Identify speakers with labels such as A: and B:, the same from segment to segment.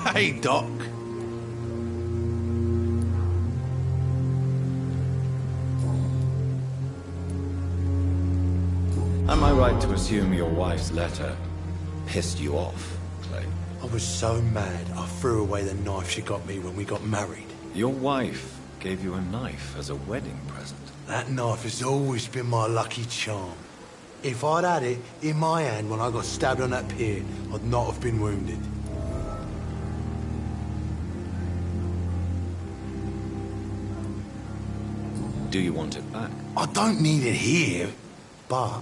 A: Hey, Doc.
B: Am I right to assume your wife's letter pissed you off, Clay?
A: I was so mad, I threw away the knife she got me when we got married.
B: Your wife gave you a knife as a wedding present.
A: That knife has always been my lucky charm. If I'd had it in my hand when I got stabbed on that pier, I'd not have been wounded.
B: Do you want it back?
A: I don't need it here, but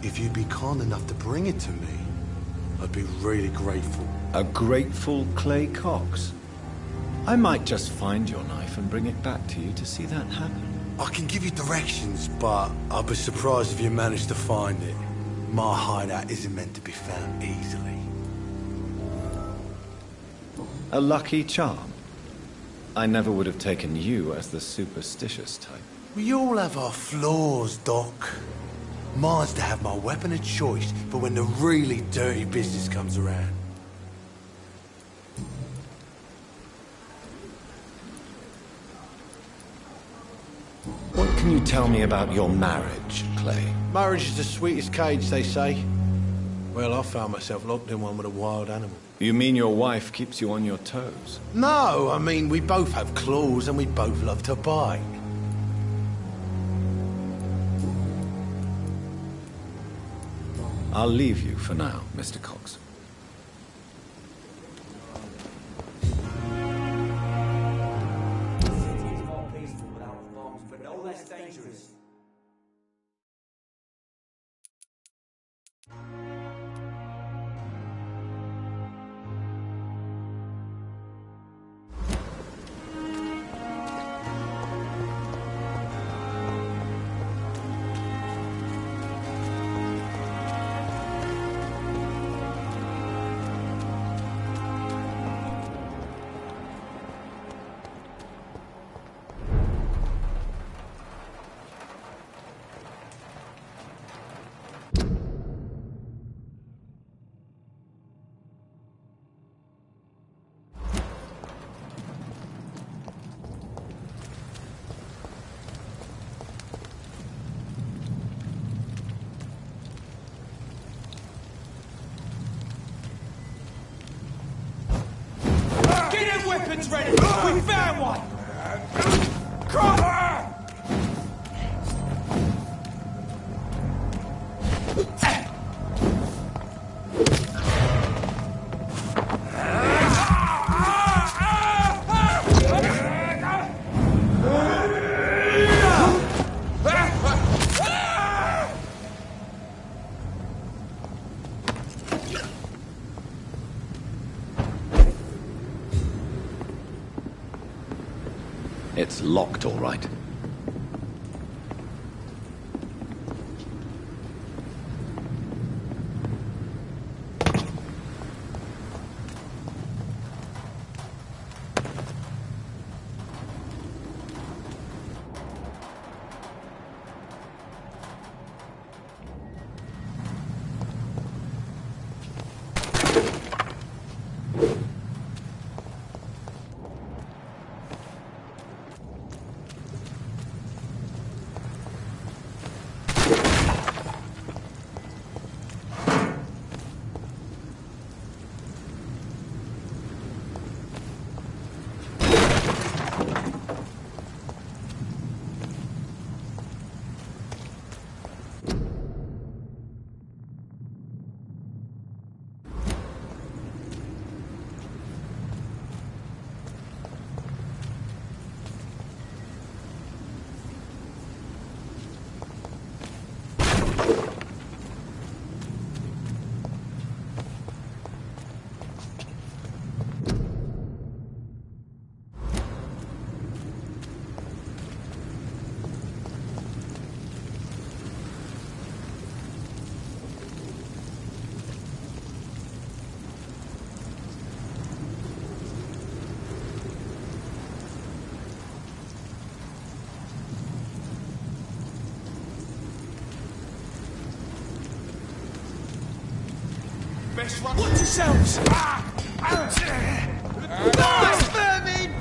A: if you'd be kind enough to bring it to me, I'd be really grateful.
B: A grateful Clay Cox? I might just find your knife and bring it back to you to see that happen.
A: I can give you directions, but I'd be surprised if you managed to find it. My hideout isn't meant to be found easily.
B: A lucky charm? I never would have taken you as the superstitious type.
A: We all have our flaws, Doc. Mine's to have my weapon of choice for when the really dirty business comes around.
B: What can you tell me about your marriage, Clay?
A: Marriage is the sweetest cage, they say. Well, I found myself locked in one with a wild animal.
B: You mean your wife keeps you on your toes?
A: No, I mean, we both have claws and we both love to bite.
B: I'll leave you for now, Mr. Cox.
C: Weapons ready! We found one!
B: It's locked, all right. Best run. Watch yourselves!
D: Nice vermin!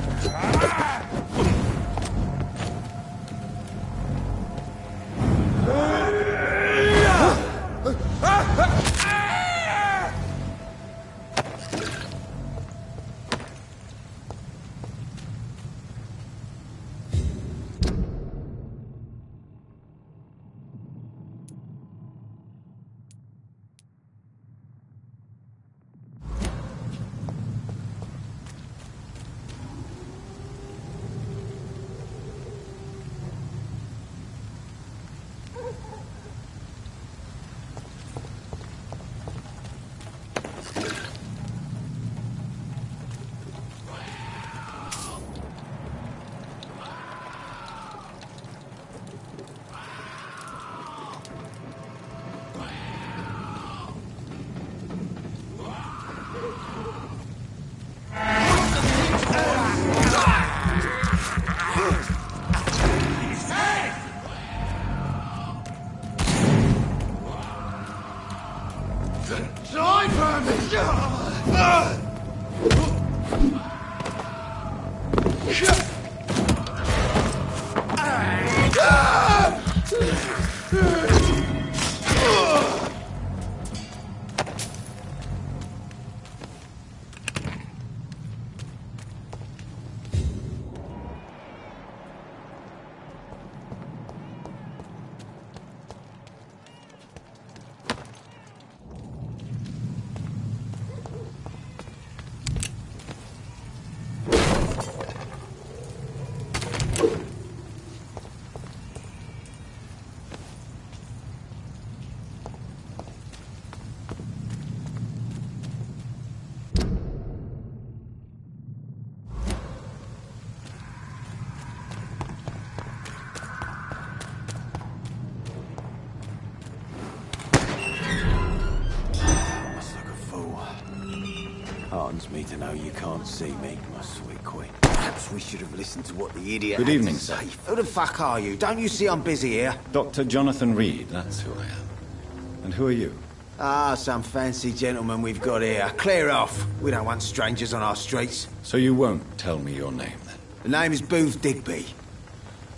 E: Heartens me to know you can't see me, my sweet queen. Perhaps we should have listened to what the idiot
B: Good
E: had
B: evening,
E: to
B: sir.
E: say. Who the fuck are you? Don't you see I'm busy here?
B: Dr. Jonathan Reed, that's who I am. And who are you?
E: Ah, some fancy gentleman we've got here. Clear off. We don't want strangers on our streets.
B: So you won't tell me your name, then?
E: The name is Booth Digby.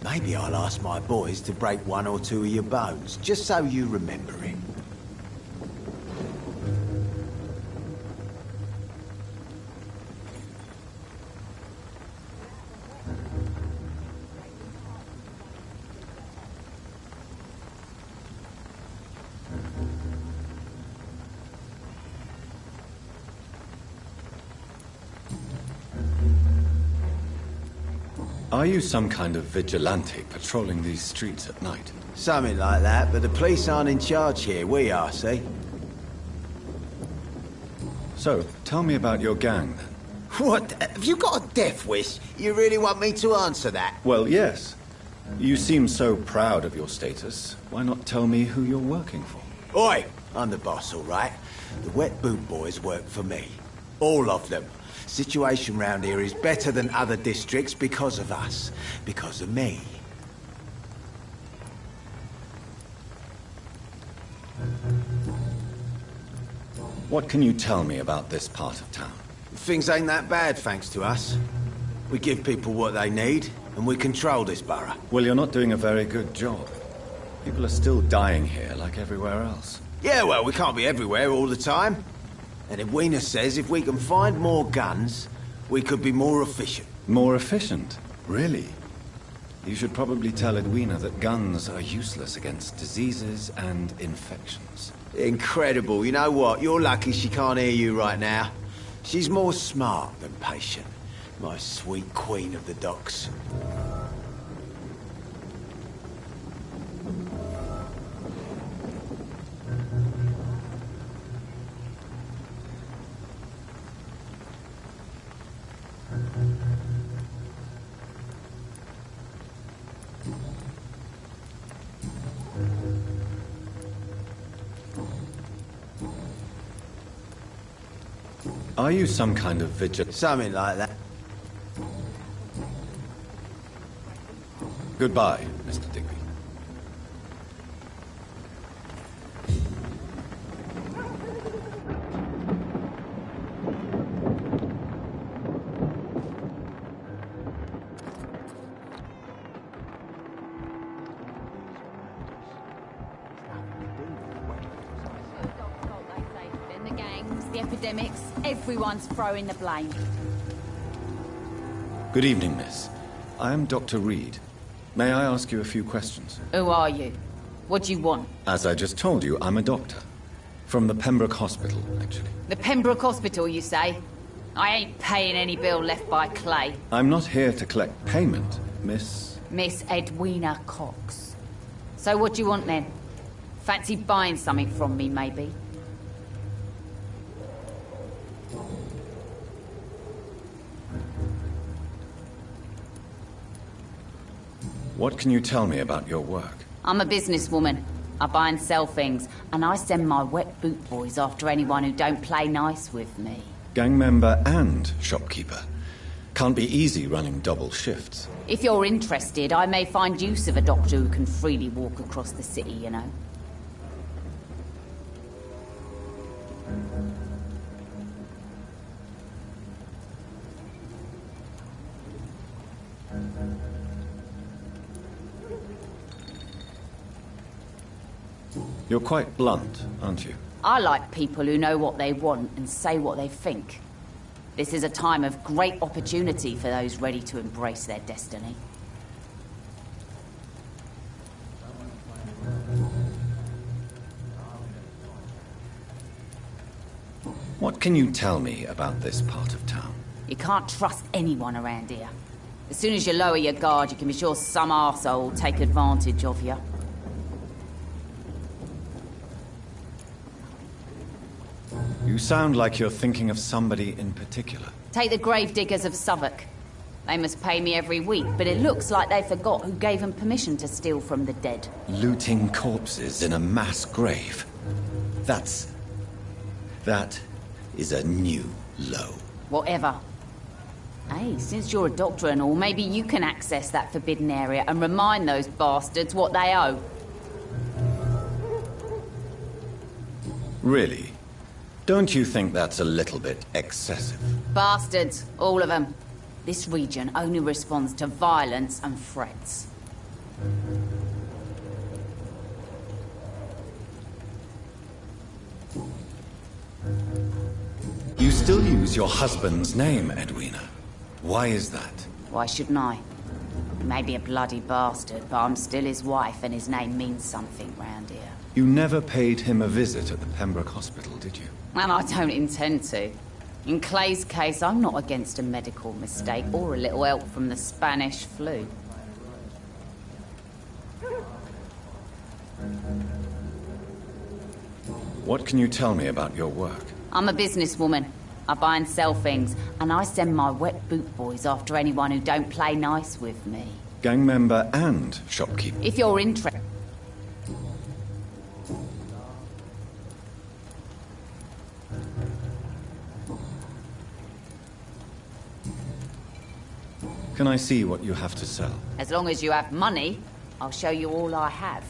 E: Maybe I'll ask my boys to break one or two of your bones, just so you remember it.
B: Are you some kind of vigilante patrolling these streets at night?
E: Something like that, but the police aren't in charge here. We are, see?
B: So, tell me about your gang, then.
E: What? Have you got a death wish? You really want me to answer that?
B: Well, yes. You seem so proud of your status. Why not tell me who you're working for?
E: Oi! I'm the boss, all right? The Wet Boot Boys work for me. All of them. Situation round here is better than other districts because of us. Because of me.
B: What can you tell me about this part of town?
E: Things ain't that bad, thanks to us. We give people what they need, and we control this borough.
B: Well, you're not doing a very good job. People are still dying here like everywhere else.
E: Yeah, well, we can't be everywhere all the time. And Edwina says if we can find more guns, we could be more efficient.
B: More efficient? Really? You should probably tell Edwina that guns are useless against diseases and infections.
E: Incredible. You know what? You're lucky she can't hear you right now. She's more smart than patient. My sweet queen of the docks.
B: Are you some kind of vigilante?
E: Something like that.
B: Goodbye, Mr. Digby.
D: wars, the epidemics, everyone's throwing the blame.
B: Good evening, miss. I am Dr. Reed. May I ask you a few questions?
D: Who are you? What do you want?
B: As I just told you, I'm a doctor. From the Pembroke Hospital, actually.
D: The Pembroke Hospital, you say? I ain't paying any bill left by Clay.
B: I'm not here to collect payment, miss.
D: Miss Edwina Cox. So what do you want then? Fancy buying something from me, maybe?
B: What can you tell me about your work?
D: I'm a businesswoman. I buy and sell things, and I send my wet boot boys after anyone who don't play nice with me.
B: Gang member and shopkeeper. Can't be easy running double shifts.
D: If you're interested, I may find use of a doctor who can freely walk across the city, you know.
B: You're quite blunt, aren't you?
D: I like people who know what they want and say what they think. This is a time of great opportunity for those ready to embrace their destiny.
B: What can you tell me about this part of town?
D: You can't trust anyone around here. As soon as you lower your guard, you can be sure some arsehole will take advantage of you.
B: You sound like you're thinking of somebody in particular.
D: Take the gravediggers of Southwark. They must pay me every week, but it looks like they forgot who gave them permission to steal from the dead.
B: Looting corpses in a mass grave. That is a new low.
D: Whatever. Hey, since you're a doctor and all, maybe you can access that forbidden area and remind those bastards what they owe.
B: Really? Don't you think that's a little bit excessive?
D: Bastards, all of them. This region only responds to violence and threats.
B: You still use your husband's name, Edwina. Why is that?
D: Why shouldn't I? He may be a bloody bastard, but I'm still his wife and his name means something round here.
B: You never paid him a visit at the Pembroke Hospital, did you?
D: And I don't intend to. In Clay's case, I'm not against a medical mistake or a little help from the Spanish flu.
B: What can you tell me about your work?
D: I'm a businesswoman. I buy and sell things, and I send my wet boot boys after anyone who don't play nice with me.
B: Gang member and shopkeeper.
D: If you're interested...
B: Can I see what you have to sell?
D: As long as you have money, I'll show you all I have.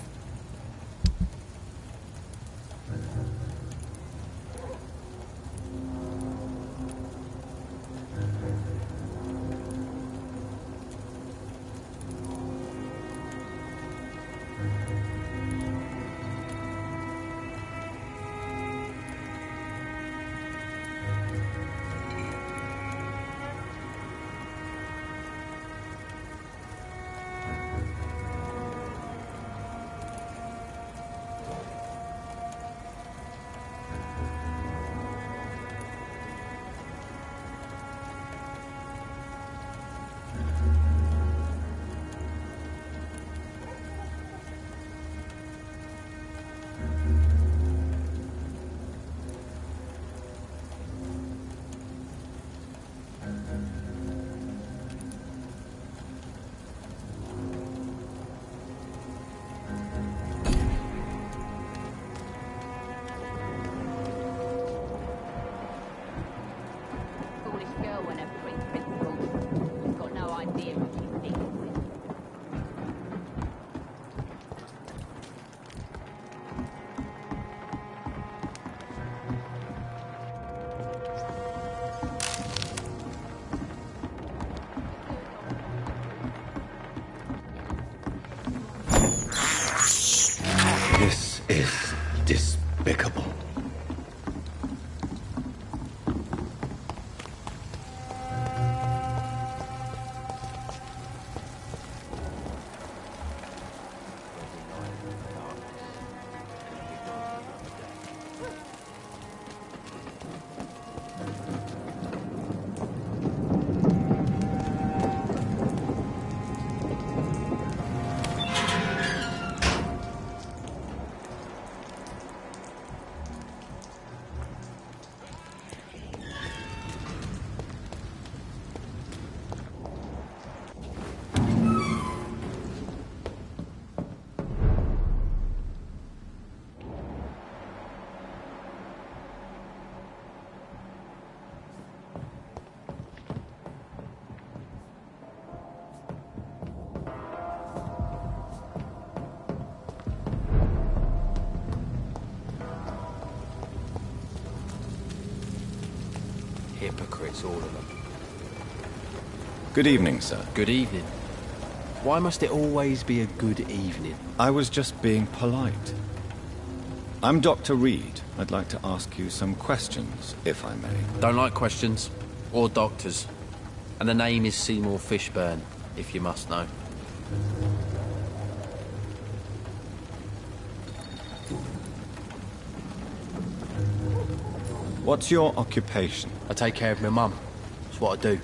B: This is despicable.
F: hypocrites, all of them.
B: Good evening, sir.
F: Good evening. Why must it always be a good evening?
B: I was just being polite. I'm Dr. Reed. I'd like to ask you some questions, if I may.
F: Don't like questions. Or doctors. And the name is Seymour Fishburne, if you must know.
B: What's your occupation?
F: I take care of my mum. It's what I do.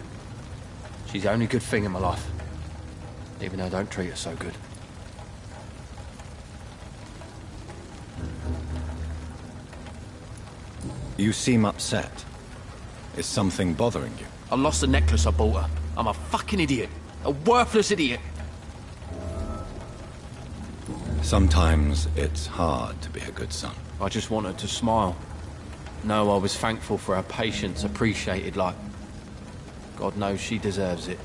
F: She's the only good thing in my life. Even though I don't treat her so good.
B: You seem upset. Is something bothering you?
F: I lost the necklace I bought her. I'm a fucking idiot. A worthless idiot.
B: Sometimes it's hard to be a good son.
F: I just want her to smile. No, I was thankful for her patience, appreciated like... God knows she deserves it.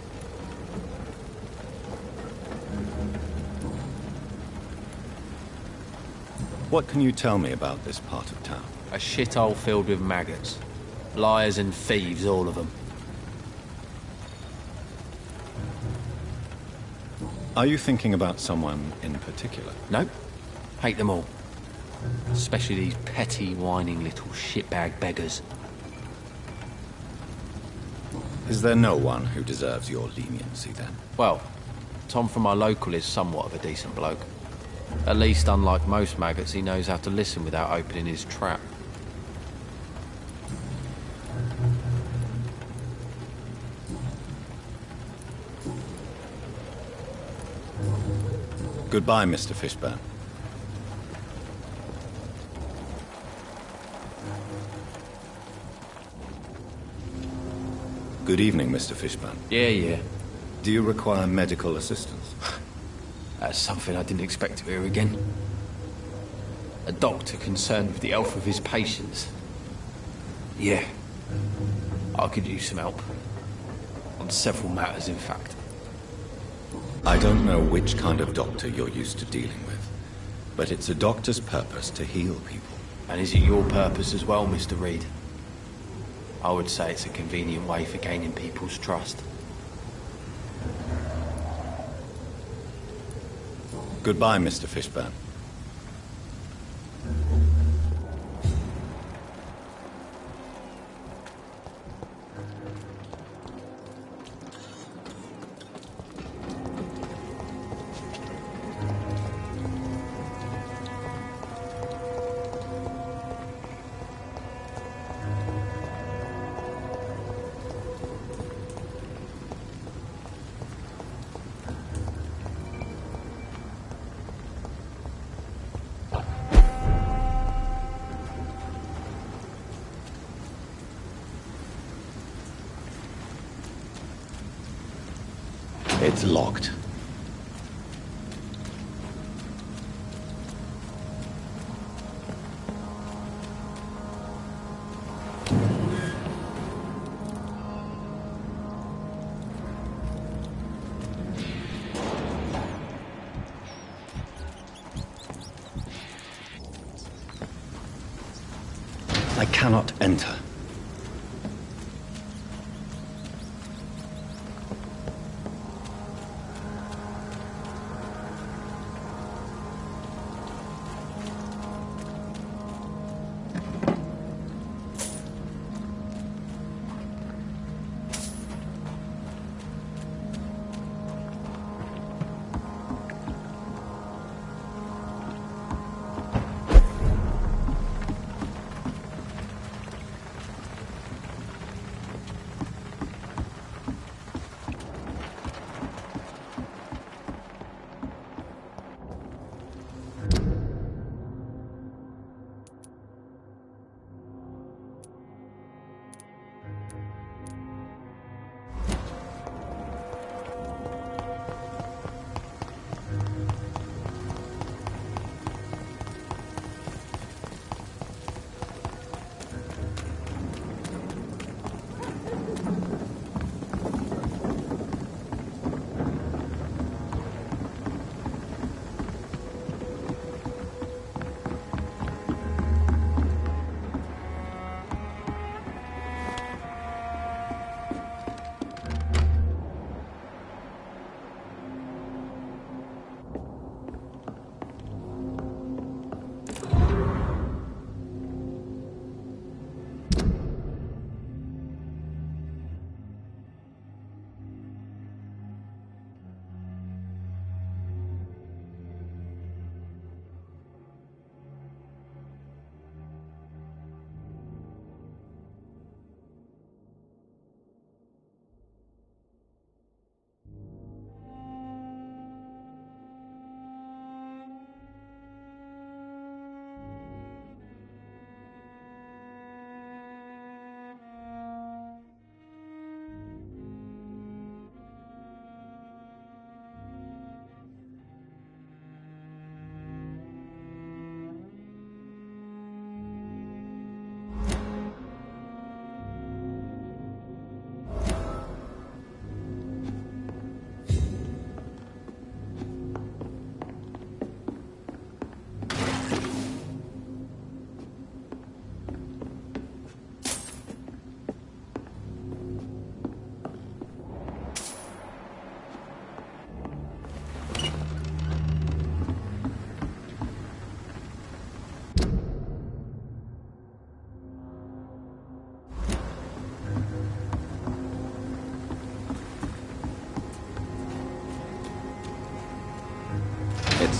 B: What can you tell me about this part of town?
F: A shithole filled with maggots. Liars and thieves, all of them.
B: Are you thinking about someone in particular?
F: Nope. Hate them all. Especially these petty, whining little shitbag beggars.
B: Is there no one who deserves your leniency, then?
F: Well, Tom from our local is somewhat of a decent bloke. At least, unlike most maggots, he knows how to listen without opening his trap.
B: Goodbye, Mr. Fishburne. Good evening, Mr. Fishburne.
F: Yeah.
B: Do you require medical assistance?
F: That's something I didn't expect to hear again. A doctor concerned with the health of his patients. Yeah. I could use some help. On several matters, in fact.
B: I don't know which kind of doctor you're used to dealing with, but it's a doctor's purpose to heal people.
F: And is it your purpose as well, Mr. Reed? I would say it's a convenient way for gaining people's trust.
B: Goodbye, Mr. Fishburne. It's locked. I cannot enter.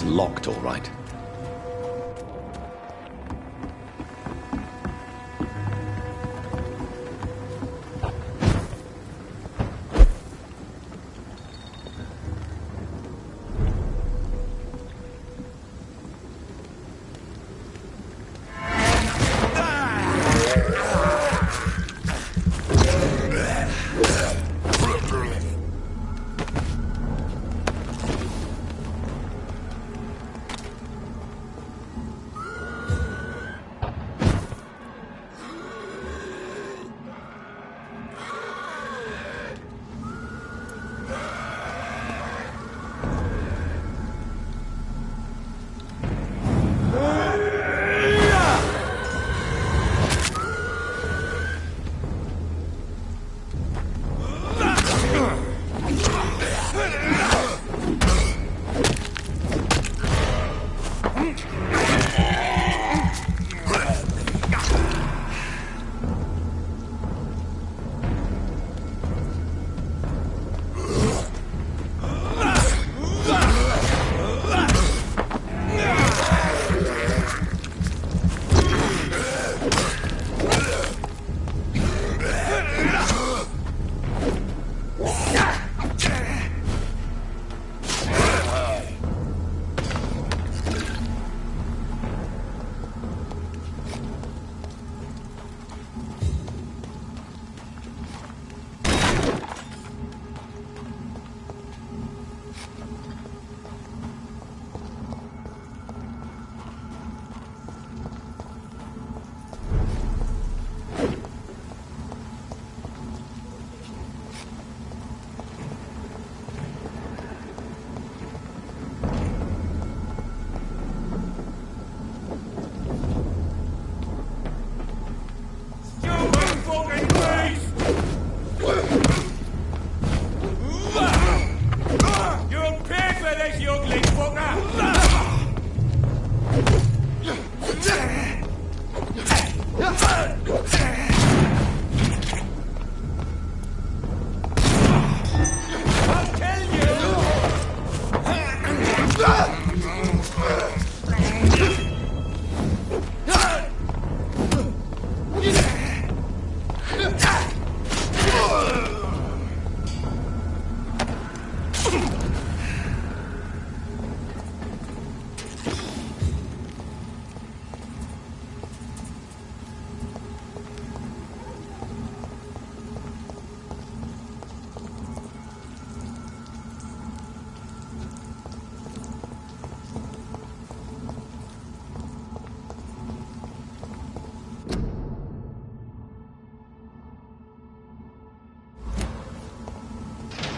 B: It's locked, all right.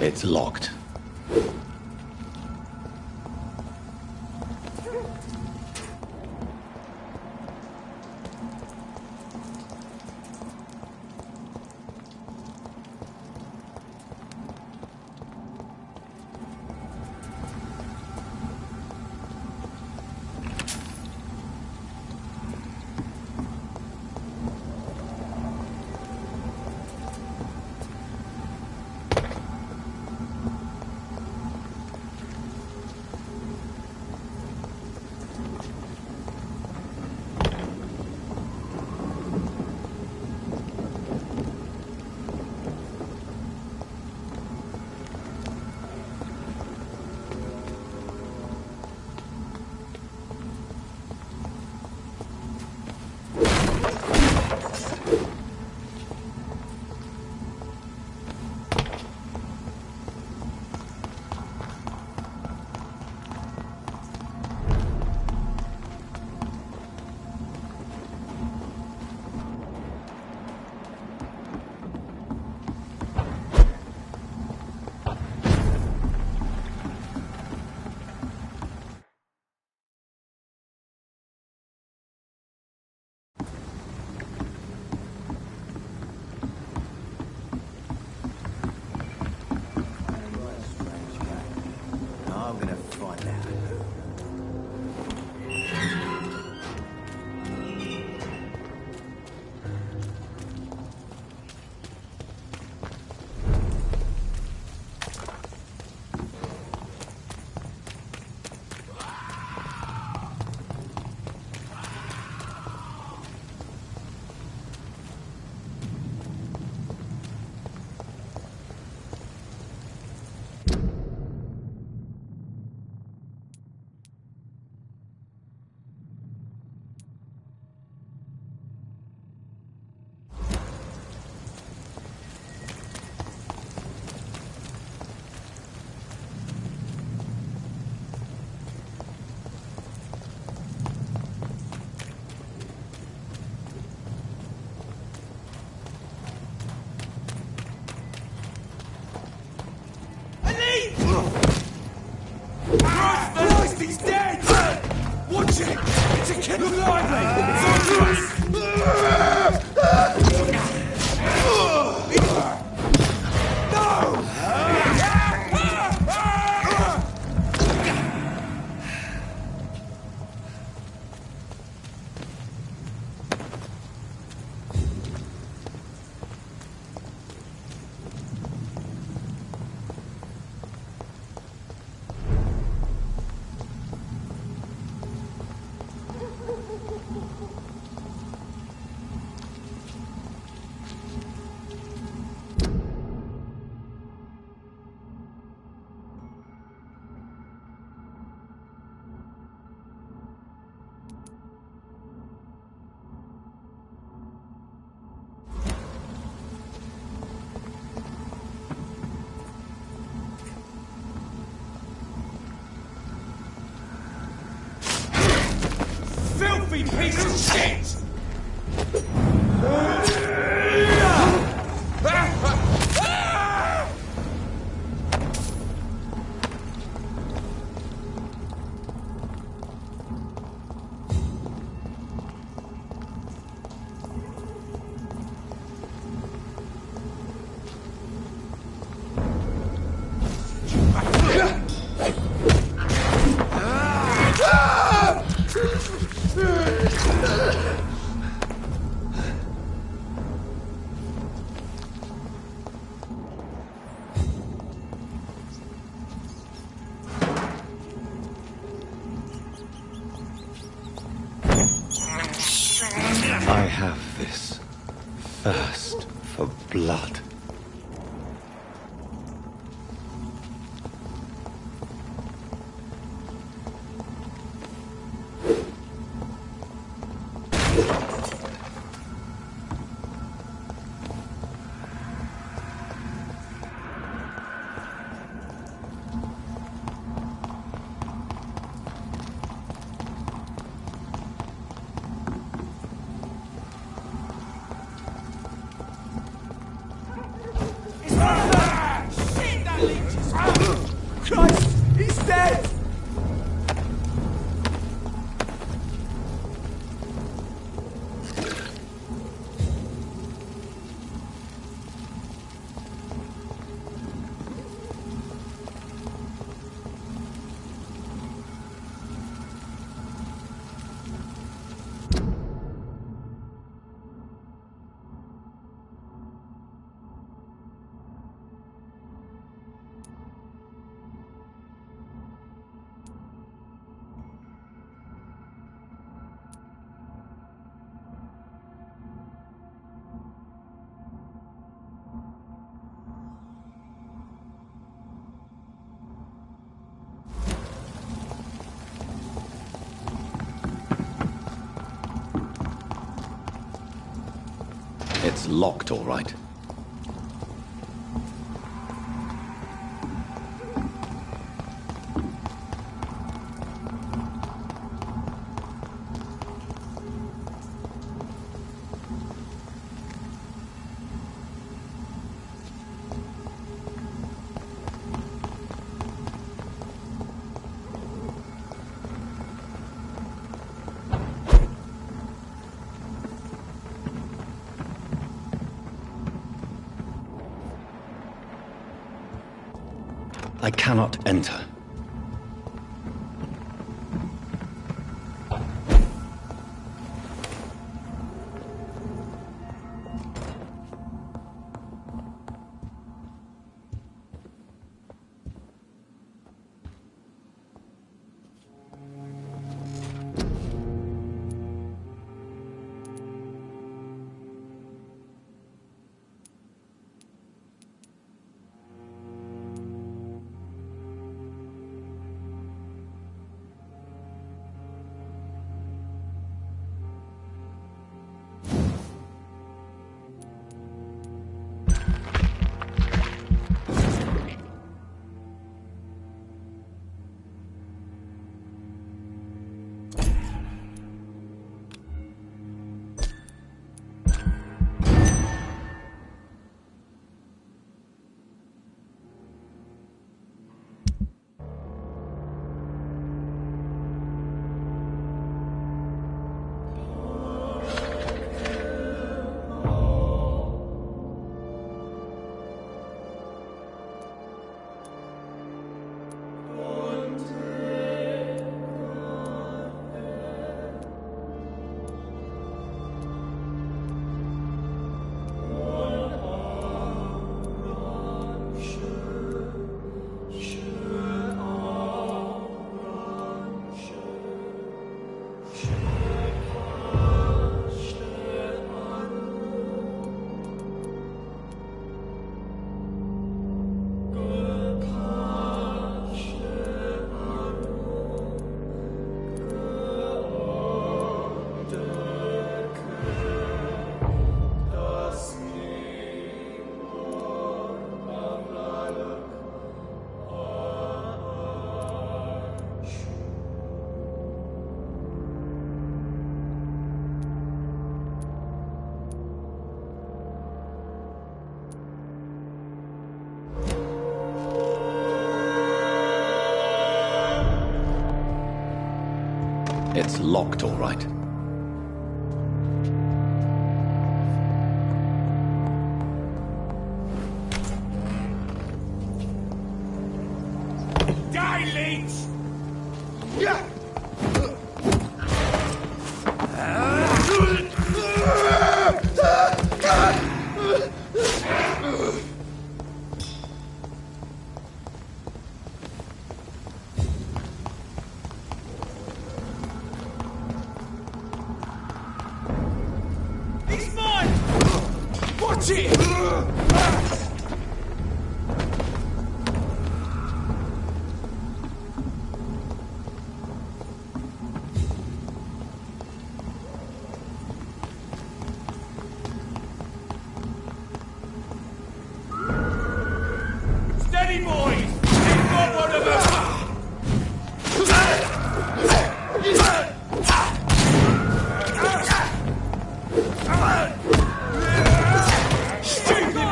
B: It's locked.
C: Filthy piece of shit!
B: I have this thirst for blood.
C: Christ! He's dead!
B: It's locked, all right. I cannot enter. It's locked, all right.
C: Die, Leech! He's mine! Watch it! Steady, boys! Ain't got one of them! Stupid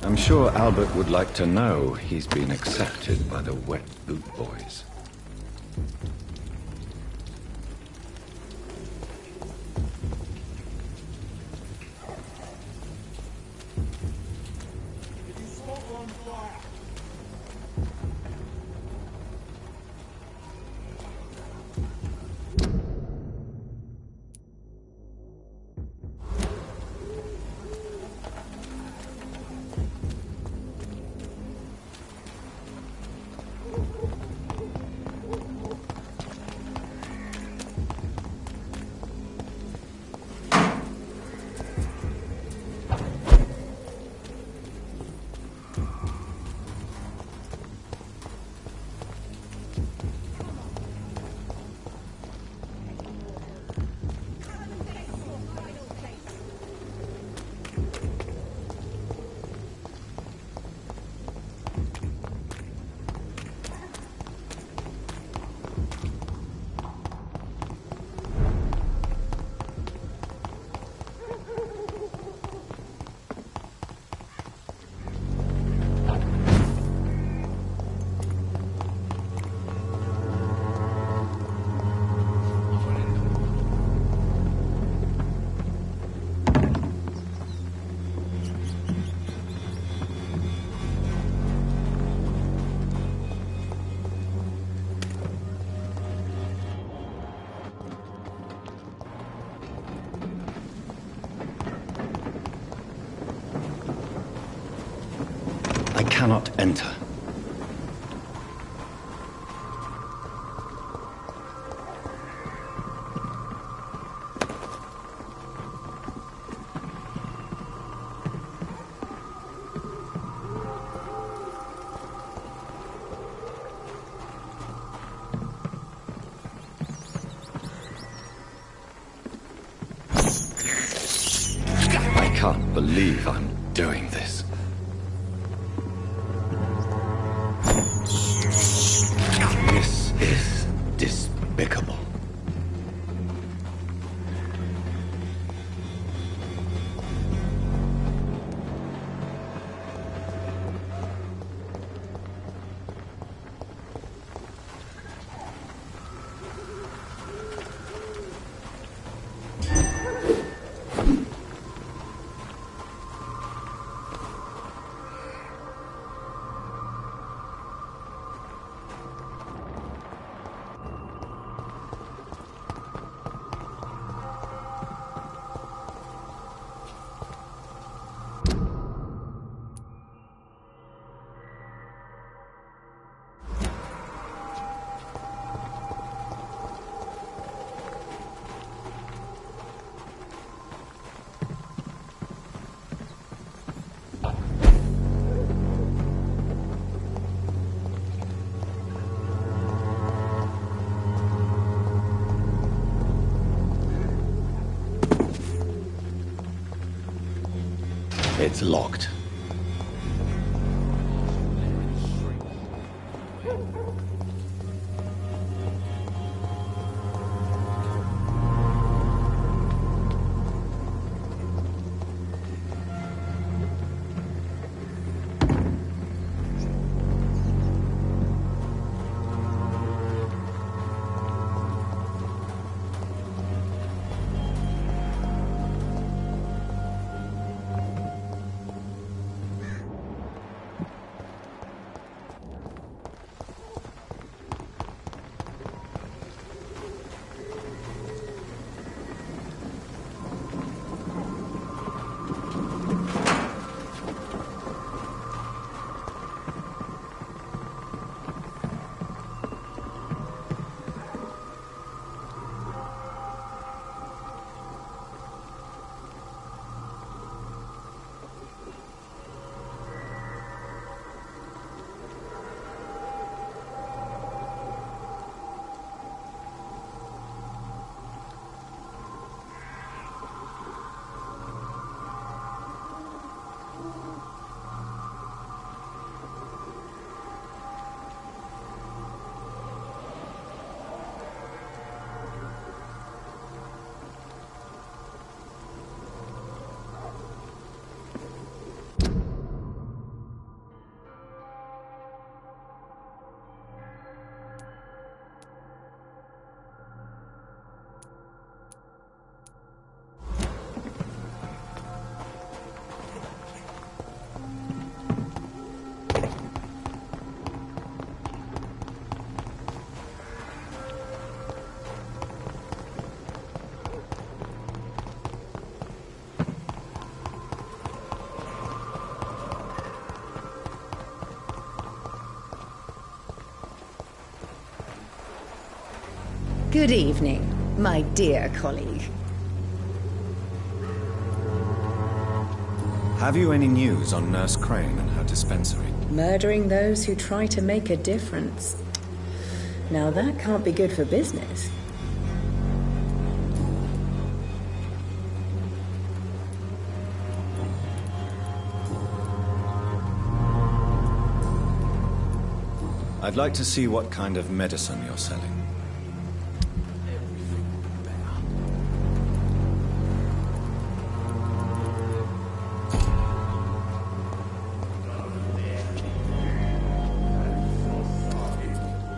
B: I'm sure Albert would like to know he's been accepted by the Wet Boot Boys. cannot enter. I can't believe I'm doing this. This is despicable. It's locked.
G: Good evening, my dear colleague.
B: Have you any news on Nurse Crane and her dispensary?
G: Murdering those who try to make a difference. Now that can't be good for business.
B: I'd like to see what kind of medicine you're selling.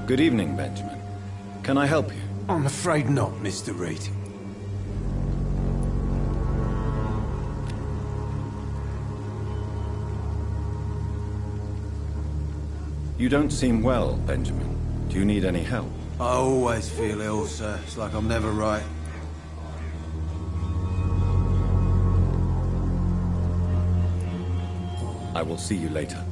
B: Good evening, Benjamin. Can I help you?
E: I'm afraid not, Mr. Reed.
B: You don't seem well, Benjamin. Do you need any help?
E: I always feel ill, sir. It's like I'm never right.
B: I will see you later.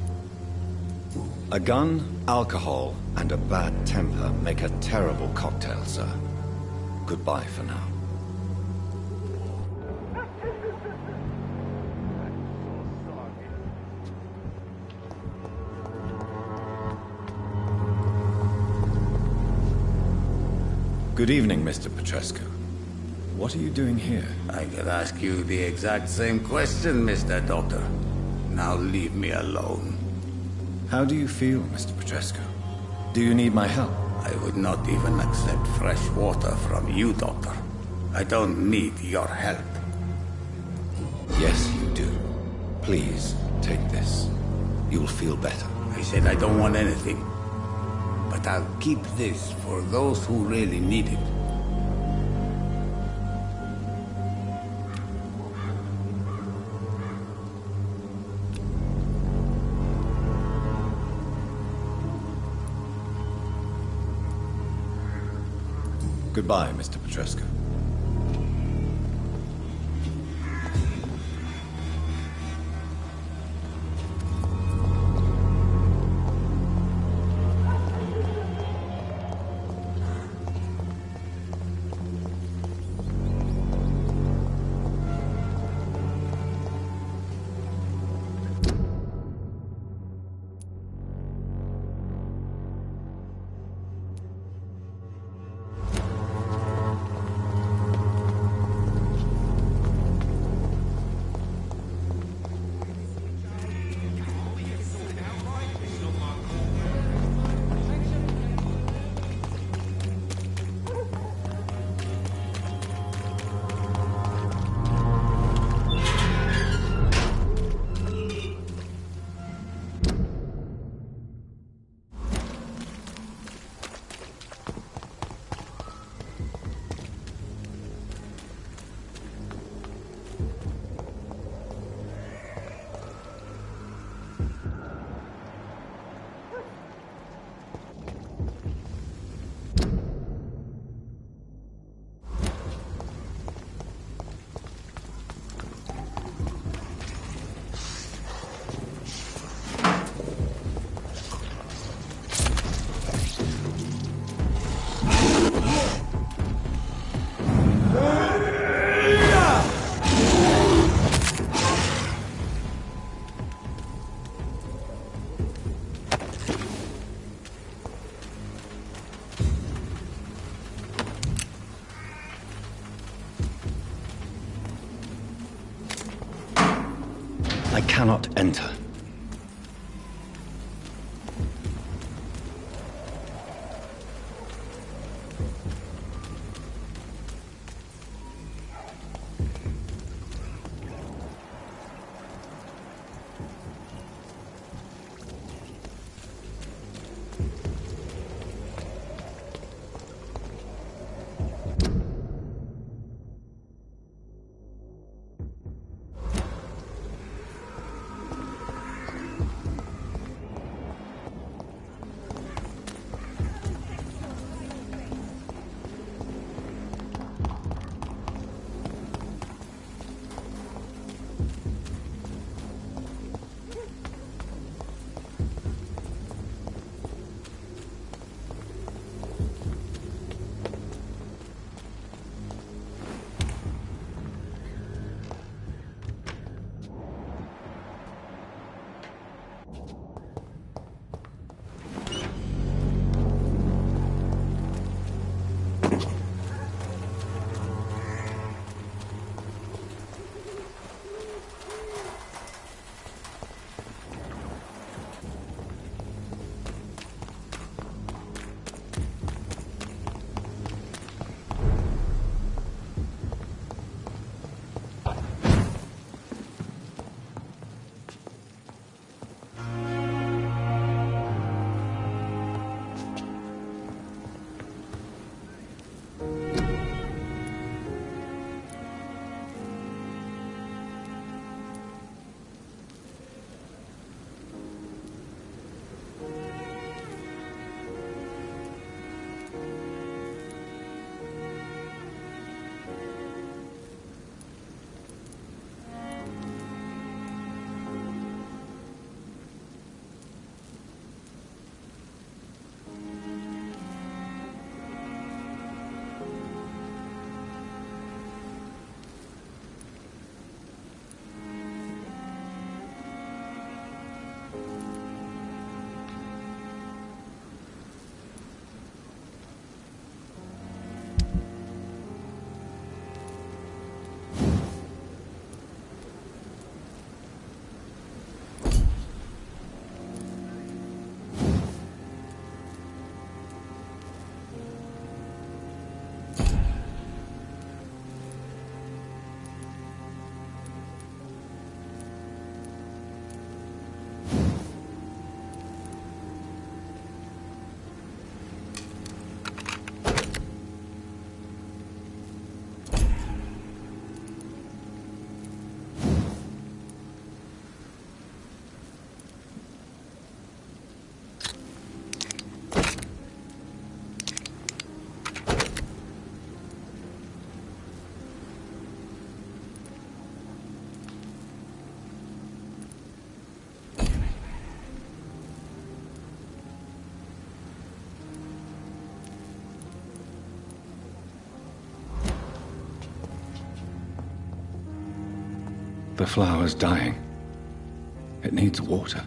B: A gun, alcohol, and a bad temper make a terrible cocktail, sir. Goodbye for now. Good evening, Mr. Petrescu. What are you doing here?
H: I could ask you the exact same question, Mr. Doctor. Now leave me alone.
B: How do you feel, Mr. Petrescu? Do you need my help?
H: I would not even accept fresh water from you, Doctor. I don't need your help.
B: Yes, you do. Please, take this. You'll feel better.
H: I said I don't want anything. But I'll keep this for those who really need it.
B: Goodbye, Mr. Petrescu. I cannot enter. The flower's dying. It needs water.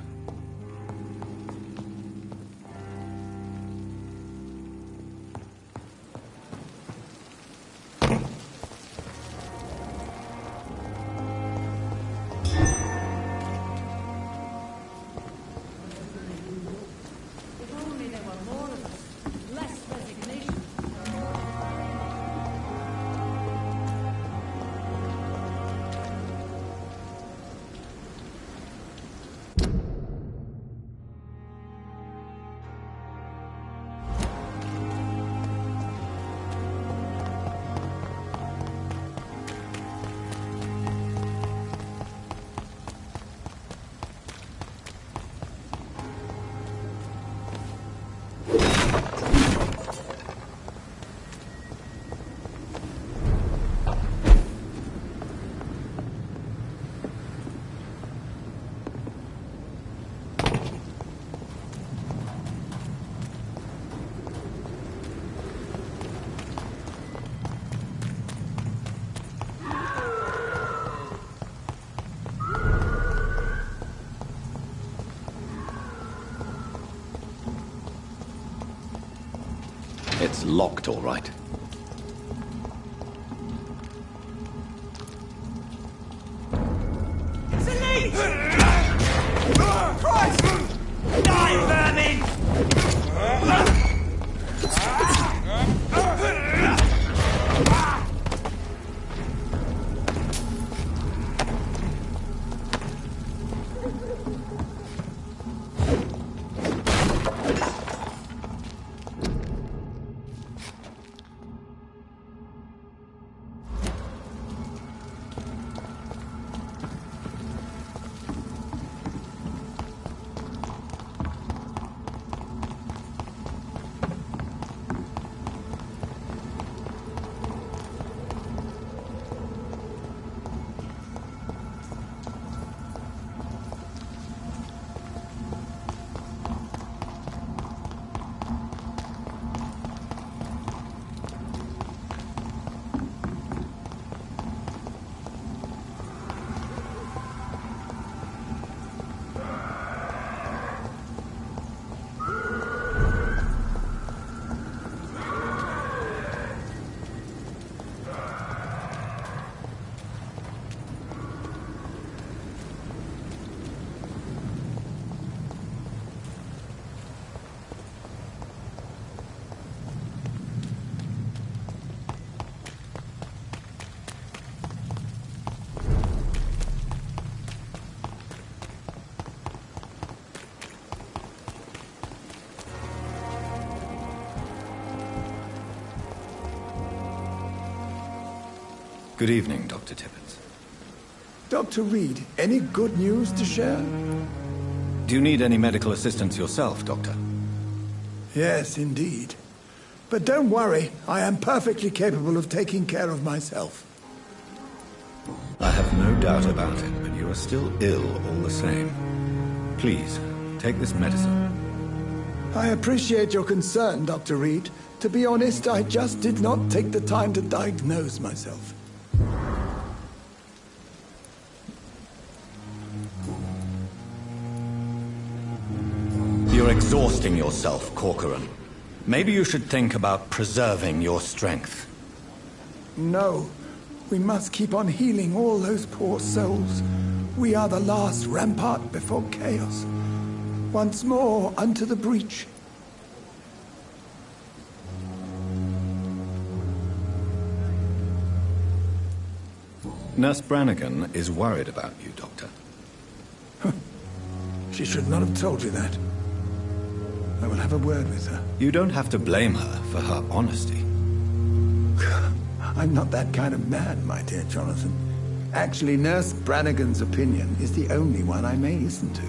I: It's locked, all right.
C: It's a leech! Christ! Die, vermin!
B: Good evening, Dr. Tippett.
J: Dr. Reed, any good news to share?
B: Do you need any medical assistance yourself, Doctor?
J: Yes, indeed. But don't worry, I am perfectly capable of taking care of myself.
B: I have no doubt about it, but you are still ill all the same. Please, take this medicine.
J: I appreciate your concern, Dr. Reed. To be honest, I just did not take the time to diagnose myself.
I: You're exhausting yourself, Corcoran. Maybe you should think about preserving your strength.
J: No. We must keep on healing all those poor souls. We are the last rampart before chaos. Once more, unto the breach.
B: Nurse Brannigan is worried about you, Doctor.
J: She should not have told you that. I will have a word with her.
B: You don't have to blame her for her honesty.
J: I'm not that kind of man, my dear Jonathan. Actually, Nurse Brannigan's opinion is the only one I may listen to.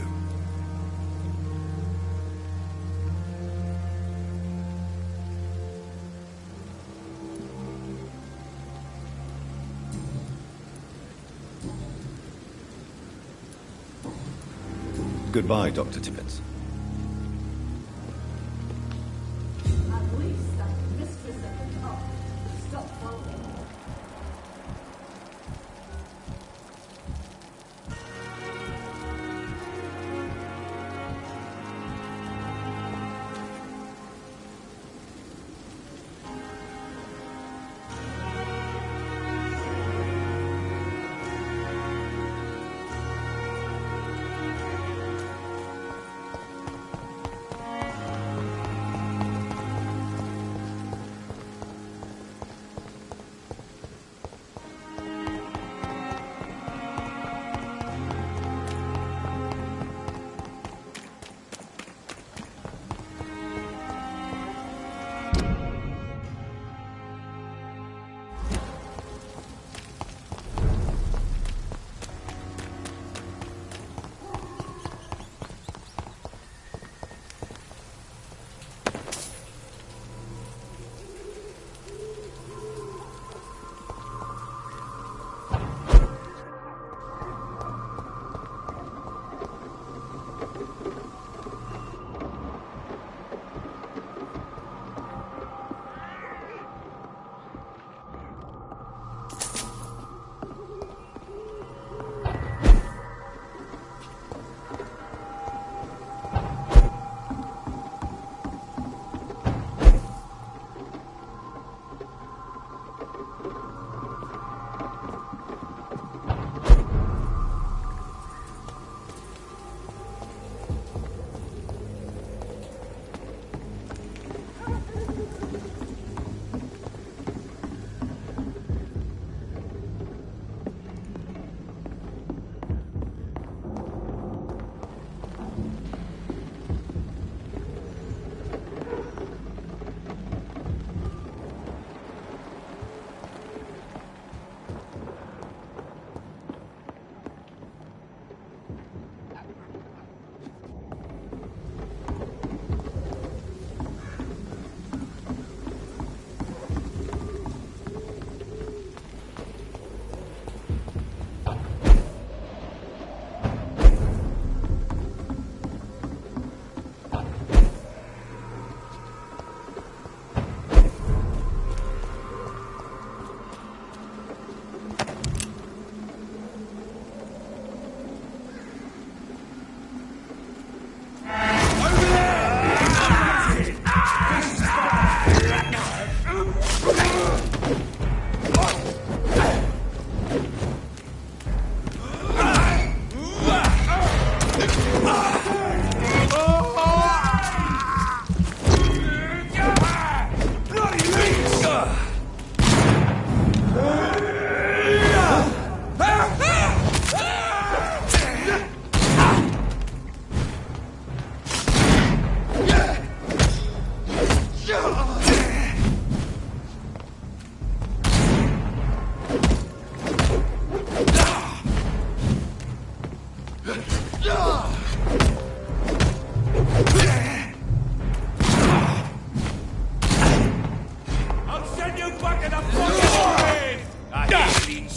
B: Goodbye, Dr. Tippett.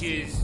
C: bitches!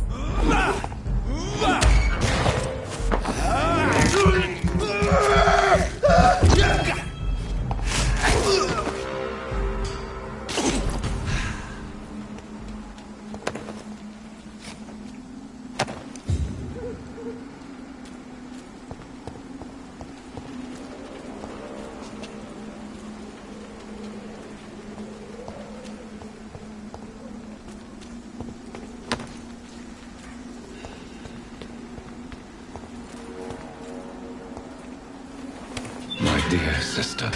I: Dear sister,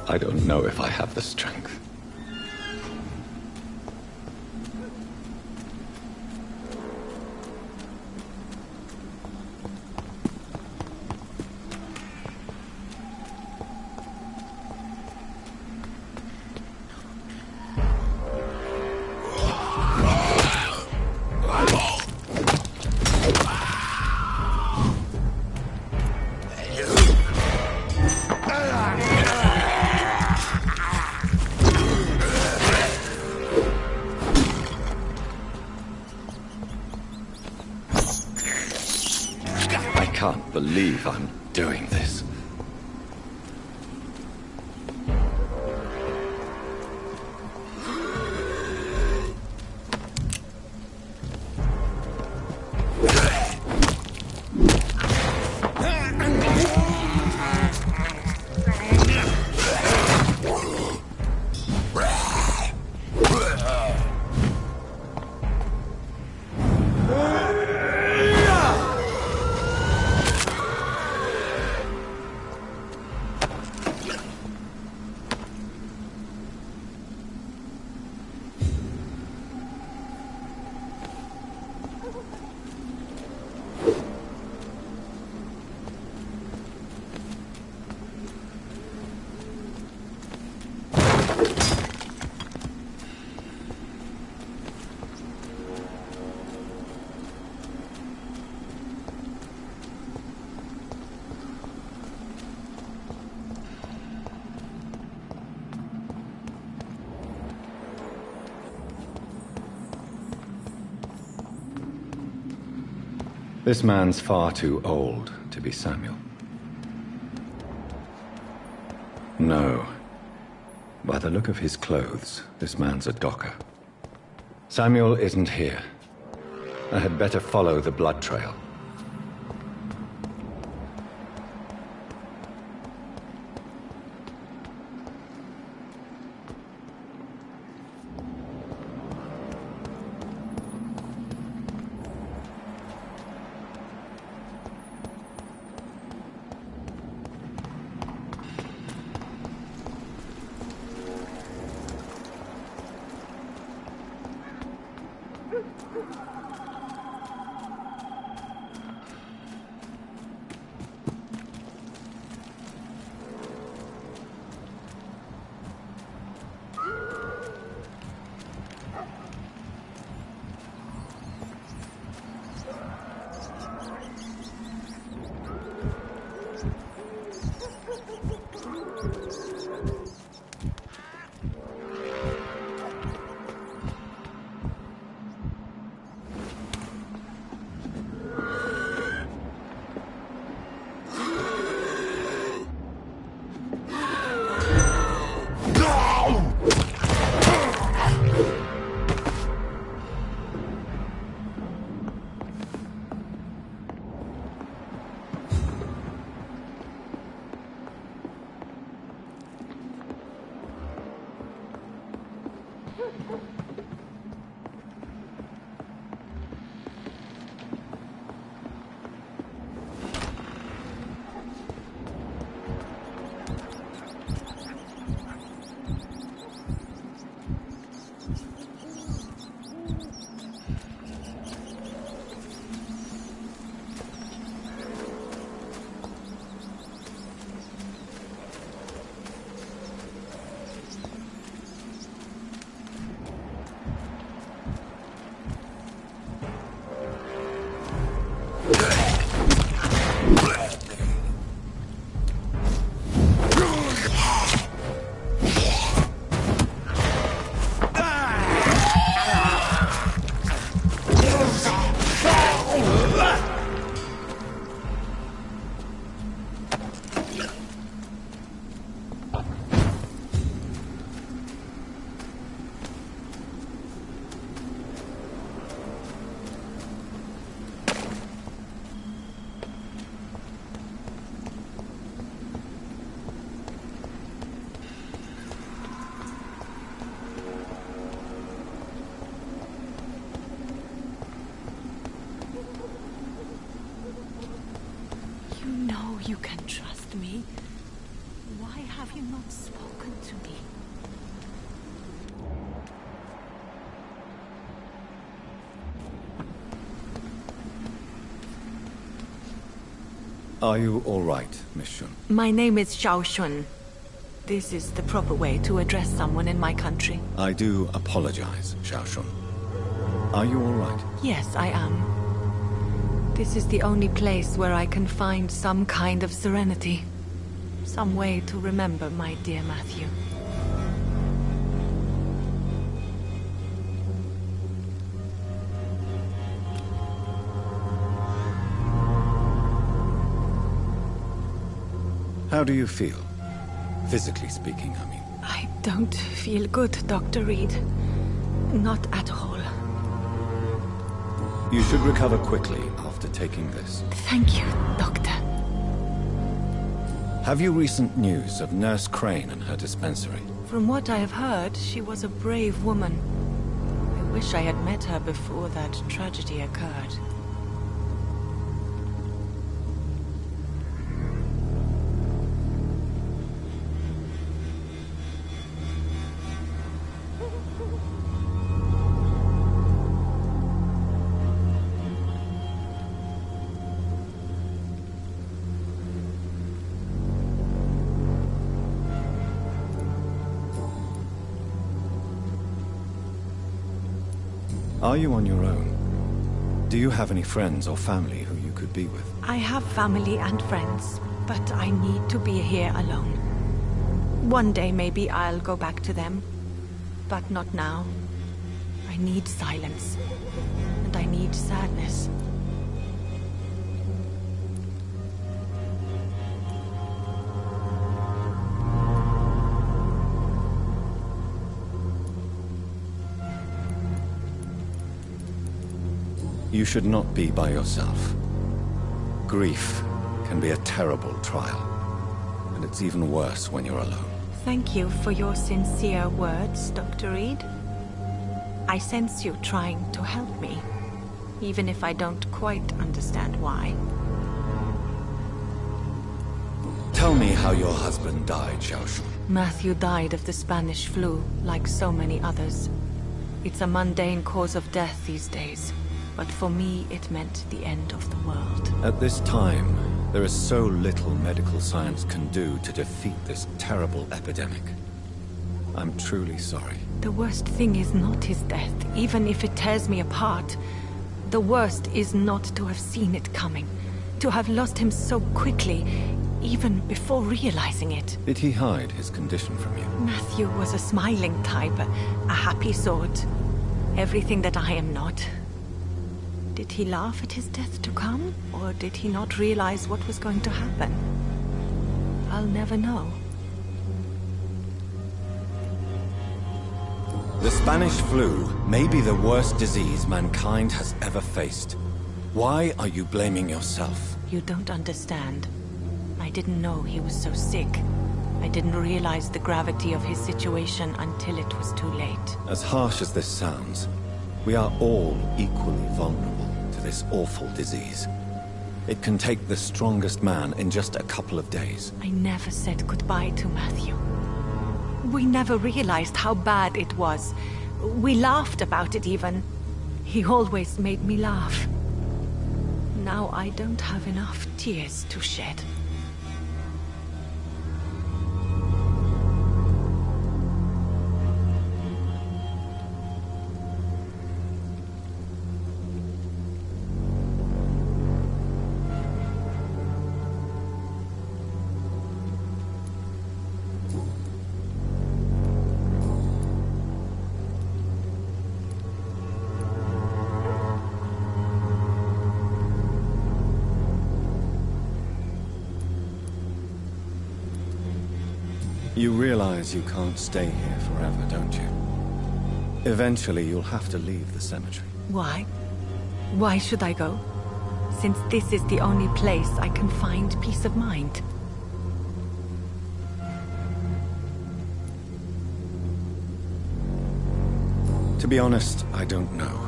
I: I don't know if I have the strength. I can't believe I'm doing this. This man's far too old to be Samuel. No. By the look of his clothes, this man's a docker. Samuel isn't here. I had better follow the blood trail.
K: You can trust me. Why have you not spoken to me?
I: Are you all right, Miss Shun?
K: My name is Xiao Shun. This is the proper way to address someone in my country.
I: I do apologize, Xiao Shun. Are you all right?
K: Yes, I am. This is the only place where I can find some kind of serenity. Some way to remember my dear Matthew.
I: How do you feel? Physically speaking, I mean.
K: I don't feel good, Dr. Reed. Not at all.
I: You should recover quickly after taking this.
K: Thank you, Doctor.
I: Have you recent news of Nurse Crane and her dispensary?
K: From what I have heard, she was a brave woman. I wish I had met her before that tragedy occurred.
I: Are you on your own? Do you have any friends or family who you could be with?
K: I have family and friends, but I need to be here alone. One day maybe I'll go back to them, but not now. I need silence, and I need sadness.
I: You should not be by yourself. Grief can be a terrible trial, and it's even worse when you're alone.
K: Thank you for your sincere words, Dr. Reed. I sense you trying to help me, even if I don't quite understand why.
I: Tell me how your husband died, Xiao Shun.
K: Matthew died of the Spanish flu, like so many others. It's a mundane cause of death these days. But for me, it meant the end of the world.
I: At this time, there is so little medical science can do to defeat this terrible epidemic. I'm truly sorry.
K: The worst thing is not his death, even if it tears me apart. The worst is not to have seen it coming, to have lost him so quickly, even before realizing it.
I: Did he hide his condition from you?
K: Matthew was a smiling type, a happy sort. Everything that I am not. Did he laugh at his death to come, or did he not realize what was going to happen? I'll never know.
I: The Spanish flu may be the worst disease mankind has ever faced. Why are you blaming yourself?
K: You don't understand. I didn't know he was so sick. I didn't realize the gravity of his situation until it was too late.
I: As harsh as this sounds, we are all equally vulnerable to this awful disease. It can take the strongest man in just a couple of days.
K: I never said goodbye to Matthew. We never realized how bad it was. We laughed about it even. He always made me laugh. Now I don't have enough tears to shed.
I: You realize you can't stay here forever, don't you? Eventually, you'll have to leave the cemetery.
K: Why? Why should I go? Since this is the only place I can find peace of mind.
I: To be honest, I don't know.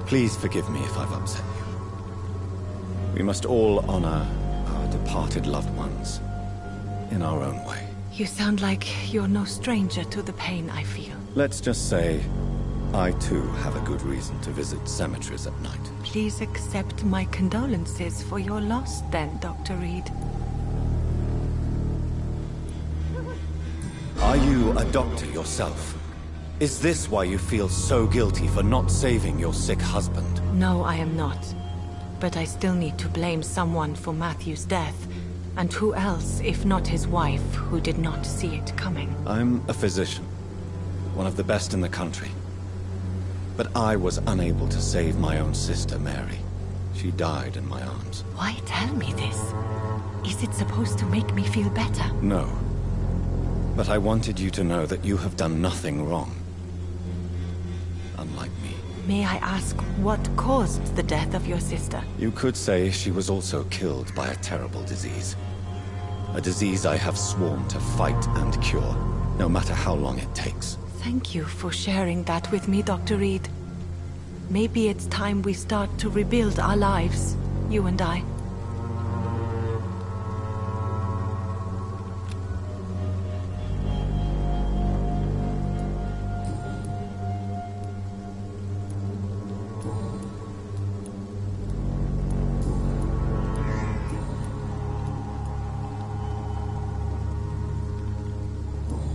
I: Please forgive me if I've upset you. We must all honor our departed loved ones. In our own way.
K: You sound like you're no stranger to the pain I feel.
I: Let's just say, I too have a good reason to visit cemeteries at night.
K: Please accept my condolences for your loss then, Dr. Reed.
I: Are you a doctor yourself? Is this why you feel so guilty for not saving your sick husband?
K: No, I am not. But I still need to blame someone for Matthew's death. And who else, if not his wife, who did not see it coming?
I: I'm a physician. One of the best in the country. But I was unable to save my own sister, Mary. She died in my arms.
K: Why tell me this? Is it supposed to make me feel better?
I: No. But I wanted you to know that you have done nothing wrong. Unlike me.
K: May I ask what caused the death of your sister?
I: You could say she was also killed by a terrible disease. A disease I have sworn to fight and cure, no matter how long it takes.
K: Thank you for sharing that with me, Dr. Reed. Maybe it's time we start to rebuild our lives, you and I.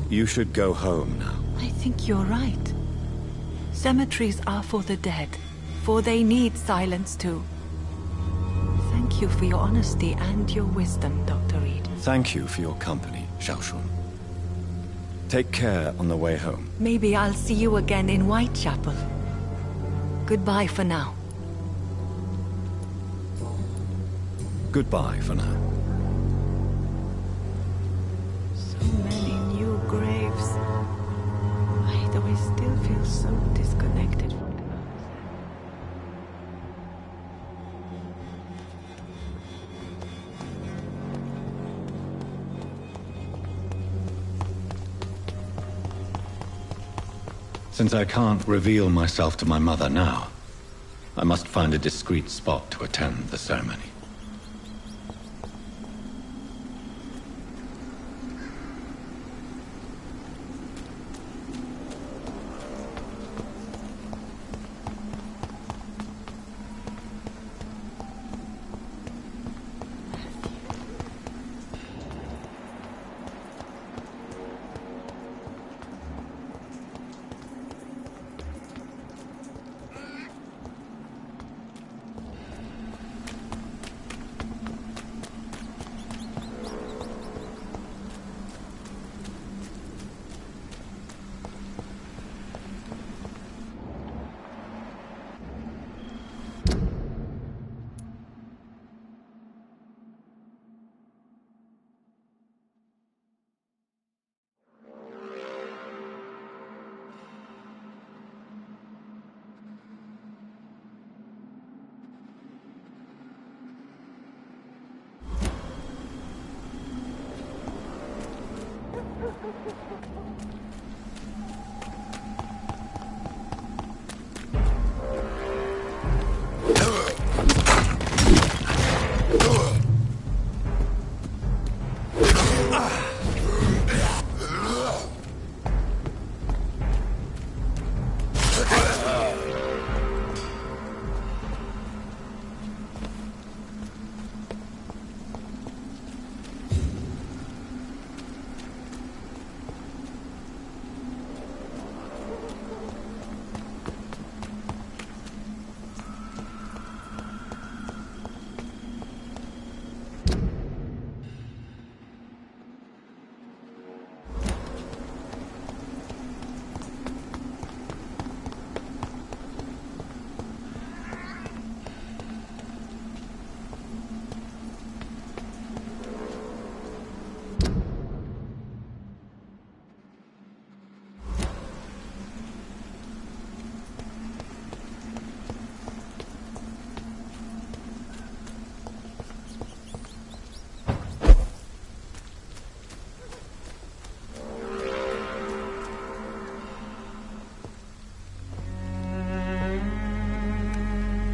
I: You should go home now.
K: I think you're right. Cemeteries are for the dead, for they need silence too. Thank you for your honesty and your wisdom, Dr. Reed.
I: Thank you for your company, Xiaoshun. Take care on the way home.
K: Maybe I'll see you again in Whitechapel. Goodbye for now.
I: Goodbye for now.
K: So many new graves. Why do I still feel so disconnected from the others?
I: Since I can't reveal myself to my mother now, I must find a discreet spot to attend the ceremony.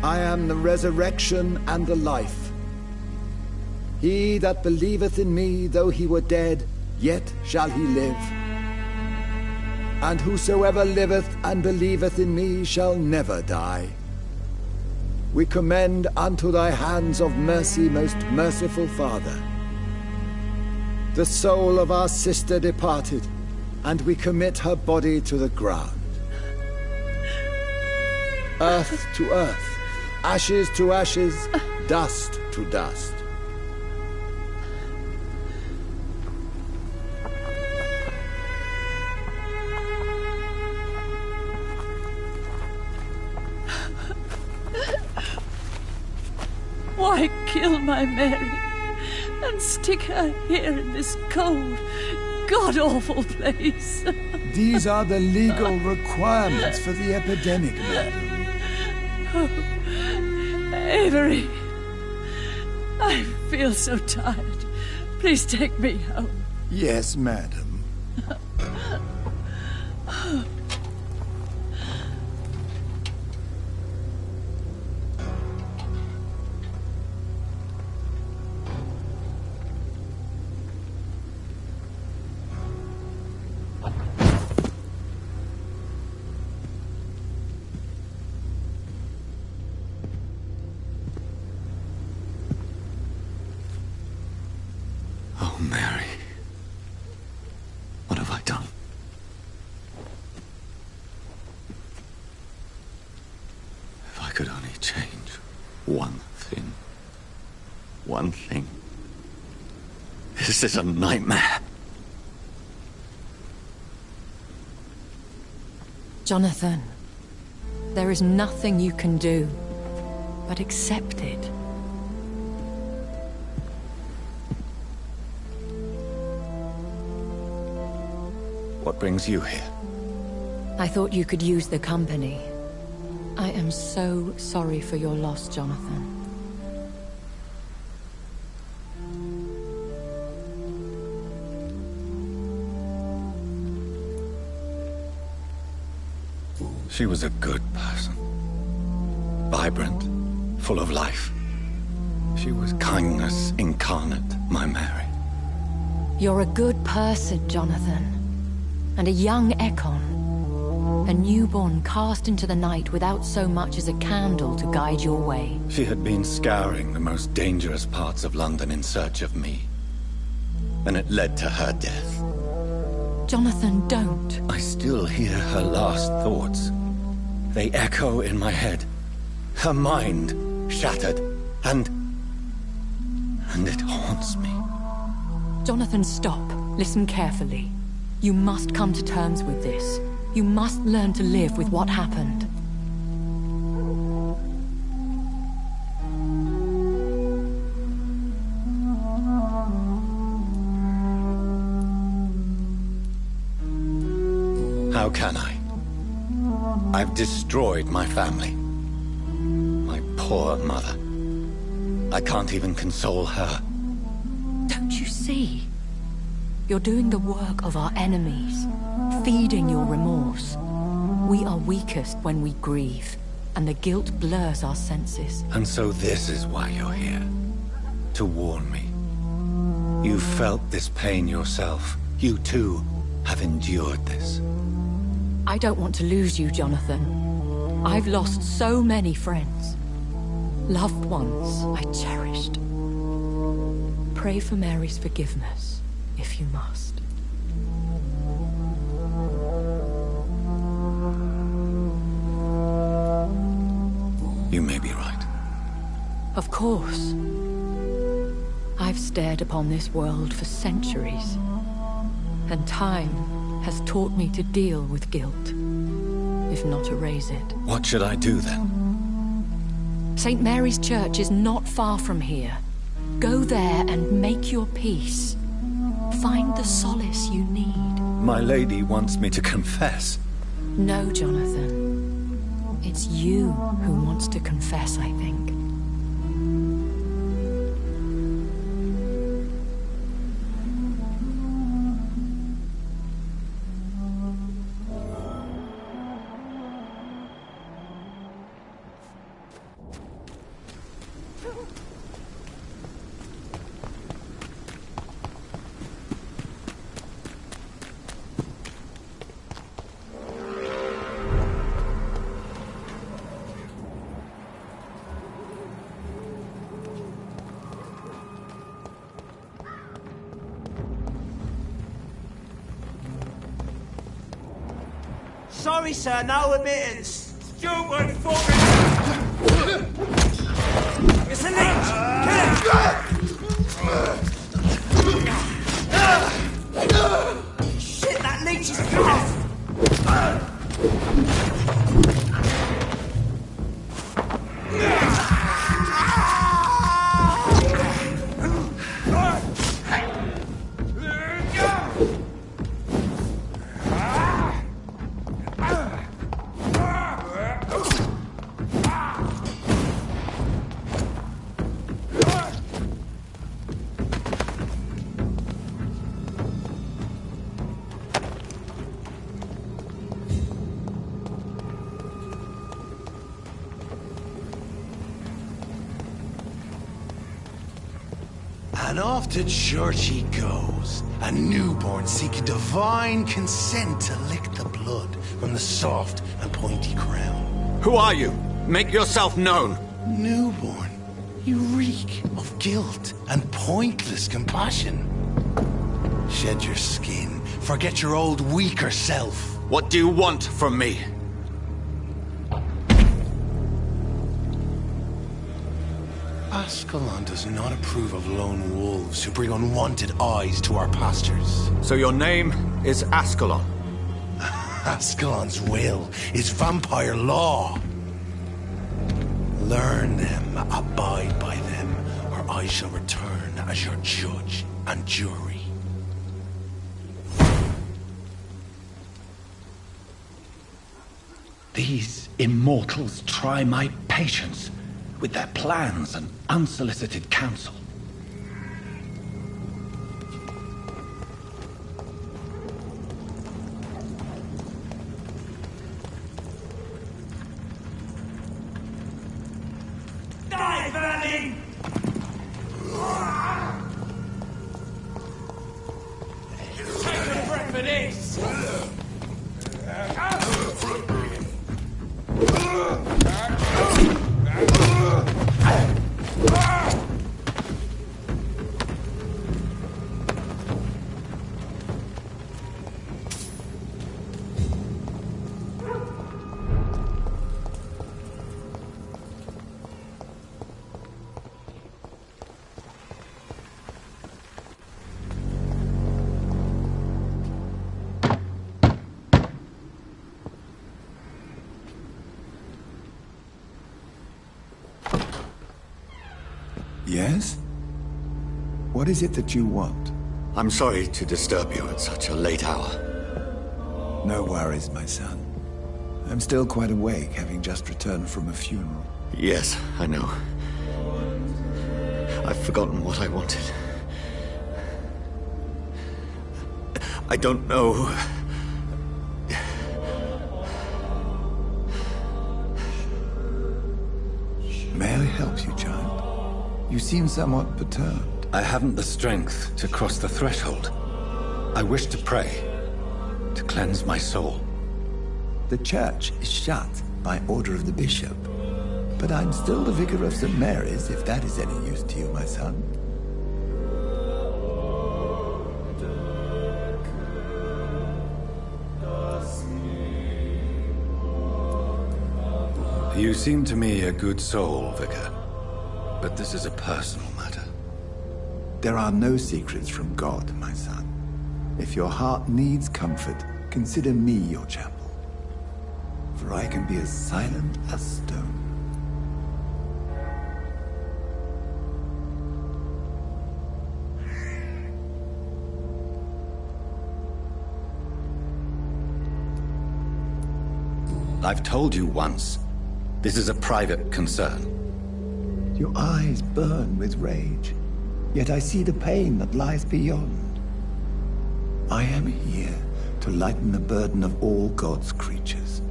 L: I am the resurrection and the life. He that believeth in me, though he were dead, yet shall he live. And whosoever liveth and believeth in me shall never die. We commend unto thy hands of mercy, most merciful Father, the soul of our sister departed, and we commit her body to the ground. Earth to earth, ashes to ashes, dust to dust.
M: Why kill my Mary and stick her here in this cold, god-awful place?
J: These are the legal requirements for the epidemic, madam.
M: Oh, Avery, I feel so tired. Please take me home.
J: Yes, madam.
I: Oh, Mary. What have I done? If I could only change one thing. One thing. This is a nightmare.
K: Jonathan, there is nothing you can do but accept it.
I: What brings you here?
K: I thought you could use the company. I am so sorry for your loss, Jonathan.
I: She was a good person. Vibrant, full of life. She was kindness incarnate, my Mary.
K: You're a good person, Jonathan. And a young Ekon. A newborn cast into the night without so much as a candle to guide your way.
I: She had been scouring the most dangerous parts of London in search of me. And it led to her death.
K: Jonathan, don't.
I: I still hear her last thoughts. They echo in my head. Her mind shattered, and it haunts me.
K: Jonathan, stop. Listen carefully. You must come to terms with this. You must learn to live with what happened.
I: How can I? I've destroyed my family. My poor mother. I can't even console her.
K: Don't you see? You're doing the work of our enemies, feeding your remorse. We are weakest when we grieve, and the guilt blurs our senses.
I: And so this is why you're here. To warn me. You felt this pain yourself. You too have endured this.
K: I don't want to lose you, Jonathan. I've lost so many friends. Loved ones I cherished. Pray for Mary's forgiveness, if you must.
I: You may be right.
K: Of course. I've stared upon this world for centuries, and time has taught me to deal with guilt, if not erase it.
I: What should I do then?
K: St. Mary's Church is not far from here. Go there and make your peace. Find the solace you need.
I: My lady wants me to confess.
K: No, Jonathan. It's you who wants to confess, I think.
C: Sorry, sir, no admittance.
H: Stupid fucking...
C: It's a leech! Kill him! Shit, that leech is fast!
A: And off to church he goes, a newborn seeking divine consent to lick the blood from the soft and pointy crown.
N: Who are you? Make yourself known.
A: Newborn, you reek of guilt and pointless compassion. Shed your skin, forget your old weaker self.
N: What do you want from me?
A: Ascalon does not approve of lone wolves who bring unwanted eyes to our pastures.
N: So your name is Ascalon?
A: Ascalon's will is vampire law. Learn them, abide by them, or I shall return as your judge and jury.
I: These immortals try my patience with their plans and unsolicited counsel.
C: Die, vermin! Take a breath for this!
L: Yes? What is it that you want?
N: I'm sorry to disturb you at such a late hour.
L: No worries, my son. I'm still quite awake, having just returned from a funeral.
N: Yes, I know. I've forgotten what I wanted. I don't know.
L: May I help you, child? You seem somewhat perturbed.
I: I haven't the strength to cross the threshold. I wish to pray, to cleanse my soul.
L: The church is shut by order of the bishop. But I'm still the vicar of St. Mary's, if that is any use to you, my son.
I: You seem to me a good soul, Vicar. But this is a personal matter.
L: There are no secrets from God, my son. If your heart needs comfort, consider me your chapel. For I can be as silent as stone.
I: I've told you once. This is a private concern.
L: Your eyes burn with rage, yet I see the pain that lies beyond. I am here to lighten the burden of all God's creatures.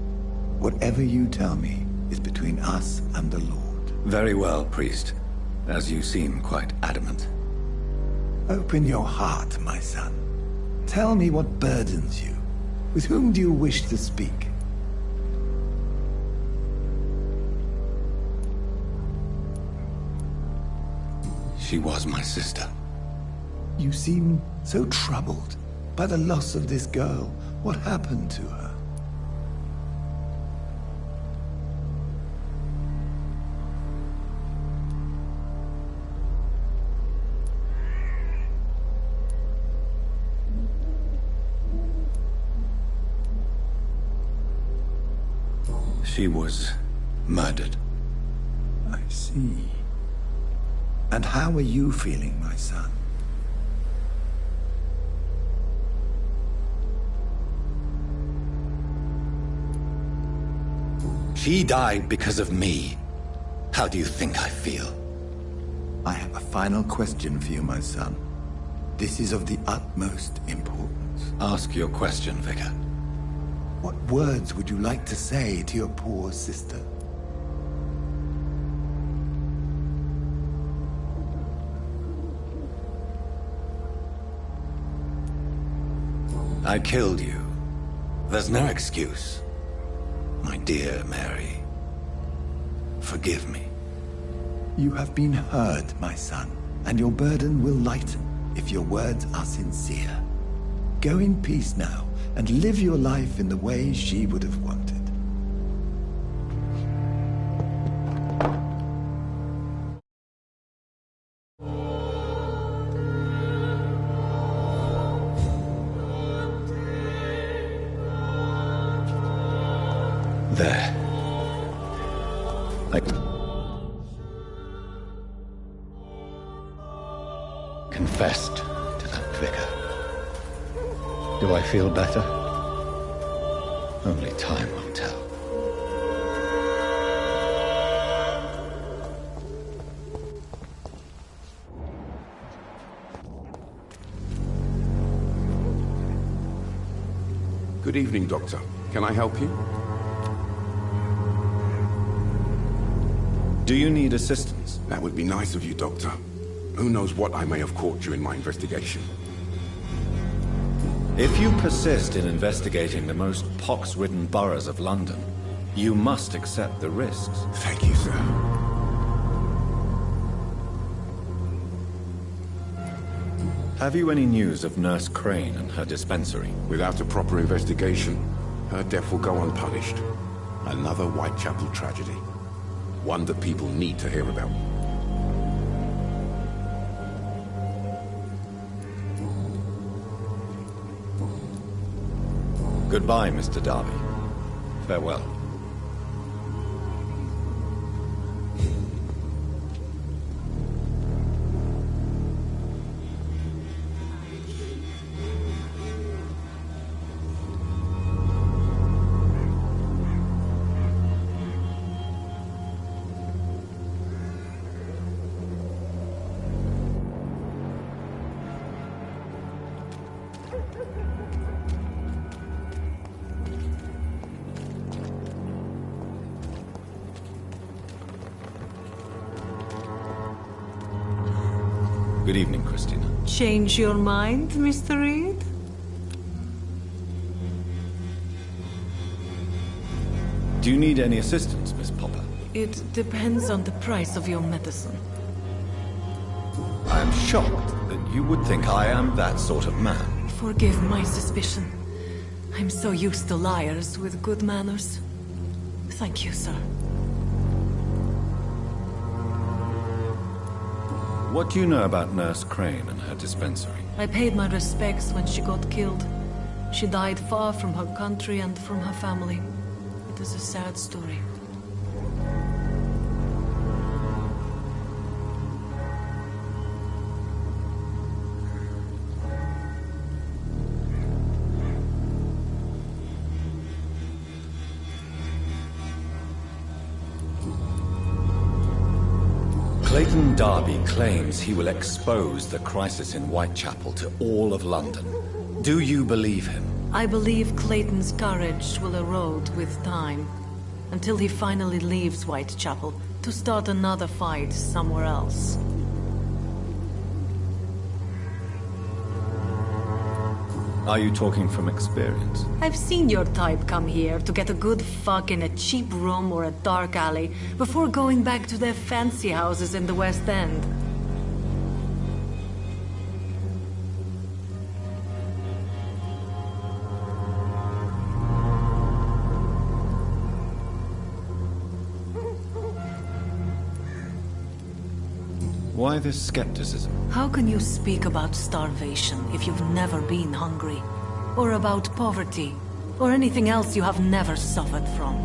L: Whatever you tell me is between us and the Lord.
I: Very well, priest, as you seem quite adamant.
L: Open your heart, my son. Tell me what burdens you. With whom do you wish to speak?
I: She was my sister.
L: You seem so troubled by the loss of this girl. What happened to her?
I: She was murdered.
L: I see. And how are you feeling, my son?
I: She died because of me. How do you think I feel?
L: I have a final question for you, my son. This is of the utmost importance.
I: Ask your question, Vicar.
L: What words would you like to say to your poor sister?
I: I killed you. There's no excuse. My dear Mary, forgive me.
L: You have been hurt, my son, and your burden will lighten if your words are sincere. Go in peace now, and live your life in the way she would have wanted.
I: There. I confessed to that vicar. Do I feel better? Only time will tell.
O: Good evening, Doctor. Can I help you?
I: Do you need assistance?
O: That would be nice of you, Doctor. Who knows what I may have caught during my investigation.
I: If you persist in investigating the most pox-ridden boroughs of London, you must accept the risks.
O: Thank you, sir.
I: Have you any news of Nurse Crane and her dispensary?
O: Without a proper investigation, her death will go unpunished. Another Whitechapel tragedy. One that people need to hear about.
I: Goodbye, Mr. Darby. Farewell. Good evening, Christina.
K: Change your mind, Mr. Reed?
I: Do you need any assistance, Miss Popper?
K: It depends on the price of your medicine.
I: I am shocked that you would think I am that sort of man.
K: Forgive my suspicion. I'm so used to liars with good manners. Thank you, sir.
I: What do you know about Nurse Crane and her dispensary?
K: I paid my respects when she got killed. She died far from her country and from her family. It is a sad story.
I: Clayton Darby claims he will expose the crisis in Whitechapel to all of London. Do you believe him?
K: I believe Clayton's courage will erode with time, until he finally leaves Whitechapel to start another fight somewhere else.
I: Are you talking from experience?
K: I've seen your type come here to get a good fuck in a cheap room or a dark alley before going back to their fancy houses in the West End.
I: Why this skepticism?
K: How can you speak about starvation if you've never been hungry? Or about poverty? Or anything else you have never suffered from?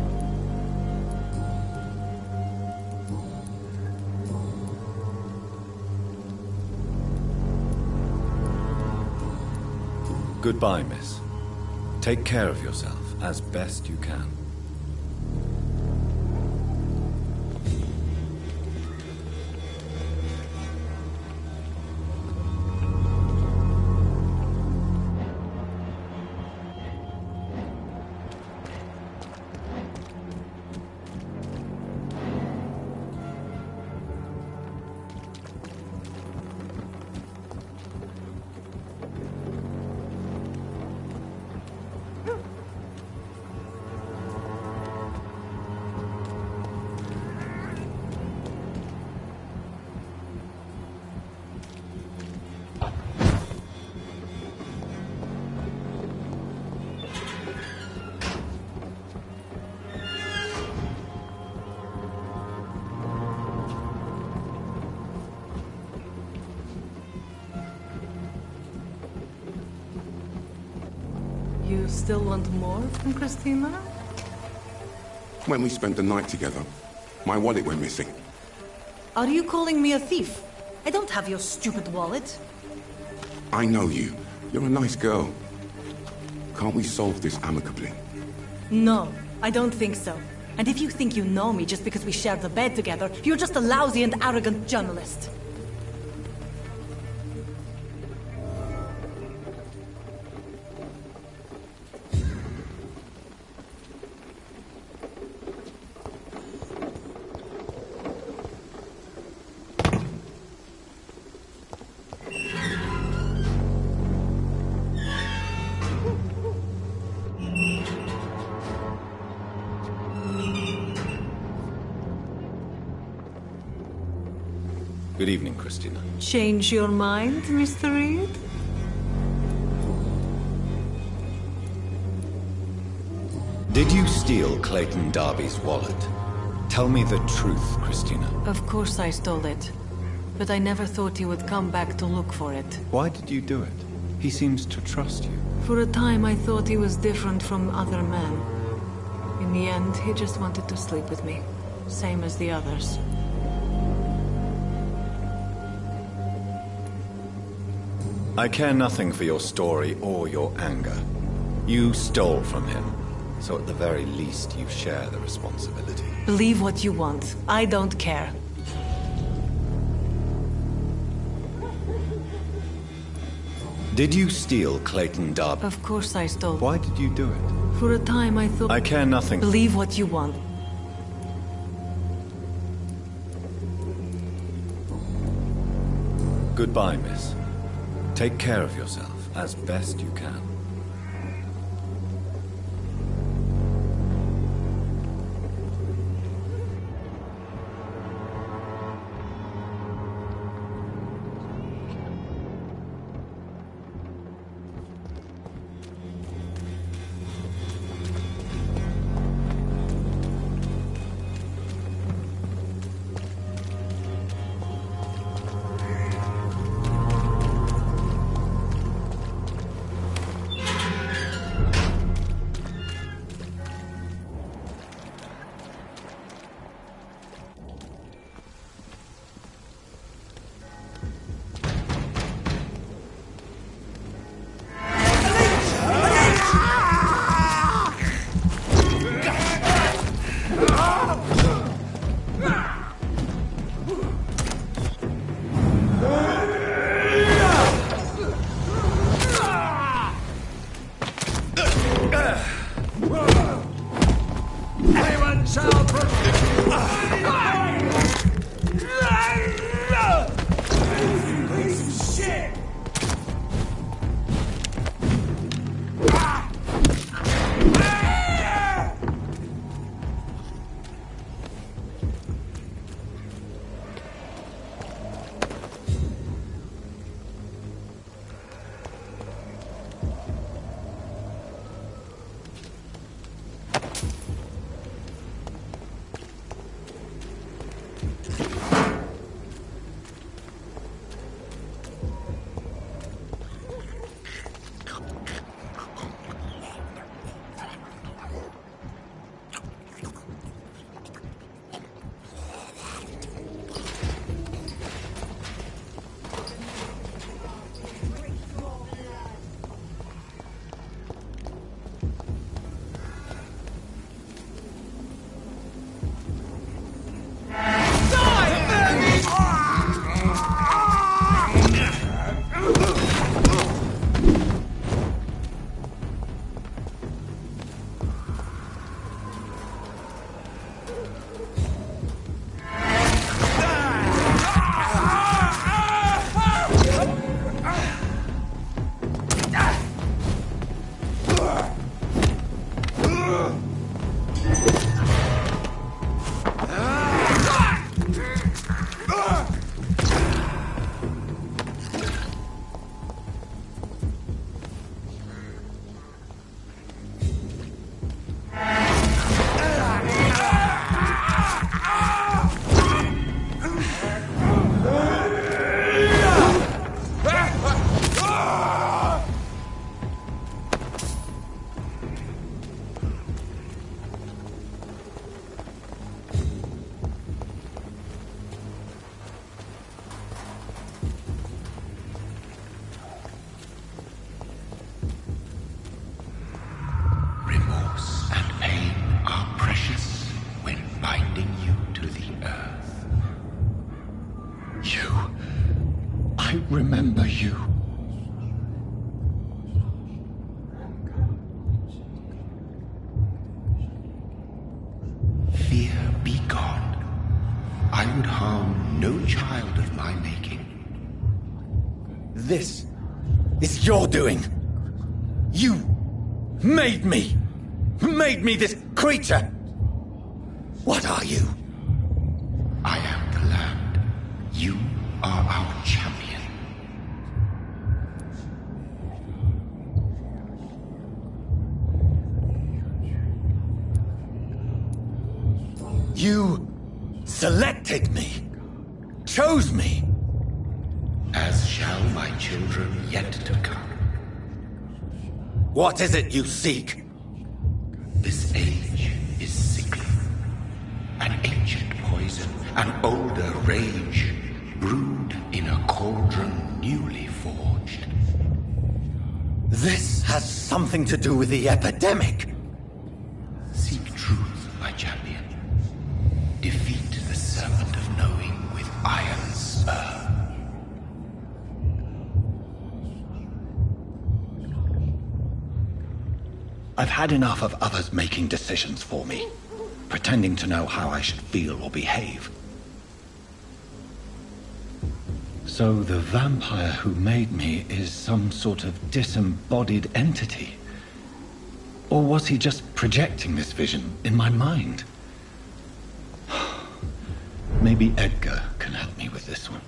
I: Goodbye, miss. Take care of yourself as best you can.
P: You still want more from Christina?
O: When we spent the night together, my wallet went missing.
P: Are you calling me a thief? I don't have your stupid wallet.
O: I know you. You're a nice girl. Can't we solve this amicably?
P: No, I don't think so. And if you think you know me just because we shared the bed together, you're just a lousy and arrogant journalist.
I: Good evening, Christina.
P: Change your mind, Mr. Reed?
I: Did you steal Clayton Darby's wallet? Tell me the truth, Christina.
P: Of course I stole it. But I never thought he would come back to look for it.
I: Why did you do it? He seems to trust you.
P: For a time I thought he was different from other men. In the end, he just wanted to sleep with me. Same as the others.
I: I care nothing for your story or your anger. You stole from him, so at the very least you share the responsibility.
P: Believe what you want. I don't care.
I: Did you steal Clayton Darby?
P: Of course I stole.
I: Why did you do it?
P: For a time I thought...
I: I care nothing.
P: Believe what you want.
I: Goodbye, miss. Take care of yourself as best you can. remember you.
Q: Fear be gone. I would harm no child of my making.
B: This is your doing. You made me. Made me this creature. What are you?
Q: I am the land. You are our champion.
B: You selected me. Chose me.
Q: As shall my children yet to come.
B: What is it you seek?
Q: This age is sickly. An ancient poison, an older rage, brewed in a cauldron newly forged.
B: This has something to do with the epidemic.
Q: Seek truth, my champion. Defeat the serpent of knowing with iron spur.
I: I've had enough of others making decisions for me, pretending to know how I should feel or behave. So the vampire who made me is some sort of disembodied entity? Or was he just projecting this vision in my mind? Maybe Edgar can help me with this one.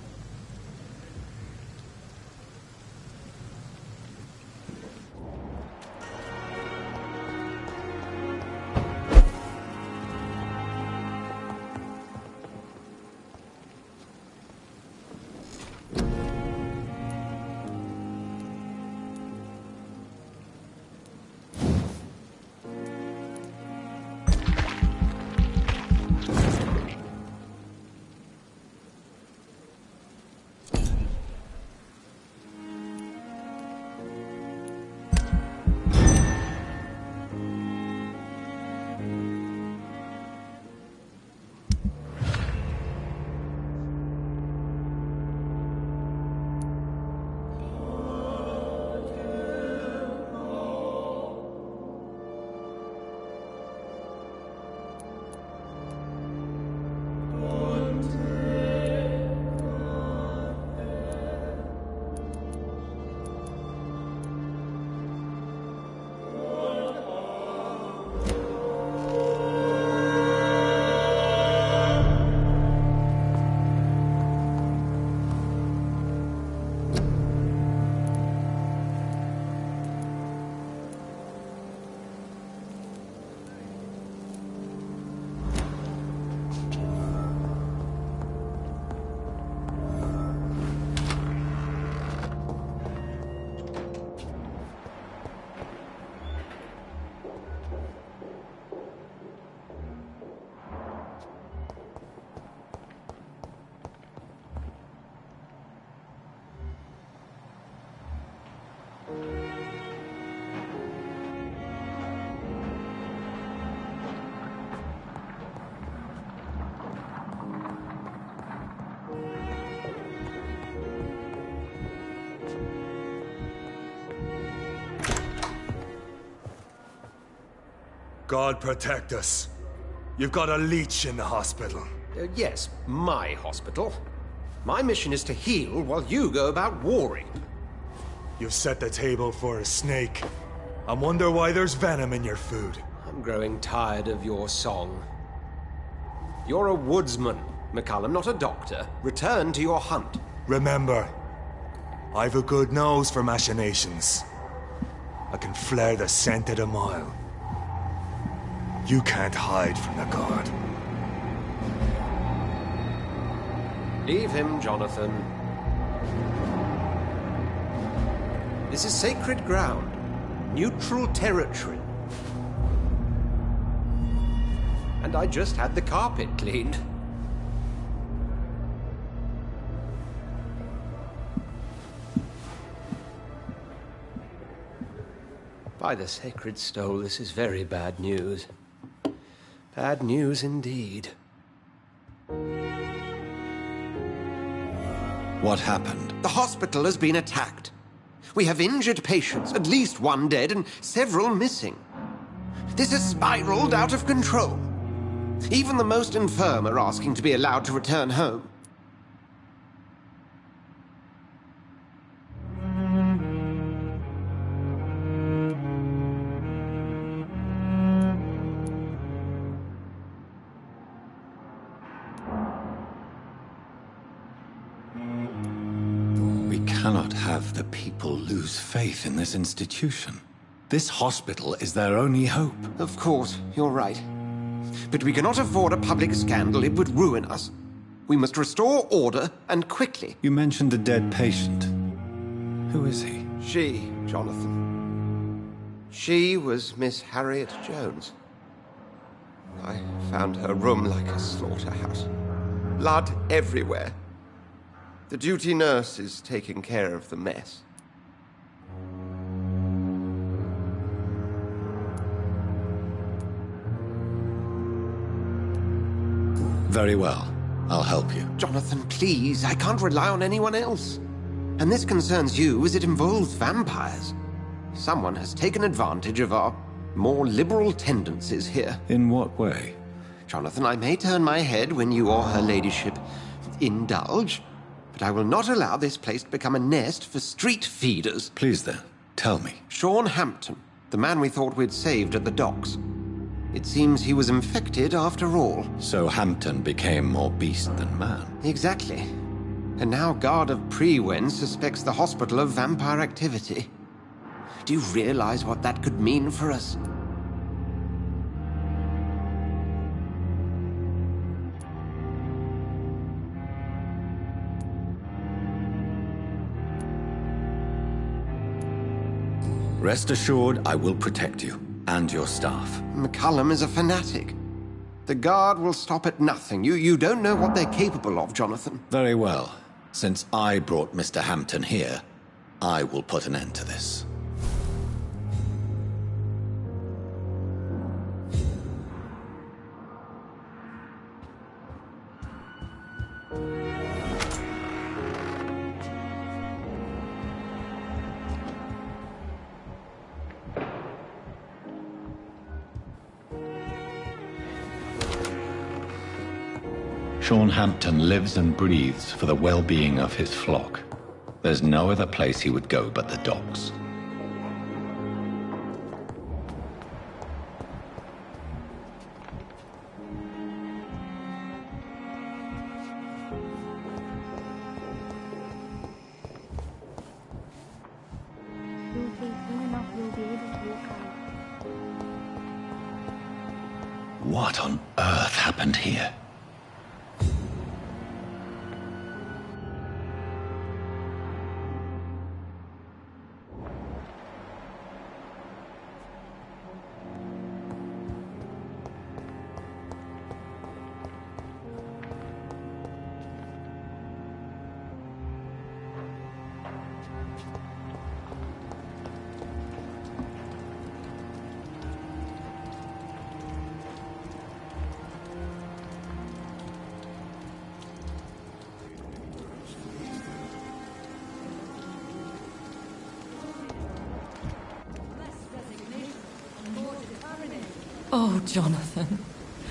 R: God protect us. You've got a leech in the hospital.
S: Yes, my hospital. My mission is to heal while you go about warring.
R: You've set the table for a snake. I wonder why there's venom in your food.
S: I'm growing tired of your song. You're a woodsman, McCallum, not a doctor. Return to your hunt.
R: Remember, I've a good nose for machinations. I can flare the scent at a mile. You can't hide from the guard.
S: Leave him, Jonathan. This is sacred ground. Neutral territory. And I just had the carpet cleaned. By the sacred stole, this is very bad news. Bad news indeed.
I: What happened?
S: The hospital has been attacked. We have injured patients, at least one dead and several missing. This has spiraled out of control. Even the most infirm are asking to be allowed to return home.
I: We cannot have the people lose faith in this institution. This hospital is their only hope.
S: Of course, you're right. But we cannot afford a public scandal. It would ruin us. We must restore order, and quickly.
I: You mentioned a dead patient. Who is he?
S: She, Jonathan. She was Miss Harriet Jones. I found her room like a slaughterhouse. Blood everywhere. The duty nurse is taking care of the mess.
I: Very well. I'll help you.
S: Jonathan, please. I can't rely on anyone else. And this concerns you as it involves vampires. Someone has taken advantage of our more liberal tendencies here.
I: In what way?
S: Jonathan, I may turn my head when you or her ladyship indulge, but I will not allow this place to become a nest for street feeders.
I: Please then, tell me.
S: Sean Hampton, the man we thought we'd saved at the docks. It seems he was infected after all.
I: So Hampton became more beast than man.
S: Exactly. And now Guard of Prewen suspects the hospital of vampire activity. Do you realize what that could mean for us?
I: Rest assured, I will protect you. And your staff.
S: McCullum is a fanatic. The Guard will stop at nothing. You don't know what they're capable of, Jonathan.
I: Very well. Since I brought Mr. Hampton here, I will put an end to this. Sean Hampton lives and breathes for the well-being of his flock. There's no other place he would go but the docks. What on earth happened here?
M: Oh, Jonathan,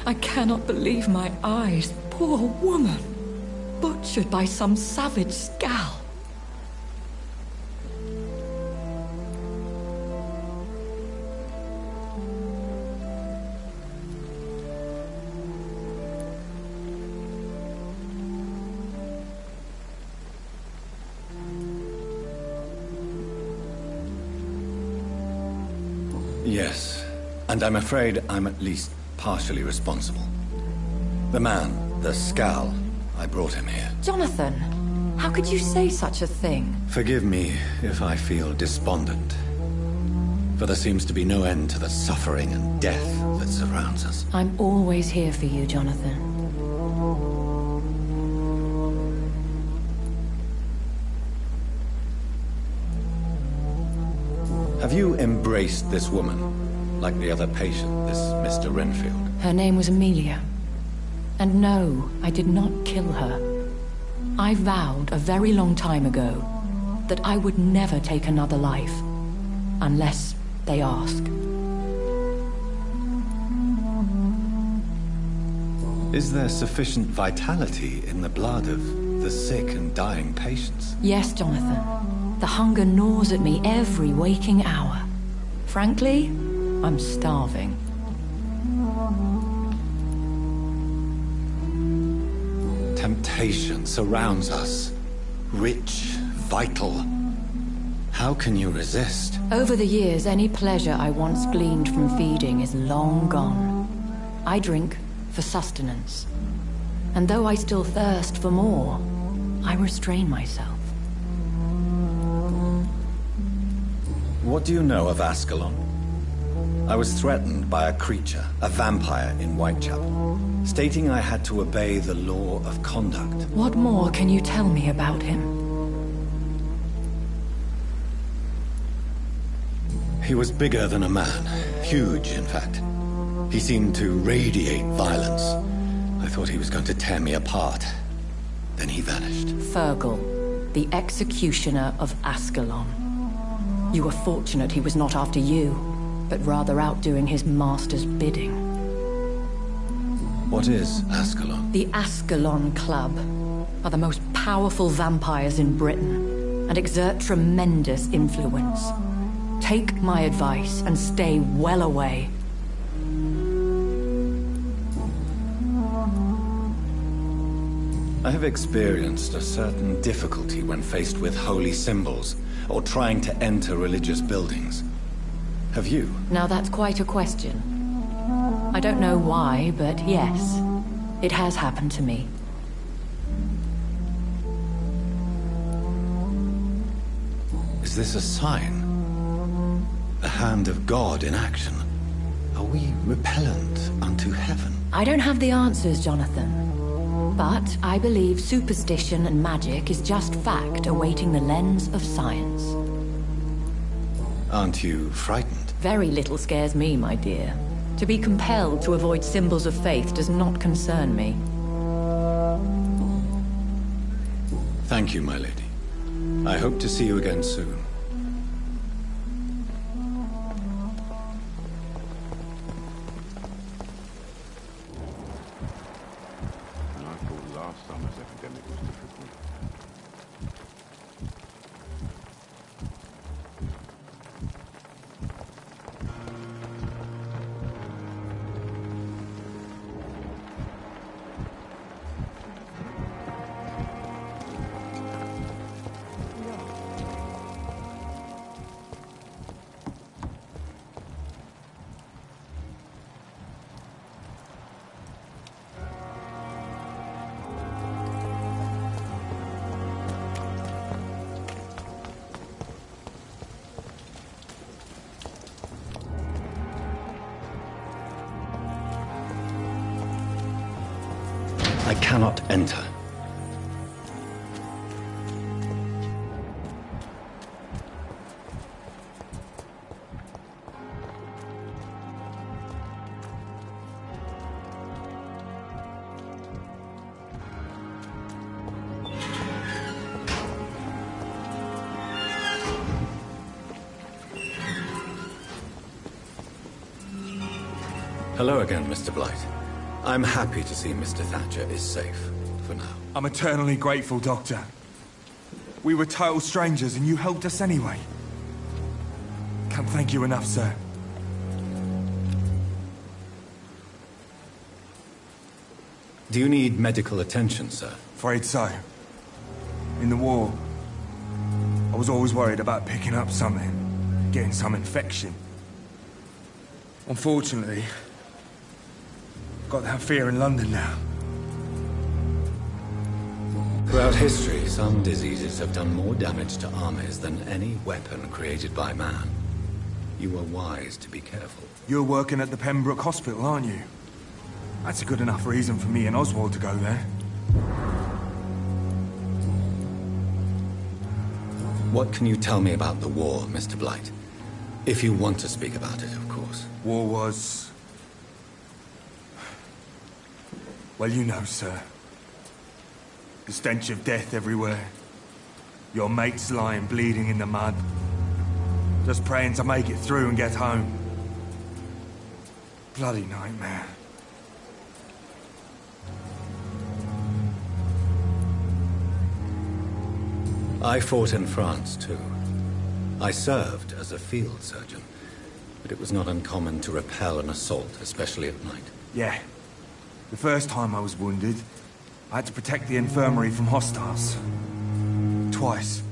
M: I cannot believe my eyes. Poor woman, butchered by some savage scowl.
I: Yes, and I'm afraid I'm at least partially responsible. The man, the scowl, I brought him here.
M: Jonathan, how could you say such a thing?
I: Forgive me if I feel despondent, for there seems to be no end to the suffering and death that surrounds us.
M: I'm always here for you, Jonathan.
I: Have you embraced this woman, like the other patient, this Mr. Renfield?
M: Her name was Amelia. And no, I did not kill her. I vowed a very long time ago that I would never take another life, unless they ask.
I: Is there sufficient vitality in the blood of the sick and dying patients?
M: Yes, Jonathan. The hunger gnaws at me every waking hour. Frankly, I'm starving.
I: Temptation surrounds us. Rich, vital. How can you resist?
M: Over the years, any pleasure I once gleaned from feeding is long gone. I drink for sustenance. And though I still thirst for more, I restrain myself.
I: What do you know of Ascalon? I was threatened by a creature, a vampire in Whitechapel, stating I had to obey the law of conduct.
M: What more can you tell me about him?
I: He was bigger than a man. Huge, in fact. He seemed to radiate violence. I thought he was going to tear me apart. Then he vanished.
M: Fergal, the executioner of Ascalon. You were fortunate he was not after you, but rather out doing his master's bidding.
I: What is Ascalon?
M: The Ascalon Club are the most powerful vampires in Britain and exert tremendous influence. Take my advice and stay well away.
I: I have experienced a certain difficulty when faced with holy symbols or trying to enter religious buildings. Have you?
M: Now that's quite a question. I don't know why, but yes, it has happened to me.
I: Is this a sign? The hand of God in action? Are we repellent unto heaven?
M: I don't have the answers, Jonathan. But I believe superstition and magic is just fact awaiting the lens of science.
I: Aren't you frightened?
M: Very little scares me, my dear. To be compelled to avoid symbols of faith does not concern me.
I: Thank you, my lady. I hope to see you again soon.
O: Last summer's epidemic was difficult.
I: I cannot enter. Hello again, Mr. Blight. I'm happy to see Mr. Thatcher is safe, for now.
R: I'm eternally grateful, Doctor. We were total strangers and you helped us anyway. Can't thank you enough, sir.
I: Do you need medical attention, sir?
R: Afraid so. In the war, I was always worried about picking up something, getting some infection. Unfortunately, got that fear in London now.
I: Throughout history, some diseases have done more damage to armies than any weapon created by man. You were wise to be careful.
R: You're working at the Pembroke Hospital, aren't you? That's a good enough reason for me and Oswald to go there.
I: What can you tell me about the war, Mr. Blight? If you want to speak about it, of course.
R: War was... well, you know, sir. The stench of death everywhere. Your mates lying bleeding in the mud. Just praying to make it through and get home. Bloody nightmare.
I: I fought in France, too. I served as a field surgeon, but it was not uncommon to repel an assault, especially at night.
R: Yeah. The first time I was wounded, I had to protect the infirmary from hostiles. Twice.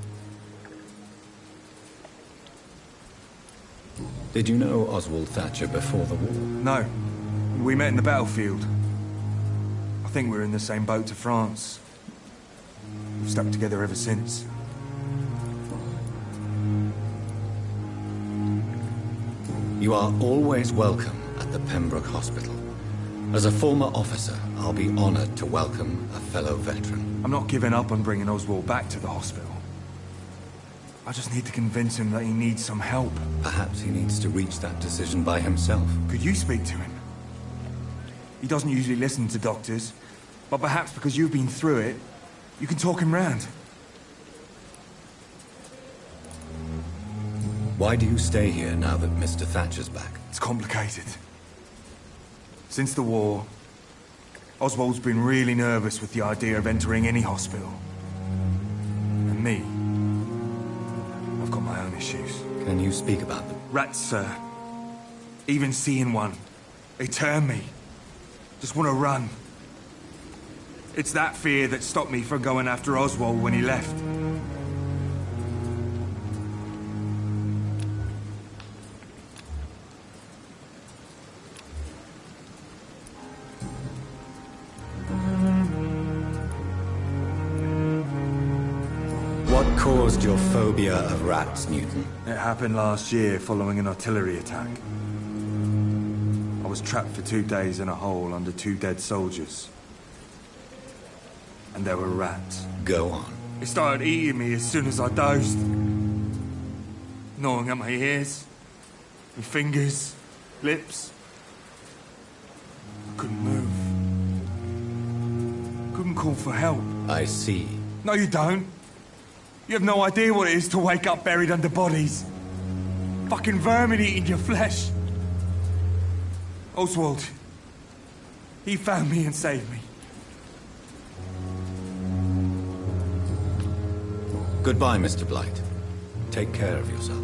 I: Did you know Oswald Thatcher before the war?
R: No. We met in the battlefield. I think we're in the same boat to France. We've stuck together ever since.
I: You are always welcome at the Pembroke Hospital. As a former officer, I'll be honored to welcome a fellow veteran.
R: I'm not giving up on bringing Oswald back to the hospital. I just need to convince him that he needs some help.
I: Perhaps he needs to reach that decision by himself.
R: Could you speak to him? He doesn't usually listen to doctors, but perhaps because you've been through it, you can talk him round.
I: Why do you stay here now that Mr. Thatcher's back?
R: It's complicated. Since the war, Oswald's been really nervous with the idea of entering any hospital. And me, I've got my own issues.
I: Can you speak about them?
R: Rats, sir. Even seeing one, they turn me. Just want to run. It's that fear that stopped me from going after Oswald when he left.
I: What caused your phobia of rats, Newton?
R: It happened last year following an artillery attack. I was trapped for 2 days in a hole under 2 dead soldiers. And there were rats.
I: Go on.
R: They started eating me as soon as I dozed. Gnawing at my ears, my fingers, lips. I couldn't move. Couldn't call for help.
I: I see.
R: No, you don't. You have no idea what it is to wake up buried under bodies. Fucking vermin eating your flesh. Oswald. He found me and saved me.
I: Goodbye, Mr. Blight. Take care of yourself.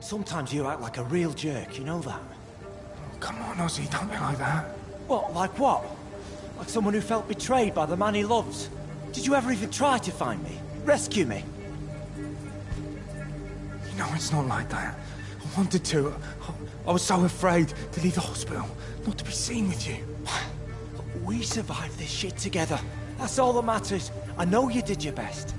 E: Sometimes you act like a real jerk, you know that?
R: Come on, Ozzy, don't be like that.
E: What, like what? Like someone who felt betrayed by the man he loves? Did you ever even try to find me? Rescue me?
R: You know, it's not like that. I wanted to. I was so afraid to leave the hospital, not to be seen with you.
E: We survived this shit together. That's all that matters. I know you did your best.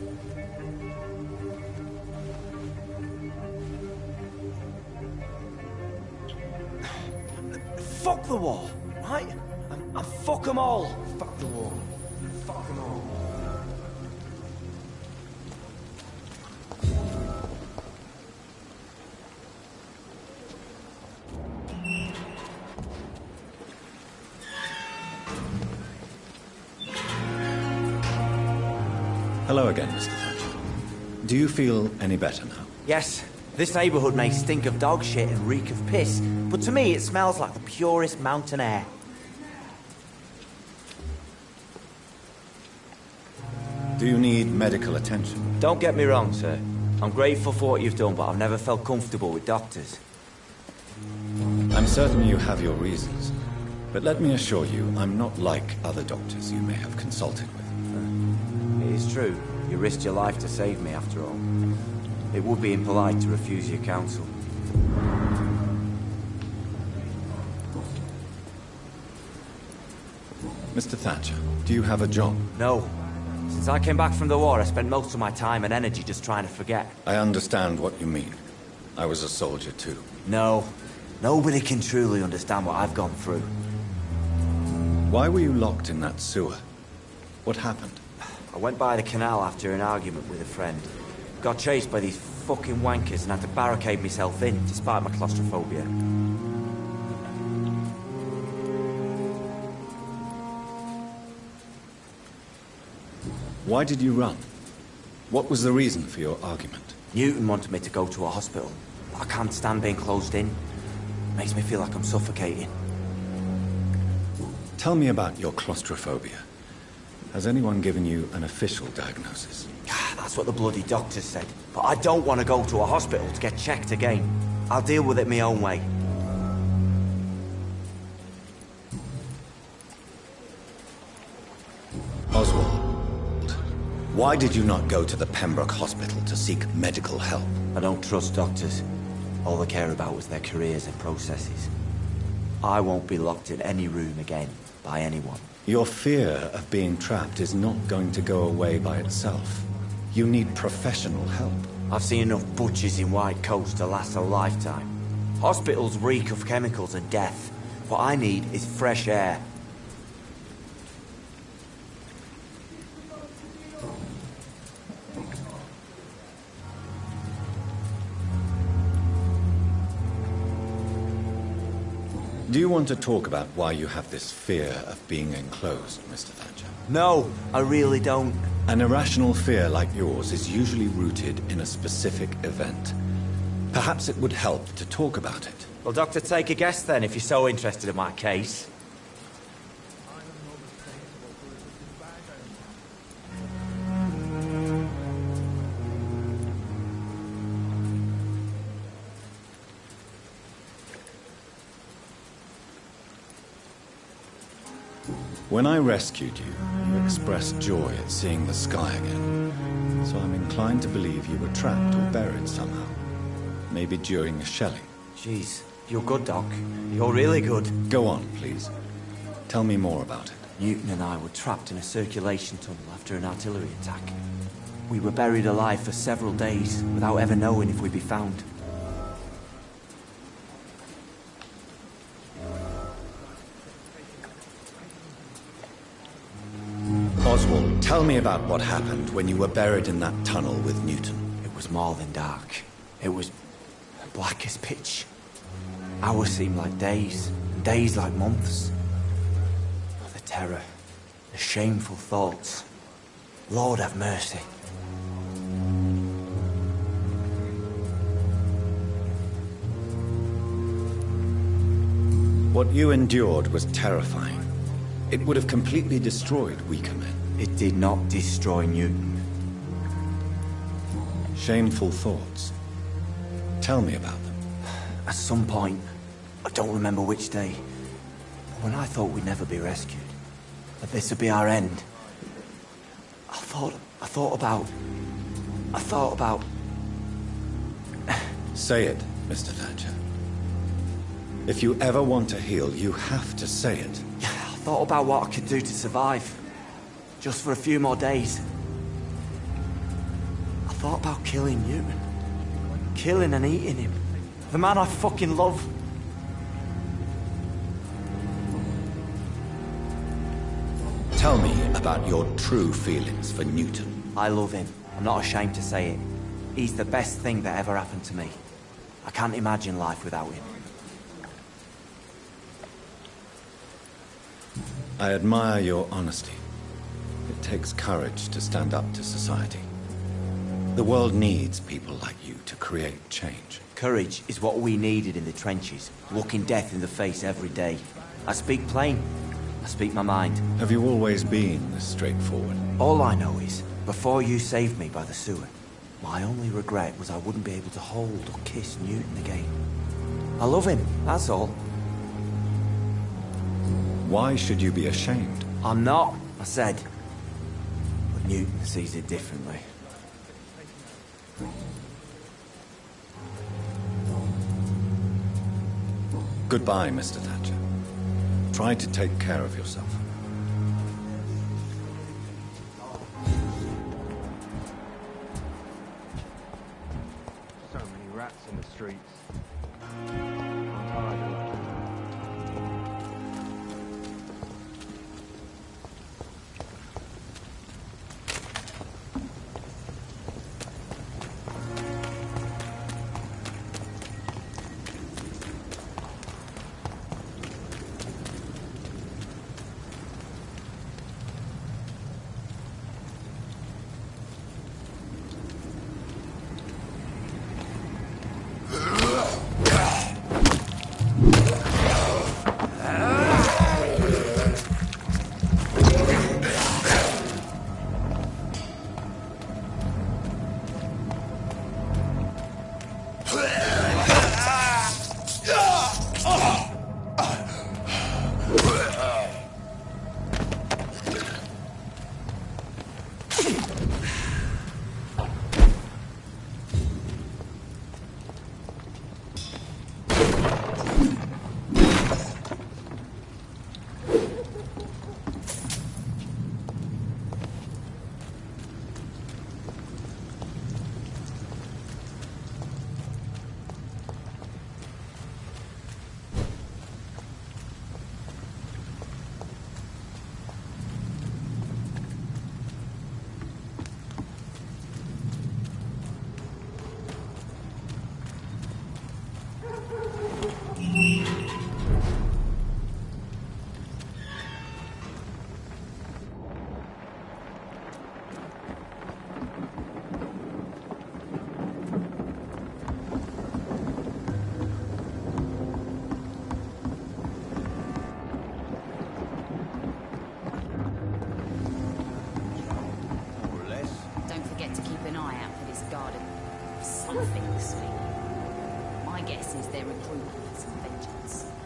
E: Fuck the war, right? And fuck them all.
R: Fuck the war. Fuck them all.
I: Hello again, Mr. Thatcher. Do you feel any better now?
E: Yes, this neighborhood may stink of dog shit and reek of piss, but to me it smells like the purest mountain air.
B: Do you need medical attention?
T: Don't get me wrong, sir. I'm grateful for what you've done, but I've never felt comfortable with doctors.
B: I'm certain you have your reasons. But let me assure you, I'm not like other doctors you may have consulted with.
T: It is true. You risked your life to save me, after all. It would be impolite to refuse your counsel.
B: Mr. Thatcher, do you have a job?
T: No. Since I came back from the war, I spent most of my time and energy just trying to forget.
B: I understand what you mean. I was a soldier too.
T: No. Nobody can truly understand what I've gone through.
B: Why were you locked in that sewer? What happened?
T: I went by the canal after an argument with a friend. Got chased by these fucking wankers and had to barricade myself in, despite my claustrophobia.
B: Why did you run? What was the reason for your argument?
T: Newton wanted me to go to a hospital, but I can't stand being closed in. Makes me feel like I'm suffocating.
B: Tell me about your claustrophobia. Has anyone given you an official diagnosis?
T: That's what the bloody doctor said. But I don't want to go to a hospital to get checked again. I'll deal with it my own way.
B: Oswald, why did you not go to the Pembroke Hospital to seek medical help?
T: I don't trust doctors. All they care about was their careers and processes. I won't be locked in any room again by anyone.
B: Your fear of being trapped is not going to go away by itself. You need professional help.
T: I've seen enough butchers in white coats to last a lifetime. Hospitals reek of chemicals and death. What I need is fresh air.
B: Do you want to talk about why you have this fear of being enclosed, Mr. Thatcher?
T: No, I really don't.
B: An irrational fear like yours is usually rooted in a specific event. Perhaps it would help to talk about it.
T: Well, Doctor, take a guess then, if you're so interested in my case.
B: When I rescued you, you expressed joy at seeing the sky again. So I'm inclined to believe you were trapped or buried somehow. Maybe during a shelling.
T: Jeez, you're good, Doc. You're really good.
B: Go on, please. Tell me more about it.
T: Newton and I were trapped in a circulation tunnel after an artillery attack. We were buried alive for several days without ever knowing if we'd be found.
B: Oswald, tell me about what happened when you were buried in that tunnel with Newton.
T: It was more than dark. It was black as pitch. Hours seemed like days, and days like months. The terror, the shameful thoughts. Lord have mercy.
B: What you endured was terrifying. It would have completely destroyed weaker men.
T: It did not destroy Newton.
B: Shameful thoughts. Tell me about them.
T: At some point, I don't remember which day, but when I thought we'd never be rescued, that this would be our end, I thought about...
B: Say it, Mr. Thatcher. If you ever want to heal, you have to say it.
T: I thought about what I could do to survive. Just for a few more days. I thought about killing Newton. Killing and eating him. The man I fucking love.
B: Tell me about your true feelings for Newton.
T: I love him. I'm not ashamed to say it. He's the best thing that ever happened to me. I can't imagine life without him.
B: I admire your honesty. It takes courage to stand up to society. The world needs people like you to create change.
T: Courage is what we needed in the trenches, looking death in the face every day. I speak plain. I speak my mind.
B: Have you always been this straightforward?
T: All I know is, before you saved me by the sewer, my only regret was I wouldn't be able to hold or kiss Newton again. I love him, that's all.
B: Why should you be ashamed?
T: I'm not, I said. But Newton sees it differently.
B: Goodbye, Mr. Thatcher. Try to take care of yourself.
R: So many rats in the streets. I'm tired of it.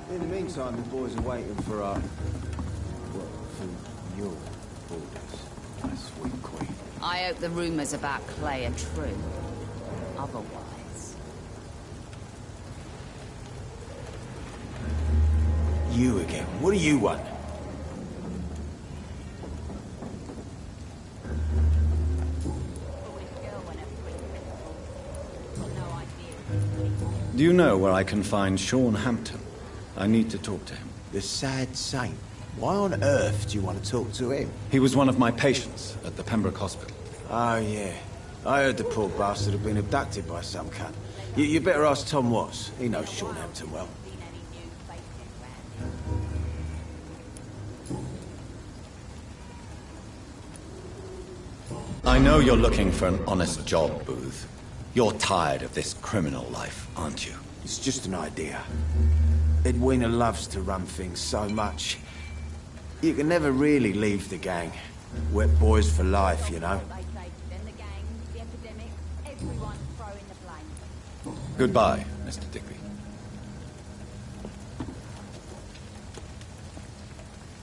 E: In the meantime, the boys are waiting for our... well, for your orders, my sweet queen.
D: I hope the rumors about Clay are true. Otherwise...
E: You again? What do you want?
B: Do you know where I can find Sean Hampton? I need to talk to him.
E: The sad saint. Why on earth do you want to talk to him?
B: He was one of my patients at the Pembroke Hospital.
E: Oh, yeah. I heard the poor bastard had been abducted by some cunt. You better ask Tom Watts. He knows Sean Hampton well.
B: I know you're looking for an honest job, Booth. You're tired of this criminal life, aren't you?
E: It's just an idea. Edwina loves to run things so much. You can never really leave the gang. Wet boys for life, you know.
B: Goodbye, Mr. Digby.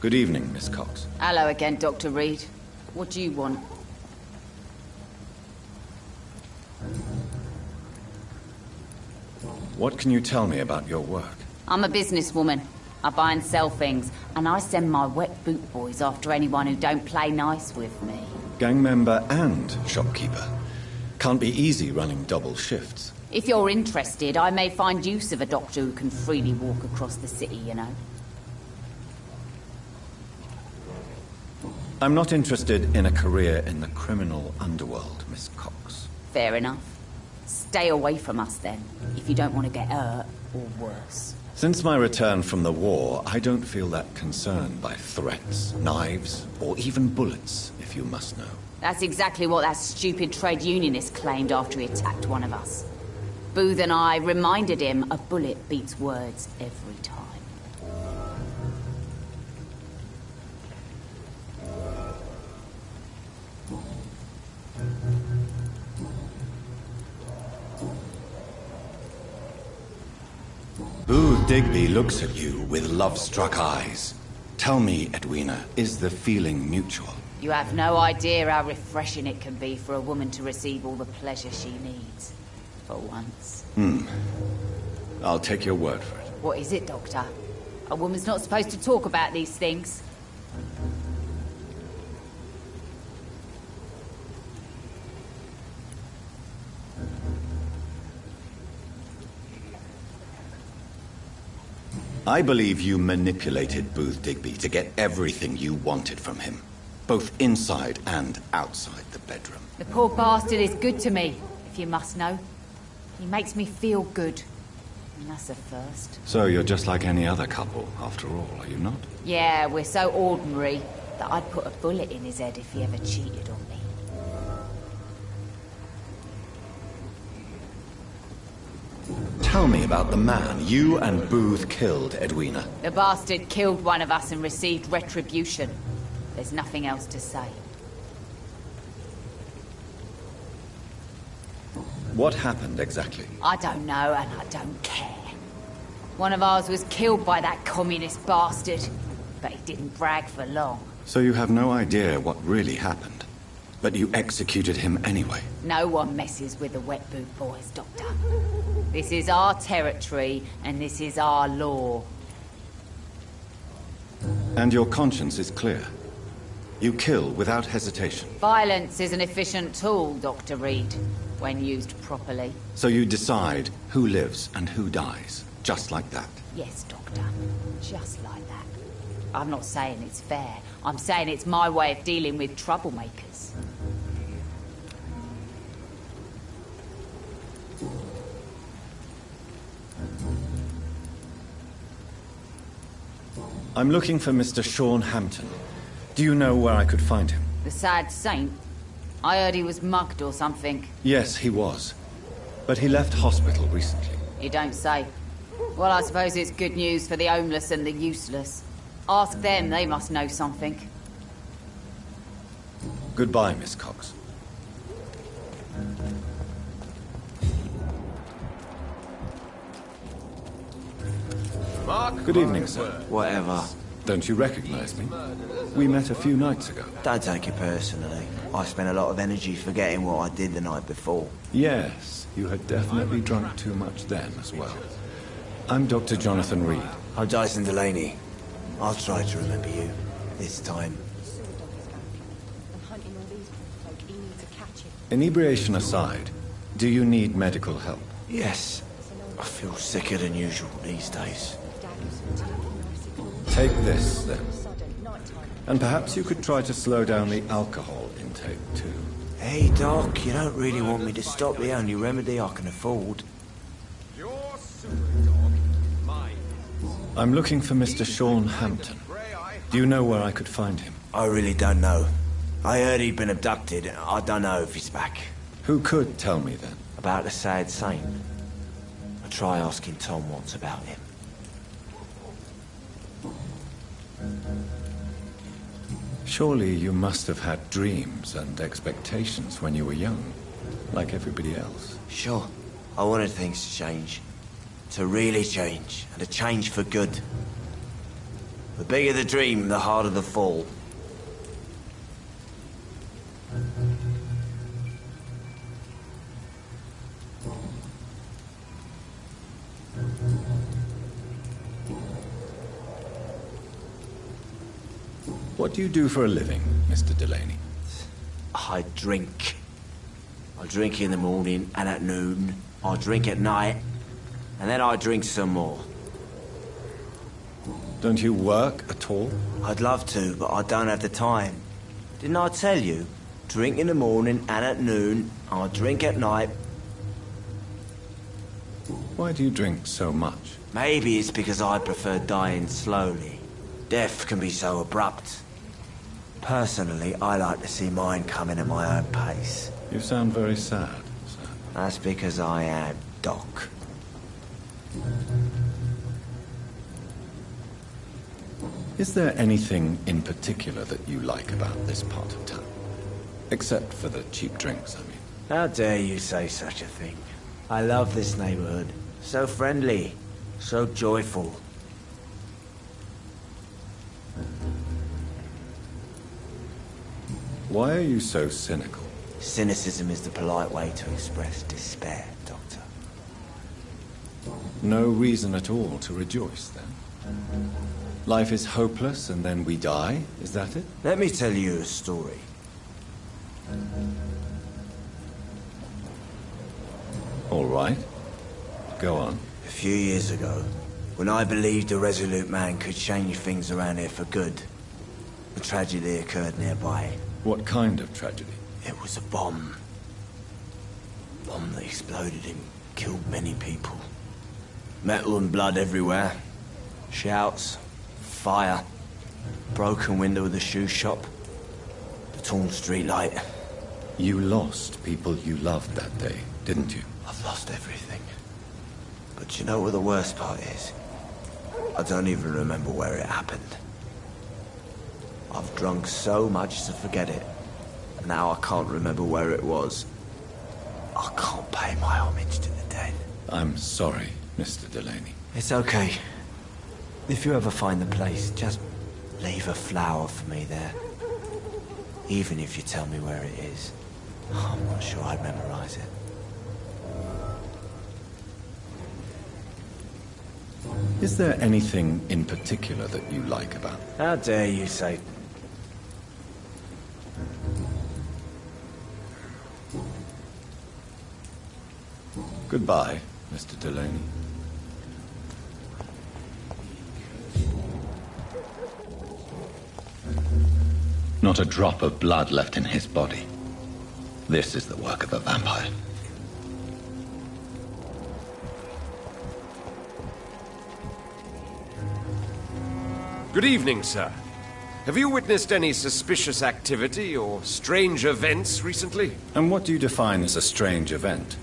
B: Good evening, Miss Cox.
D: Hello again, Dr. Reed. What do you want?
B: What can you tell me about your work?
D: I'm a businesswoman. I buy and sell things, and I send my wet boot boys after anyone who don't play nice with me.
B: Gang member and shopkeeper. Can't be easy running double shifts.
D: If you're interested, I may find use of a doctor who can freely walk across the city, you know.
B: I'm not interested in a career in the criminal underworld, Miss Cox.
D: Fair enough. Stay away from us, then, if you don't want to get hurt, or worse.
B: Since my return from the war, I don't feel that concerned by threats, knives, or even bullets, if you must know.
D: That's exactly what that stupid trade unionist claimed after he attacked one of us. Booth and I reminded him a bullet beats words every time.
I: Digby looks at you with love-struck eyes. Tell me, Edwina, is the feeling mutual?
D: You have no idea how refreshing it can be for a woman to receive all the pleasure she needs. For once.
I: I'll take your word for it.
D: What is it, Doctor? A woman's not supposed to talk about these things.
I: I believe you manipulated Booth Digby to get everything you wanted from him. Both inside and outside the bedroom.
D: The poor bastard is good to me, if you must know. He makes me feel good. And that's a first.
I: So you're just like any other couple, after all, are you not?
D: Yeah, we're so ordinary that I'd put a bullet in his head if he ever cheated on me.
I: Tell me about the man you and Booth killed, Edwina.
D: The bastard killed one of us and received retribution. There's nothing else to say.
I: What happened exactly?
D: I don't know, and I don't care. One of ours was killed by that communist bastard, but he didn't brag for long.
I: So you have no idea what really happened, but you executed him anyway.
D: No one messes with the Wet Boot Boys, Doctor. This is our territory, and this is our law.
I: And your conscience is clear. You kill without hesitation.
D: Violence is an efficient tool, Dr. Reed, when used properly.
I: So you decide who lives and who dies, just like that?
D: Yes, Doctor. Just like that. I'm not saying it's fair. I'm saying it's my way of dealing with troublemakers.
I: I'm looking for Mr. Sean Hampton. Do you know where I could find him?
D: The sad saint? I heard he was mugged or something.
I: Yes, he was. But he left hospital recently.
D: You don't say. Well, I suppose it's good news for the homeless and the useless. Ask them, they must know something.
I: Goodbye, Miss Cox. Good evening, sir.
T: Whatever.
I: Don't you recognize me? We met a few nights ago.
T: Don't take it personally. I spent a lot of energy forgetting what I did the night before.
I: Yes, you had definitely drunk too much then as well. I'm Dr. Jonathan Reed.
T: I'm Dyson Delaney. I'll try to remember you. This time.
I: Inebriation aside, do you need medical help?
T: Yes. I feel sicker than usual these days.
I: Take this, then. And perhaps you could try to slow down the alcohol intake, too.
T: Hey, Doc, you don't really want me to stop the only remedy I can afford.
I: I'm looking for Mr. Sean Hampton. Do you know where I could find him?
T: I really don't know. I heard he'd been abducted. I don't know if he's back.
I: Who could tell me, then?
T: About the sad saint. I'll try asking Tom what's about him.
I: Surely you must have had dreams and expectations when you were young, like everybody else.
T: Sure. I wanted things to change. To really change, and to change for good. The bigger the dream, the harder the fall.
I: What do you do for a living, Mr. Delaney?
T: I drink. I drink in the morning and at noon. I drink at night. And then I drink some more.
I: Don't you work at all?
T: I'd love to, but I don't have the time. Didn't I tell you? Drink in the morning and at noon. I drink at night.
I: Why do you drink so much?
T: Maybe it's because I prefer dying slowly. Death can be so abrupt. Personally, I like to see mine coming at my own pace.
I: You sound very sad, sir.
T: That's because I am, Doc.
I: Is there anything in particular that you like about this part of town? Except for the cheap drinks, I mean.
T: How dare you say such a thing? I love this neighborhood. So friendly. So joyful.
B: Why are you so cynical?
T: Cynicism is the polite way to express despair, Doctor.
B: No reason at all to rejoice, then? Life is hopeless and then we die, is that it?
T: Let me tell you a story.
B: All right. Go on.
T: A few years ago, when I believed a resolute man could change things around here for good, a tragedy occurred nearby.
B: What kind of tragedy?
T: It was a bomb. Bomb that exploded and killed many people. Metal and blood everywhere. Shouts, fire, broken window of the shoe shop, the torn street light.
B: You lost people you loved that day, didn't you?
T: I've lost everything. But you know what the worst part is? I don't even remember where it happened. I've drunk so much to forget it. Now I can't remember where it was. I can't pay my homage to the dead.
B: I'm sorry, Mr. Delaney.
T: It's okay. If you ever find the place, just leave a flower for me there. Even if you tell me where it is. I'm not sure I'd memorize it.
B: Is there anything in particular that you like about it?
T: How dare you say...
B: Goodbye, Mr. Delaney. Not a drop of blood left in his body. This is the work of a vampire.
U: Good evening, sir. Have you witnessed any suspicious activity or strange events recently?
B: And what do you define as a strange event?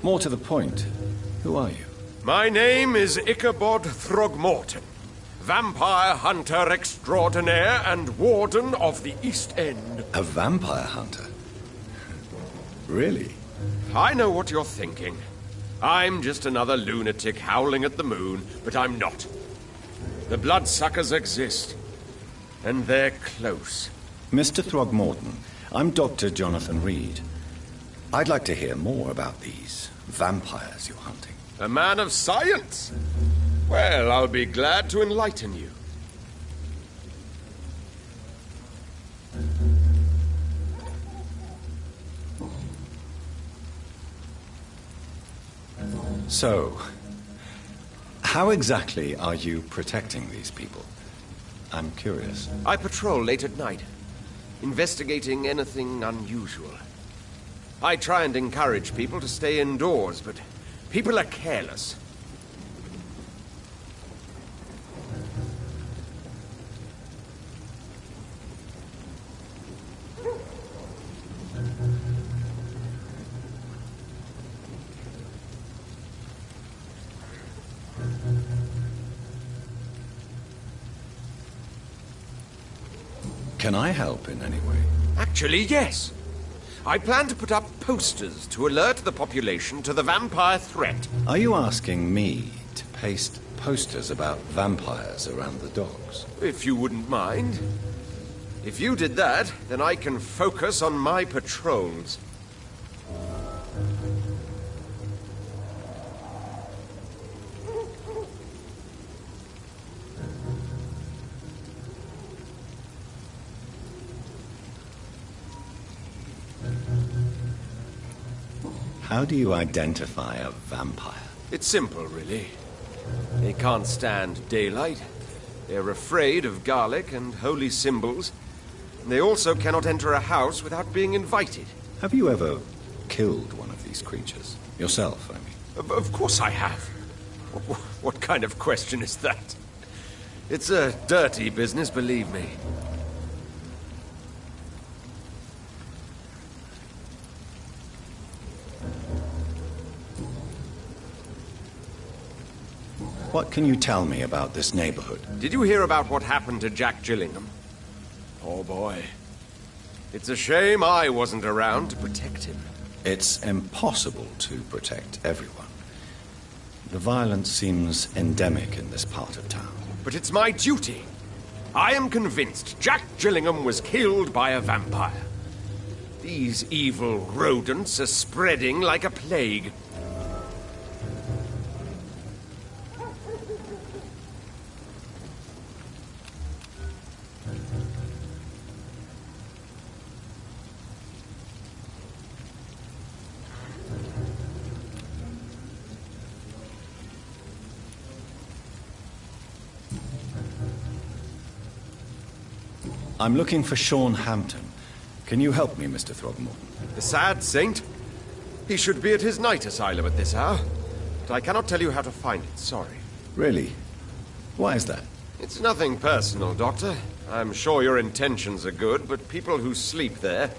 B: More to the point, who are you?
U: My name is Ichabod Throgmorton, vampire hunter extraordinaire and warden of the East End.
B: A vampire hunter? Really?
U: I know what you're thinking. I'm just another lunatic howling at the moon, but I'm not. The bloodsuckers exist, and they're close.
B: Mr. Throgmorton, I'm Dr. Jonathan Reed. I'd like to hear more about these vampires you're hunting.
U: A man of science? Well, I'll be glad to enlighten you.
B: So, how exactly are you protecting these people? I'm curious.
U: I patrol late at night, investigating anything unusual. I try and encourage people to stay indoors, but people are careless.
B: Can I help in any way?
U: Actually, yes. I plan to put up posters to alert the population to the vampire threat.
B: Are you asking me to paste posters about vampires around the docks?
U: If you wouldn't mind. If you did that, then I can focus on my patrols.
B: How do you identify a vampire?
U: It's simple, really. They can't stand daylight. They're afraid of garlic and holy symbols. And they also cannot enter a house without being invited.
B: Have you ever killed one of these creatures? Yourself, I mean.
U: Of course I have. What kind of question is that? It's a dirty business, believe me.
B: What can you tell me about this neighborhood?
U: Did you hear about what happened to Jack Gillingham? Poor boy. It's a shame I wasn't around to protect him.
B: It's impossible to protect everyone.
I: The violence seems endemic in this part of town.
U: But it's my duty. I am convinced Jack Gillingham was killed by a vampire. These evil rodents are spreading like a plague.
I: I'm looking for Sean Hampton. Can you help me, Mr. Throgmorton?
U: The sad saint? He should be at his night asylum at this hour. But I cannot tell you how to find it, sorry.
I: Really? Why is that?
U: It's nothing personal, Doctor. I'm sure your intentions are good, but people who sleep there,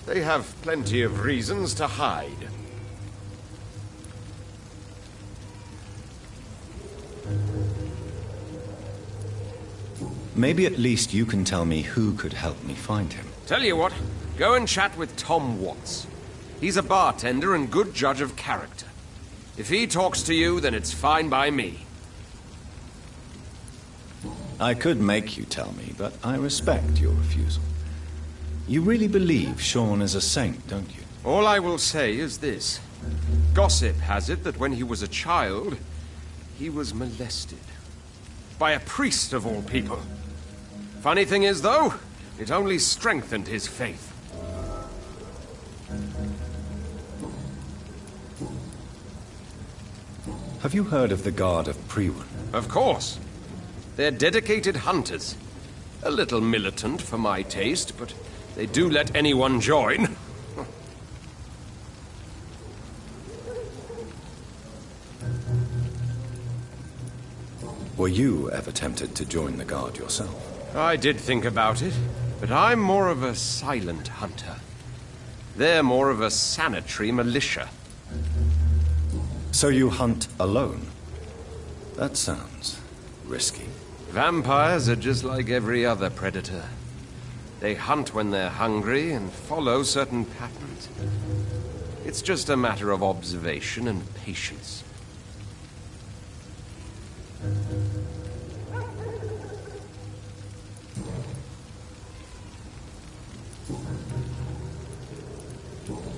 U: they have plenty of reasons to hide.
I: Maybe at least you can tell me who could help me find him.
U: Tell you what, go and chat with Tom Watts. He's a bartender and good judge of character. If he talks to you, then it's fine by me.
I: I could make you tell me, but I respect your refusal. You really believe Sean is a saint, don't you?
U: All I will say is this. Gossip has it that when he was a child, he was molested. By a priest of all people. Funny thing is, though, it only strengthened his faith.
I: Have you heard of the Guard of Priwen?
U: Of course. They're dedicated hunters. A little militant for my taste, but they do let anyone join.
I: Were you ever tempted to join the Guard yourself?
U: I did think about it, but I'm more of a silent hunter. They're more of a sanitary militia.
I: So you hunt alone? That sounds risky.
U: Vampires are just like every other predator. They hunt when they're hungry and follow certain patterns. It's just a matter of observation and patience.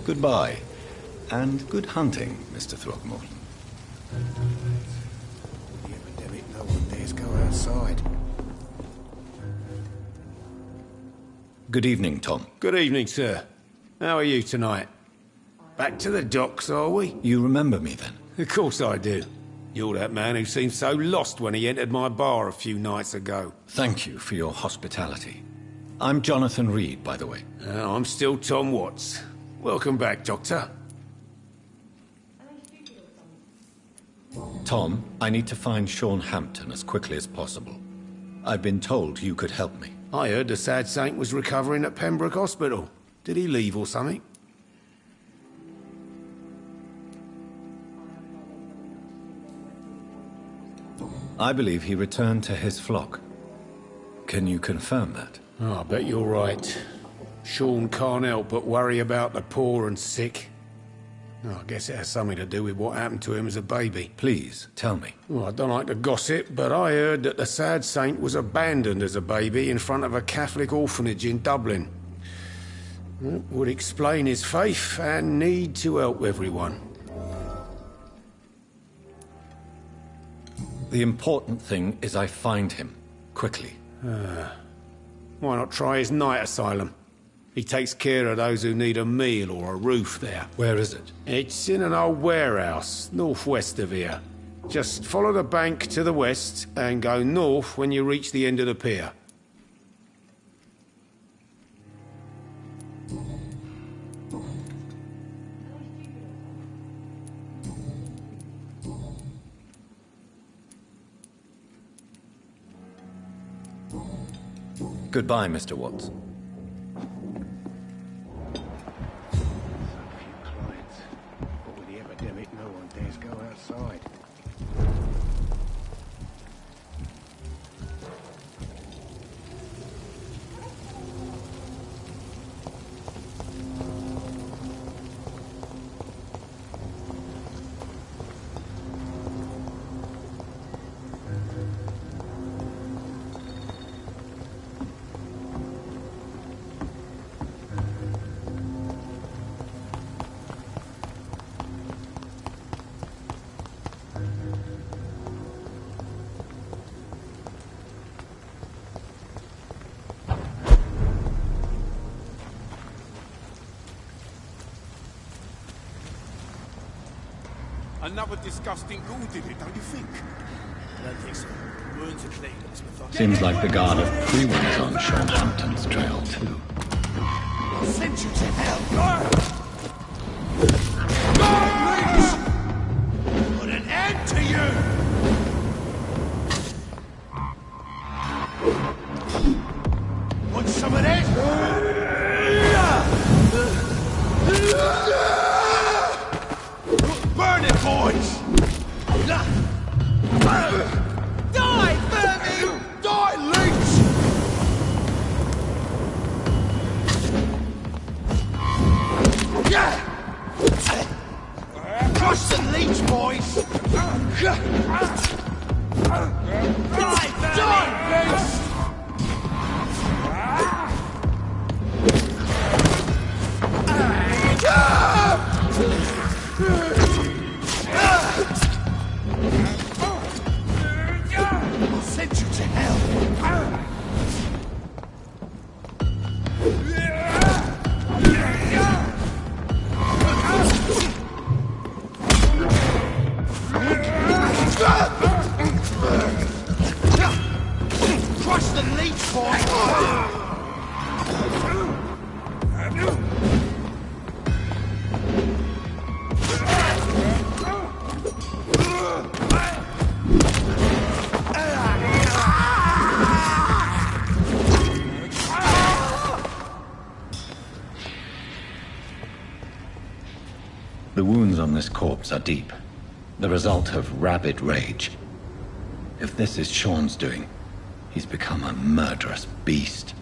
I: Goodbye, and good hunting, Mr. Throgmorton.
Q: The epidemic, no one dares go outside.
I: Good evening, Tom.
F: Good evening, sir. How are you tonight? Back to the docks, are we?
I: You remember me, then?
F: Of course I do. You're that man who seemed so lost when he entered my bar a few nights ago.
I: Thank you for your hospitality. I'm Jonathan Reed, by the way.
F: I'm still Tom Watts. Welcome back, Doctor.
I: Tom, I need to find Sean Hampton as quickly as possible. I've been told you could help me.
F: I heard the sad saint was recovering at Pembroke Hospital. Did he leave or something?
I: I believe he returned to his flock. Can you confirm that?
F: Oh, I bet you're right. Sean can't help but worry about the poor and sick. Oh, I guess it has something to do with what happened to him as a baby.
I: Please, tell me.
F: Well, I don't like to gossip, but I heard that the sad saint was abandoned as a baby in front of a Catholic orphanage in Dublin. It would explain his faith and need to help everyone.
I: The important thing is I find him, quickly.
F: Why not try his night asylum? He takes care of those who need a meal or a roof there.
I: Where is it?
F: It's in an old warehouse, northwest of here. Just follow the bank to the west and go north when you reach the end of the pier.
I: Goodbye, Mr. Watts.
Q: With the epidemic, no one dares go outside.
O: Another disgusting ghoul did it, don't you think?
Q: I don't think so. Wounds are clean, Miss Mathon.
I: Seems like the guard of Freewood is on Sean Hampton's trail, too.
Q: I'll send you to hell. Put an end to you! Want some of this? Burn it, boys! Die, vermin! Die, leech! Crush the leech, boys! Die, vermin! I'll send you to hell. Crush the leech, boy!
I: The wounds on this corpse are deep, the result of rabid rage. If this is Sean's doing, he's become a murderous beast.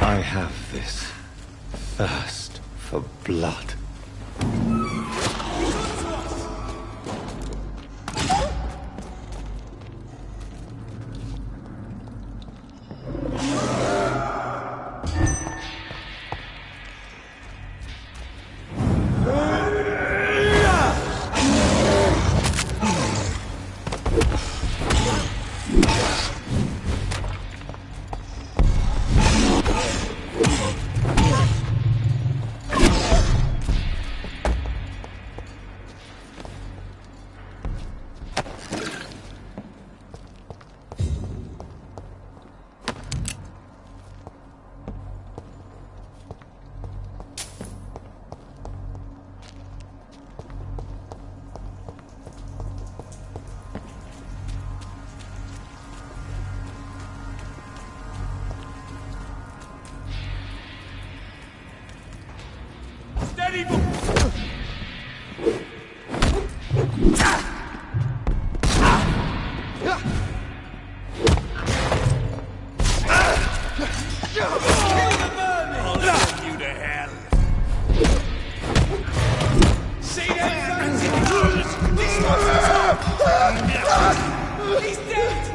I: I have this thirst for blood.
Q: He's dead!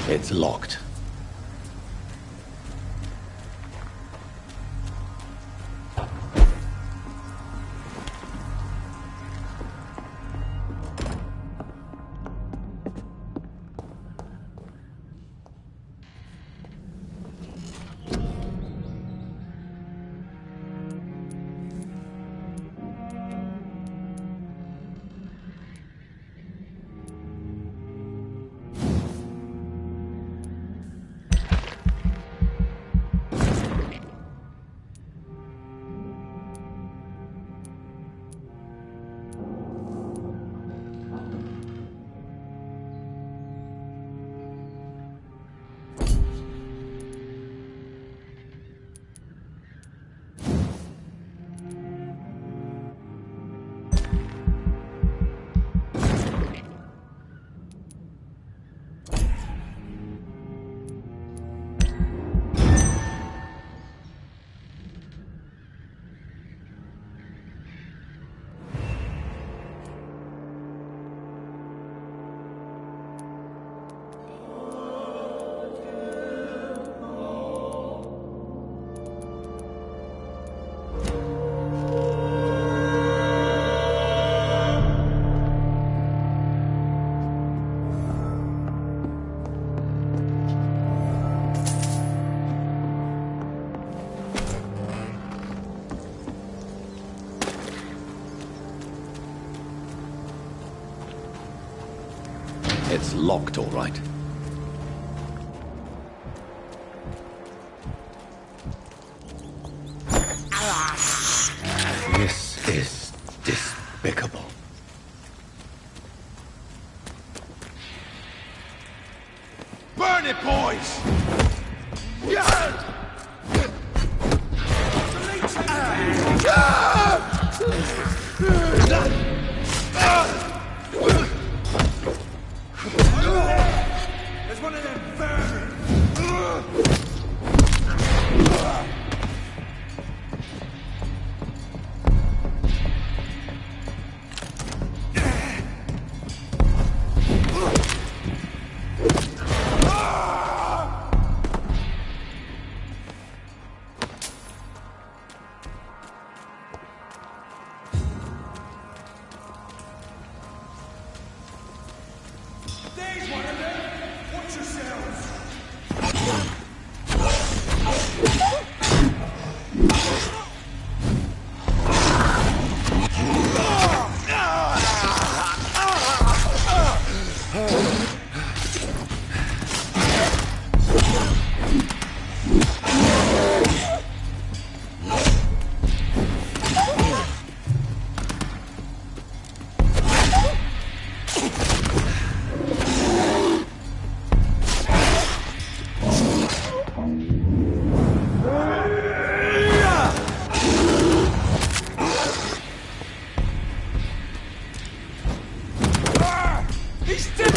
I: It's locked. It's locked, all right. This is despicable.
A: Burn it, boys! Yeah!
C: There's one of them vermin! There's one of them! Watch yourselves! He's dead!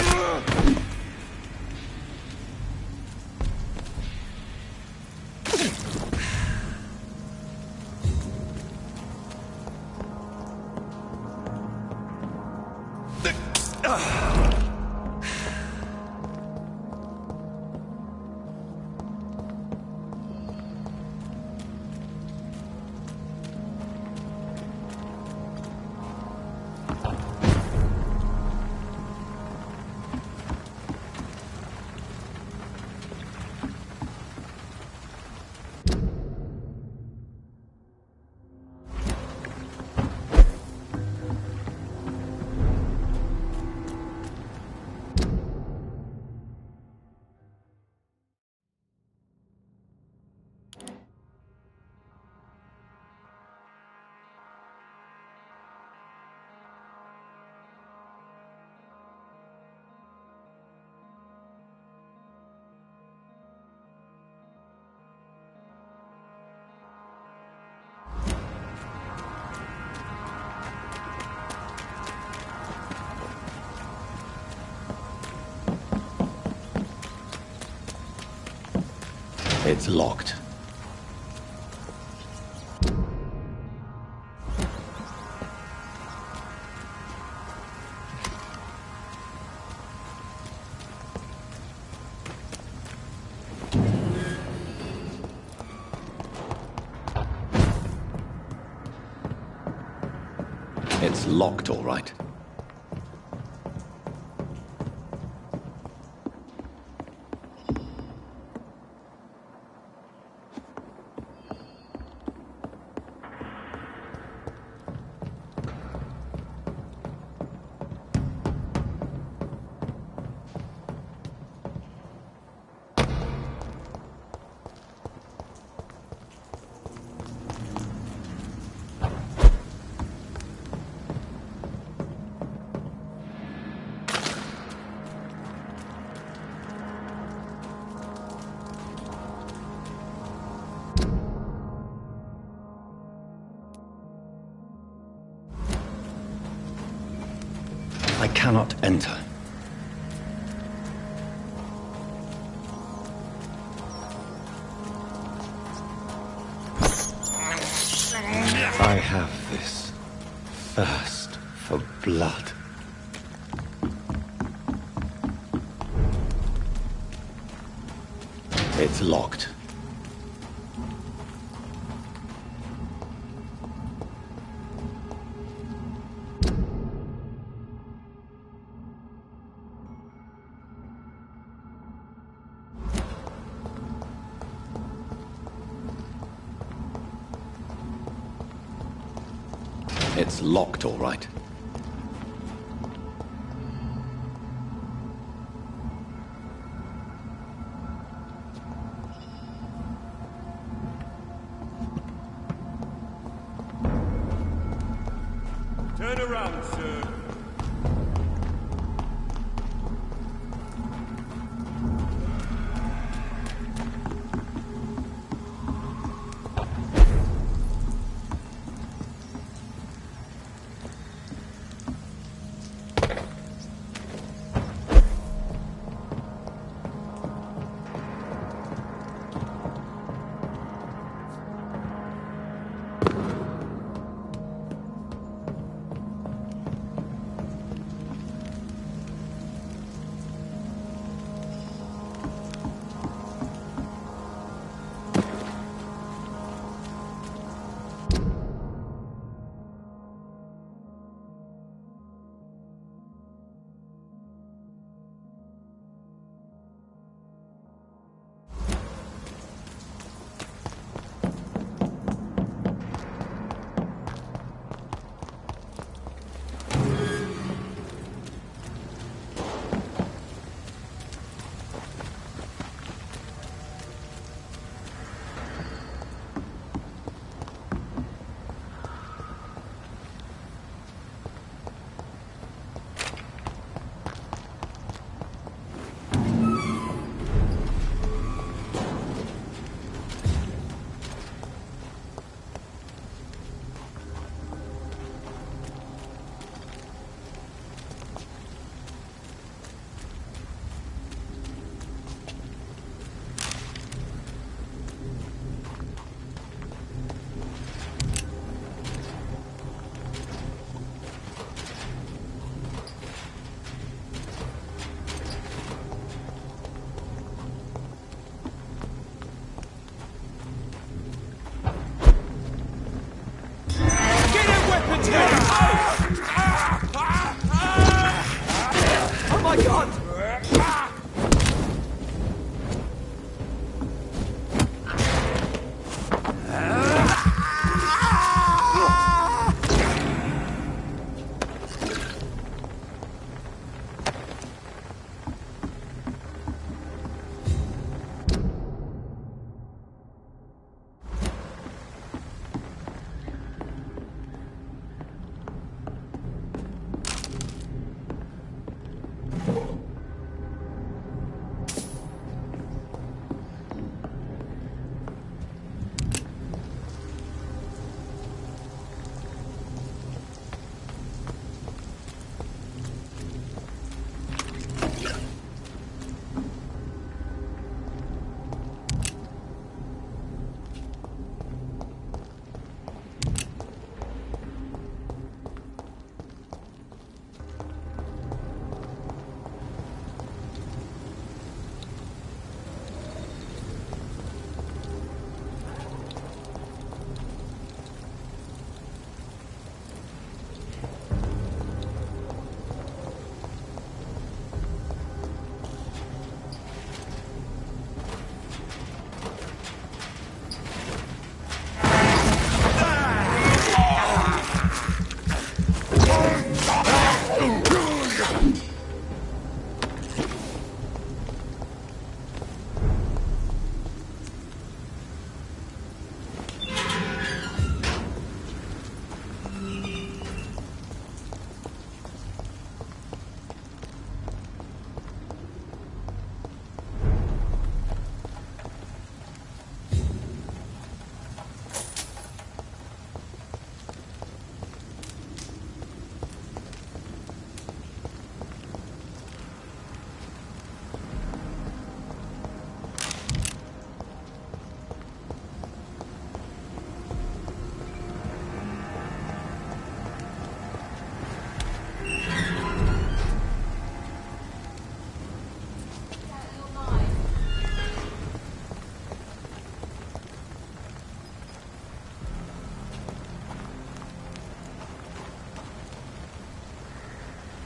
I: It's locked. It's locked, all right. I cannot enter. I have this thirst for blood. It's locked. It's locked, all right.
G: Turn around, sir.
C: Oh my god!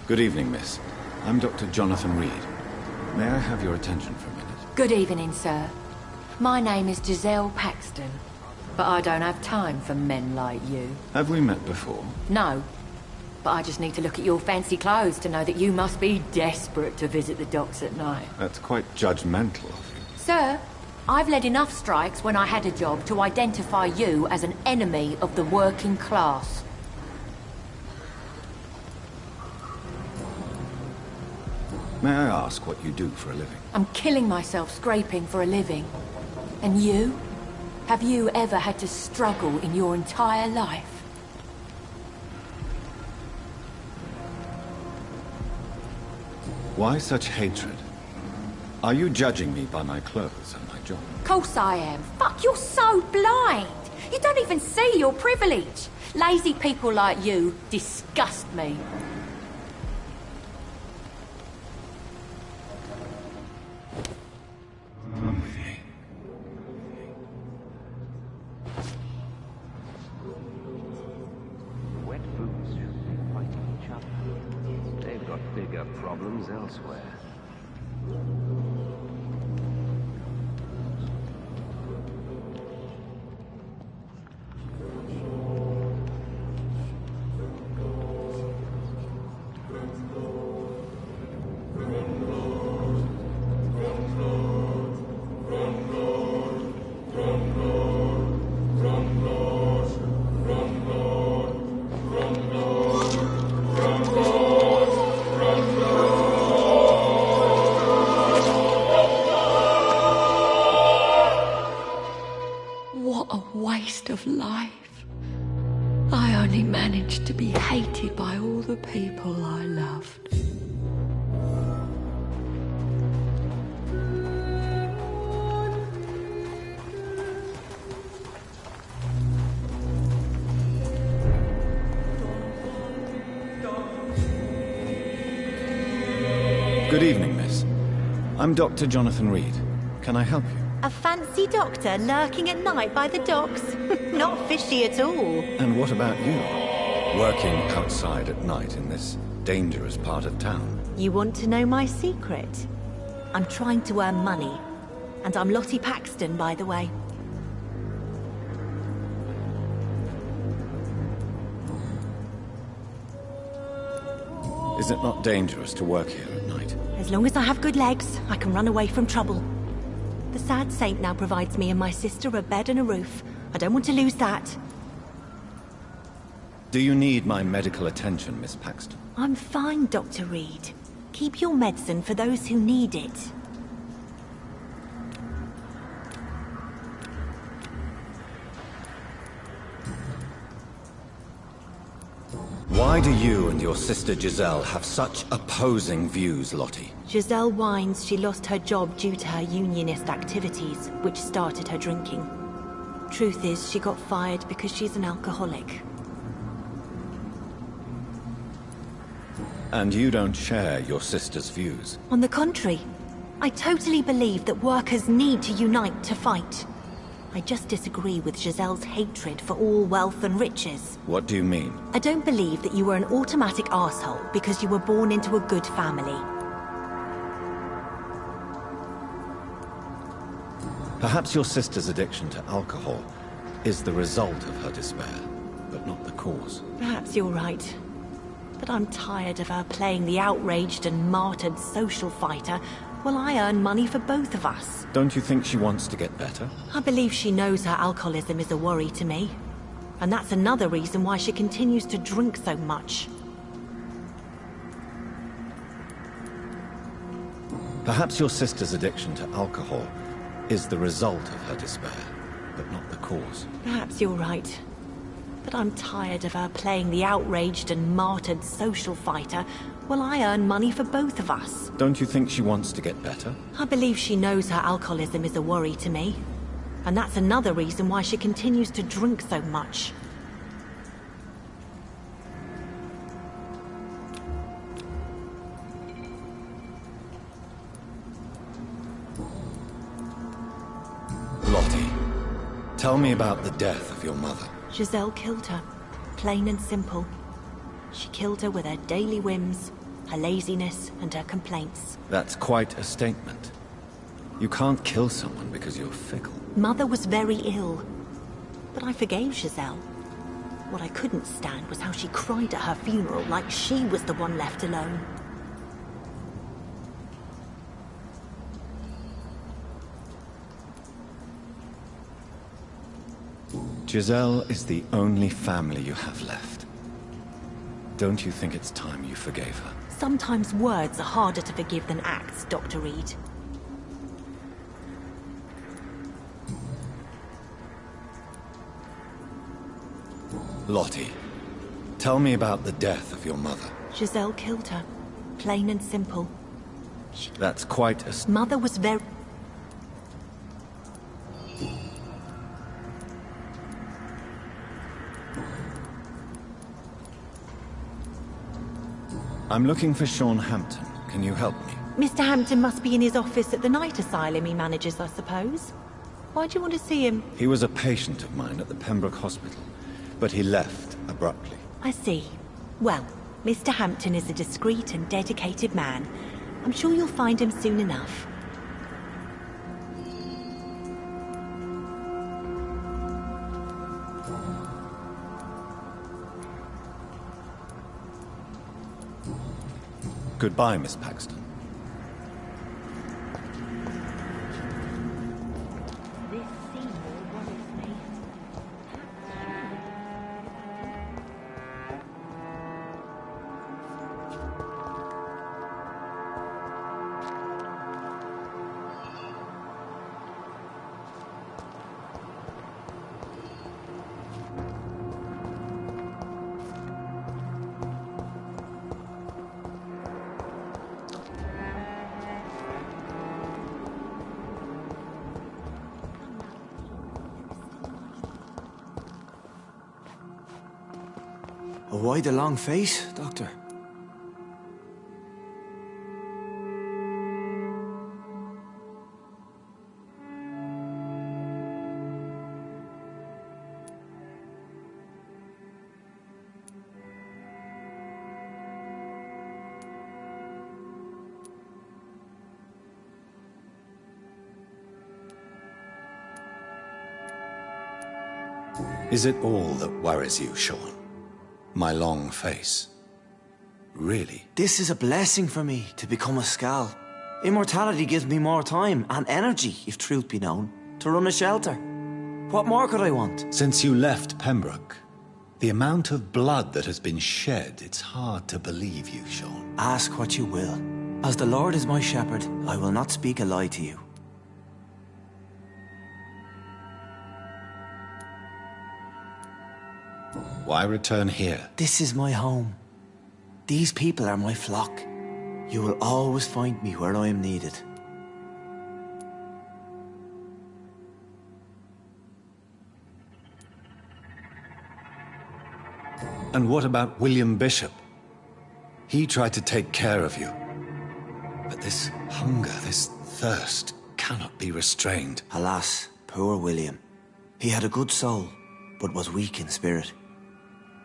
I: Good evening, miss. I'm Dr. Jonathan Reed. May I have your attention for a minute?
M: Good evening, sir. My name is Giselle Paxton, but I don't have time for men like you.
I: Have we met before?
M: No, but I just need to look at your fancy clothes to know that you must be desperate to visit the docks at night.
I: That's quite judgmental of you.
M: Sir, I've led enough strikes when I had a job to identify you as an enemy of the working class.
I: May I ask what you do for a living?
M: I'm killing myself scraping for a living. And you? Have you ever had to struggle in your entire life?
I: Why such hatred? Are you judging me by my clothes and my job?
M: Of course I am. Fuck, you're so blind. You don't even see your privilege. Lazy people like you disgust me.
G: Wet boots fighting each other. They've got bigger problems elsewhere.
M: What a waste of life. I only managed to be hated by all the people I loved.
I: Good evening, miss. I'm Dr. Jonathan Reed. Can I help you?
V: A fancy doctor lurking at night by the docks? Not fishy at all.
I: And what about you? Working outside at night in this dangerous part of town?
V: You want to know my secret? I'm trying to earn money. And I'm Lottie Paxton, by the way.
I: Is it not dangerous to work here at night?
V: As long as I have good legs, I can run away from trouble. The sad saint now provides me and my sister a bed and a roof. I don't want to lose that.
I: Do you need my medical attention, Miss Paxton?
V: I'm fine, Dr. Reed. Keep your medicine for those who need it.
I: Why do you and your sister Giselle have such opposing views, Lottie?
V: Giselle whines she lost her job due to her unionist activities, which started her drinking. Truth is, she got fired because she's an alcoholic.
I: And you don't share your sister's views?
V: On the contrary, I totally believe that workers need to unite to fight. I just disagree with Giselle's hatred for all wealth and riches.
I: What do you mean?
V: I don't believe that you were an automatic arsehole because you were born into a good family.
I: Perhaps your sister's addiction to alcohol is the result of her despair, but not the cause.
V: Perhaps you're right. But I'm tired of her playing the outraged and martyred social fighter while I earn money for both of us.
I: Don't you think she wants to get better?
V: I believe she knows her alcoholism is a worry to me. And that's another reason why she continues to drink so much.
I: Perhaps your sister's addiction to alcohol is the result of her despair, but not the cause.
V: Perhaps you're right. But I'm tired of her playing the outraged and martyred social fighter while I earn money for both of us.
I: Don't you think she wants to get better?
V: I believe she knows her alcoholism is a worry to me. And that's another reason why she continues to drink so much.
I: Lottie, tell me about the death of your mother.
V: Giselle killed her. Plain and simple. She killed her with her daily whims, her laziness, and her complaints.
I: That's quite a statement. You can't kill someone because you're fickle.
V: Mother was very ill. But I forgave Giselle. What I couldn't stand was how she cried at her funeral like she was the one left alone.
I: Giselle is the only family you have left. Don't you think it's time you forgave her?
V: Sometimes words are harder to forgive than acts, Dr. Reed.
B: Lottie, tell me about the death of your mother.
V: Giselle killed her. Plain and simple.
B: That's quite a...
V: Mother was very...
B: I'm looking for Sean Hampton. Can you help me?
V: Mr. Hampton must be in his office at the night asylum he manages, I suppose. Why do you want to see him?
B: He was a patient of mine at the Pembroke Hospital, but he left abruptly.
V: I see. Well, Mr. Hampton is a discreet and dedicated man. I'm sure you'll find him soon enough.
B: Goodbye, Miss Paxton.
T: Why the long face, Doctor?
B: Is it all that worries you, Sean? My long face? Really?
T: This is a blessing for me, to become a Skal. Immortality gives me more time and energy, if truth be known, to run a shelter. What more could I want?
B: Since you left Pembroke, the amount of blood that has been shed, it's hard to believe you, Sean.
T: Ask what you will. As the Lord is my shepherd, I will not speak a lie to you.
B: Why return here?
T: This is my home. These people are my flock. You will always find me where I am needed.
B: And what about William Bishop? He tried to take care of you. But this hunger, this thirst, cannot be restrained.
T: Alas, poor William. He had a good soul, but was weak in spirit.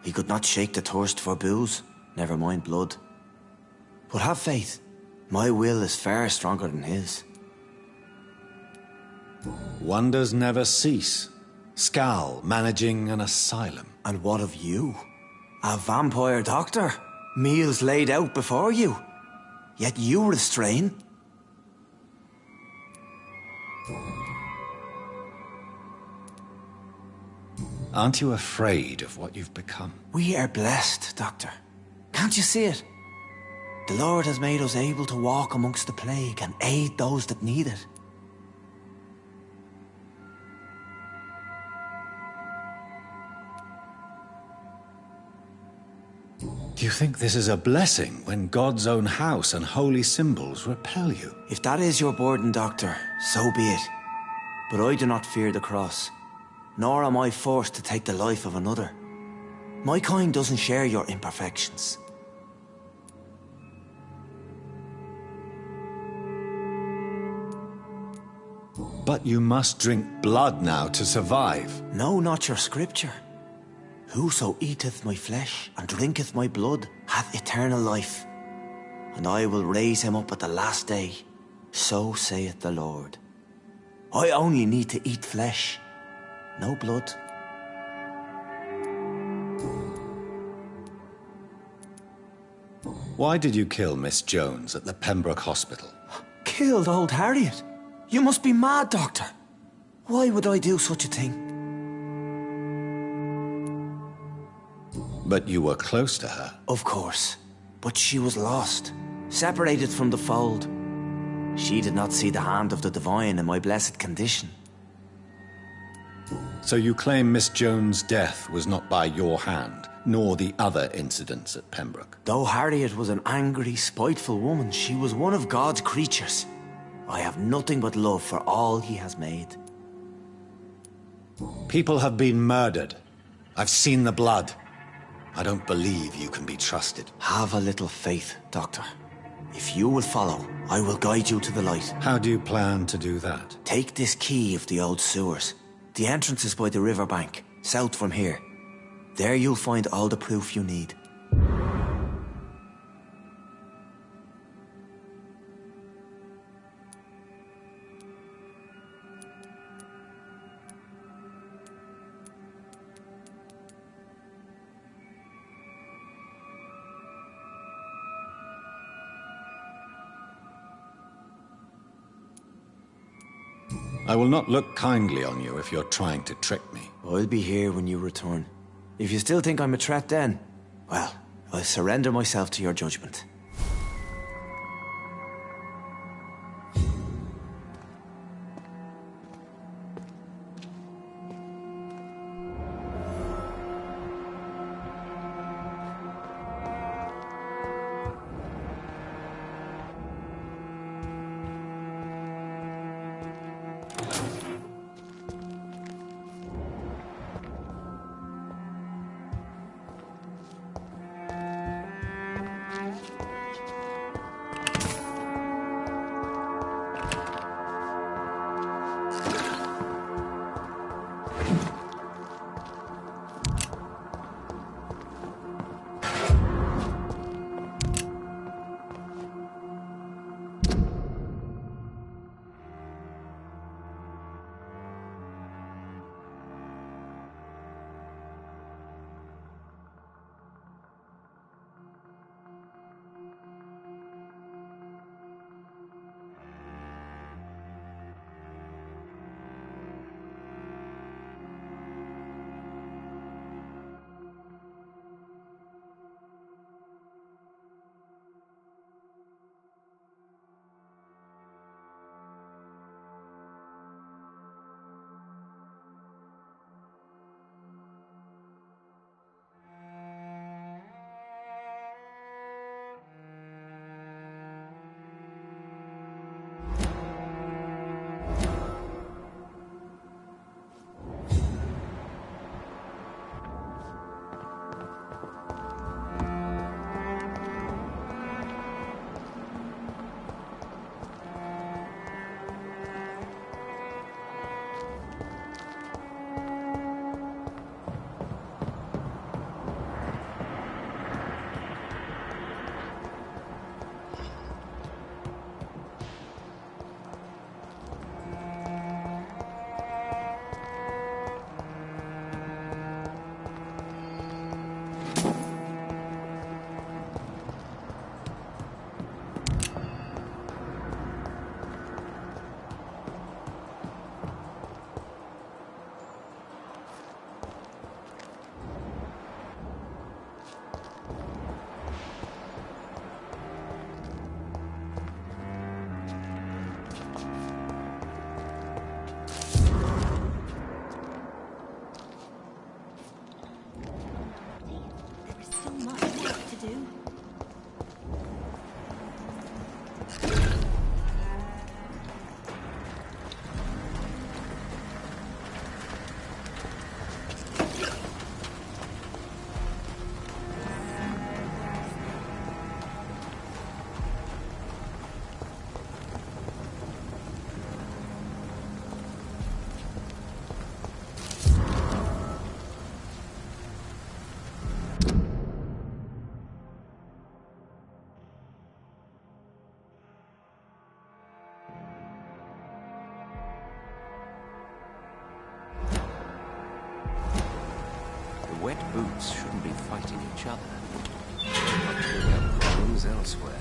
T: He could not shake the thirst for booze, never mind blood. But have faith. My will is far stronger than his.
B: Wonders never cease. Skal managing an asylum.
T: And what of you? A vampire doctor? Meals laid out before you. Yet you restrain?
B: Aren't you afraid of what you've become?
T: We are blessed, Doctor. Can't you see it? The Lord has made us able to walk amongst the plague and aid those that need it.
B: Do you think this is a blessing when God's own house and holy symbols repel you?
T: If that is your burden, Doctor, so be it. But I do not fear the cross, nor am I forced to take the life of another. My kind doesn't share your imperfections.
B: But you must drink blood now to survive.
T: No, not your scripture. Whoso eateth my flesh and drinketh my blood hath eternal life, and I will raise him up at the last day. So saith the Lord. I only need to eat flesh, no blood.
B: Why did you kill Miss Jones at the Pembroke Hospital?
T: Killed old Harriet? You must be mad, Doctor. Why would I do such a thing?
B: But you were close to her.
T: Of course. But she was lost, separated from the fold. She did not see the hand of the divine in my blessed condition.
B: So you claim Miss Jones' death was not by your hand, nor the other incidents at Pembroke?
T: Though Harriet was an angry, spiteful woman, she was one of God's creatures. I have nothing but love for all he has made.
B: People have been murdered. I've seen the blood. I don't believe you can be trusted.
T: Have a little faith, Doctor. If you will follow, I will guide you to the light.
B: How do you plan to do that?
T: Take this key of the old sewers. The entrance is by the riverbank, south from here. There you'll find all the proof you need.
B: I will not look kindly on you if you're trying to trick me.
T: I'll be here when you return. If you still think I'm a threat then, well, I'll surrender myself to your judgment.
G: Wet boots shouldn't be fighting each other. They have problems elsewhere.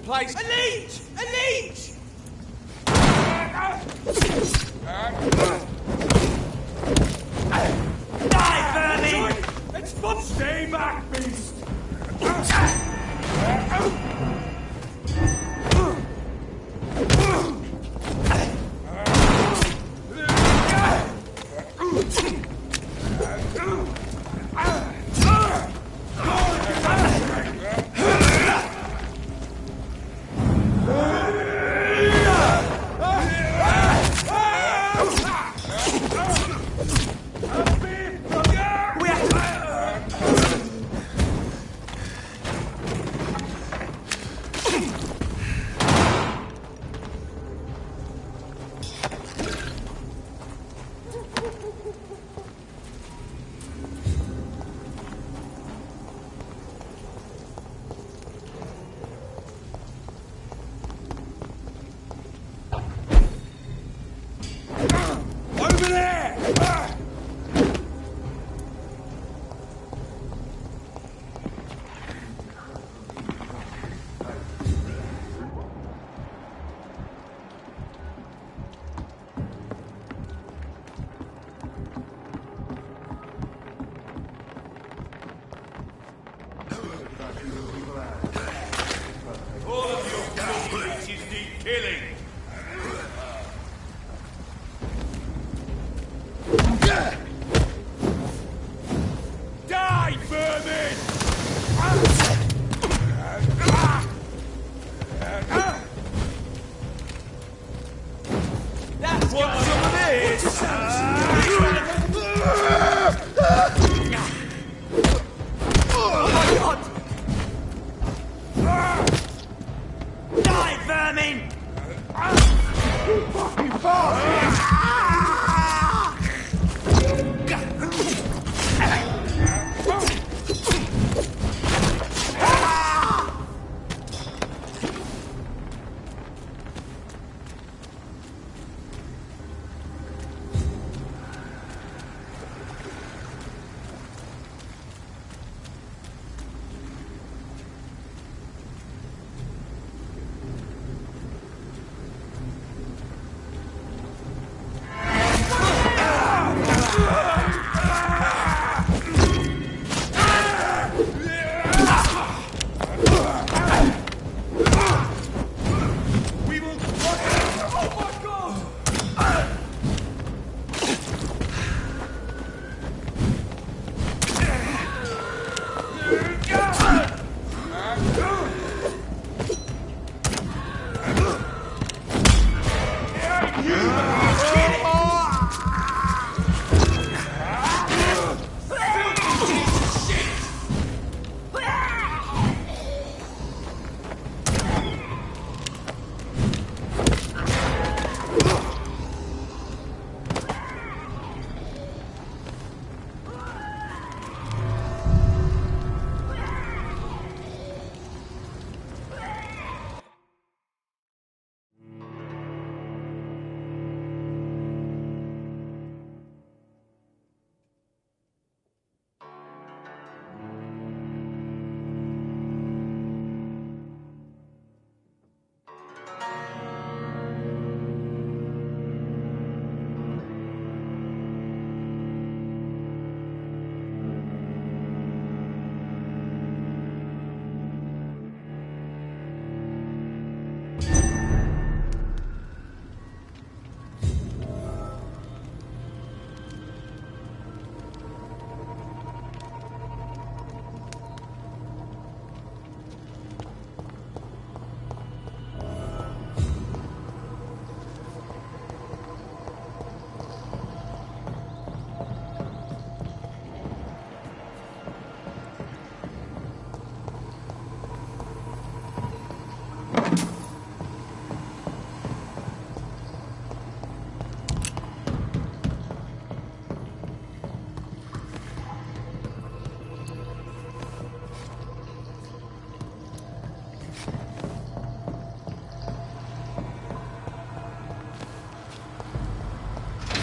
C: place. A leech! A leech! Die, vermin! It's fun! Stay back, beast!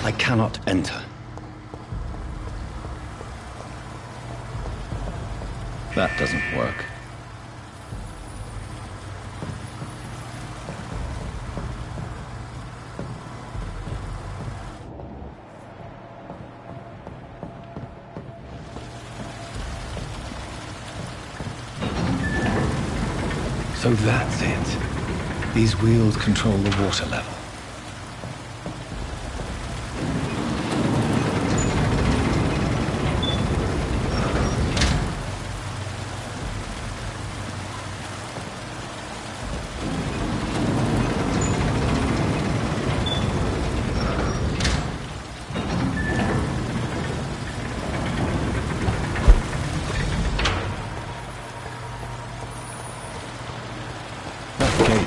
I: I cannot enter. That doesn't work.
B: So that's it. These wheels control the water level.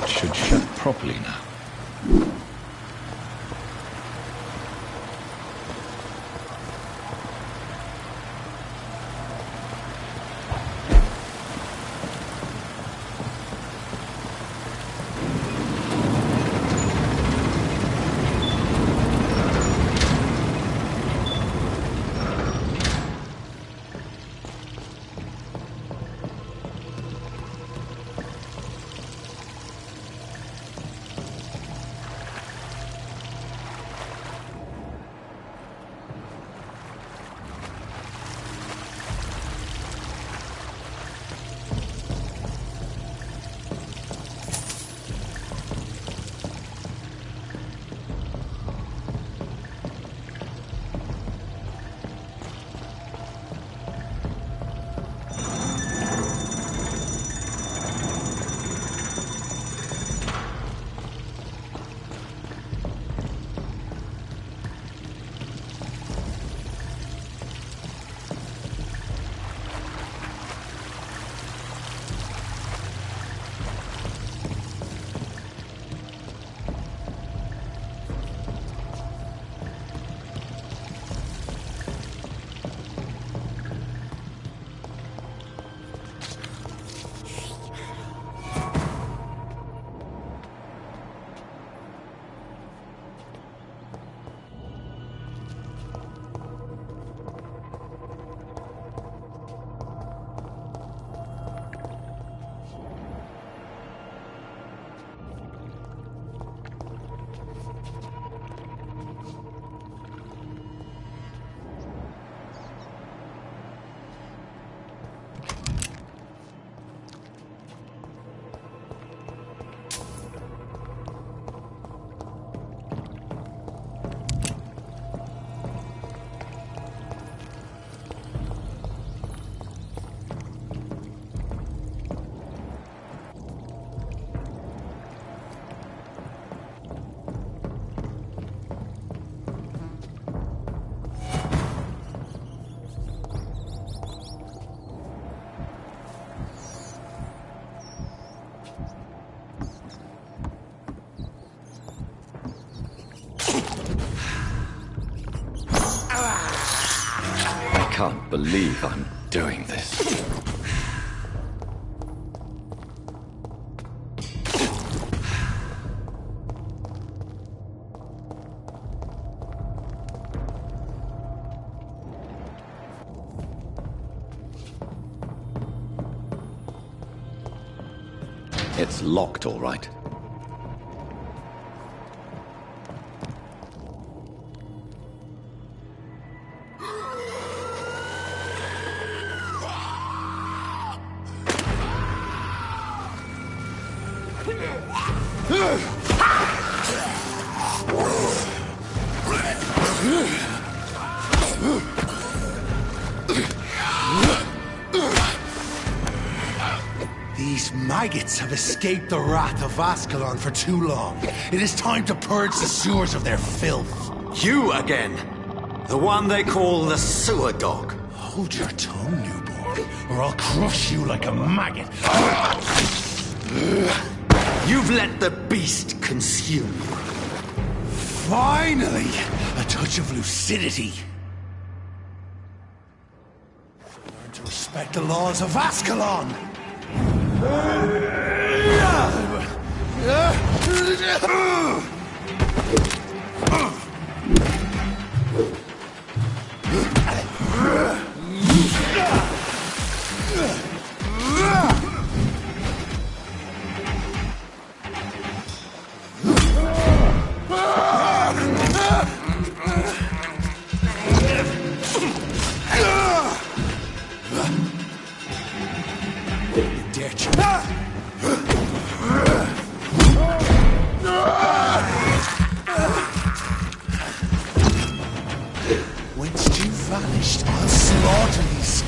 B: Should shut properly now. I can't believe I'm doing this. It's locked, all right.
A: These maggots have escaped the wrath of Ascalon for too long. It is time to purge the sewers of their filth.
N: You again! The one they call the sewer dog.
A: Hold your tongue, newborn, or I'll crush you like a maggot.
N: You've let the beast consume you.
A: Finally! A touch of lucidity. Learn to respect the laws of Ascalon!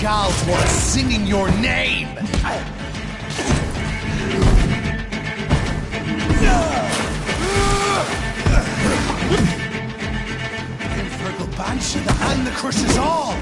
A: skulls while singing your name! Infernal Banshee, the hand that crushes all!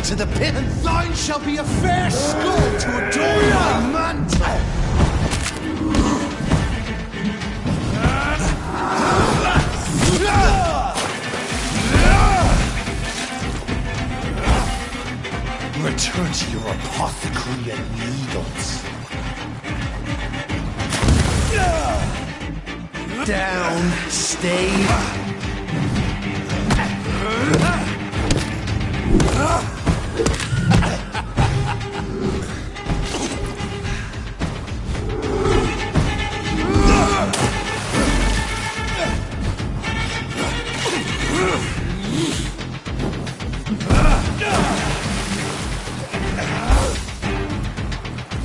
A: To the pit, and thine shall be a fair skull to adorn my mantle. Return to your apothecary and needles. Down, stave.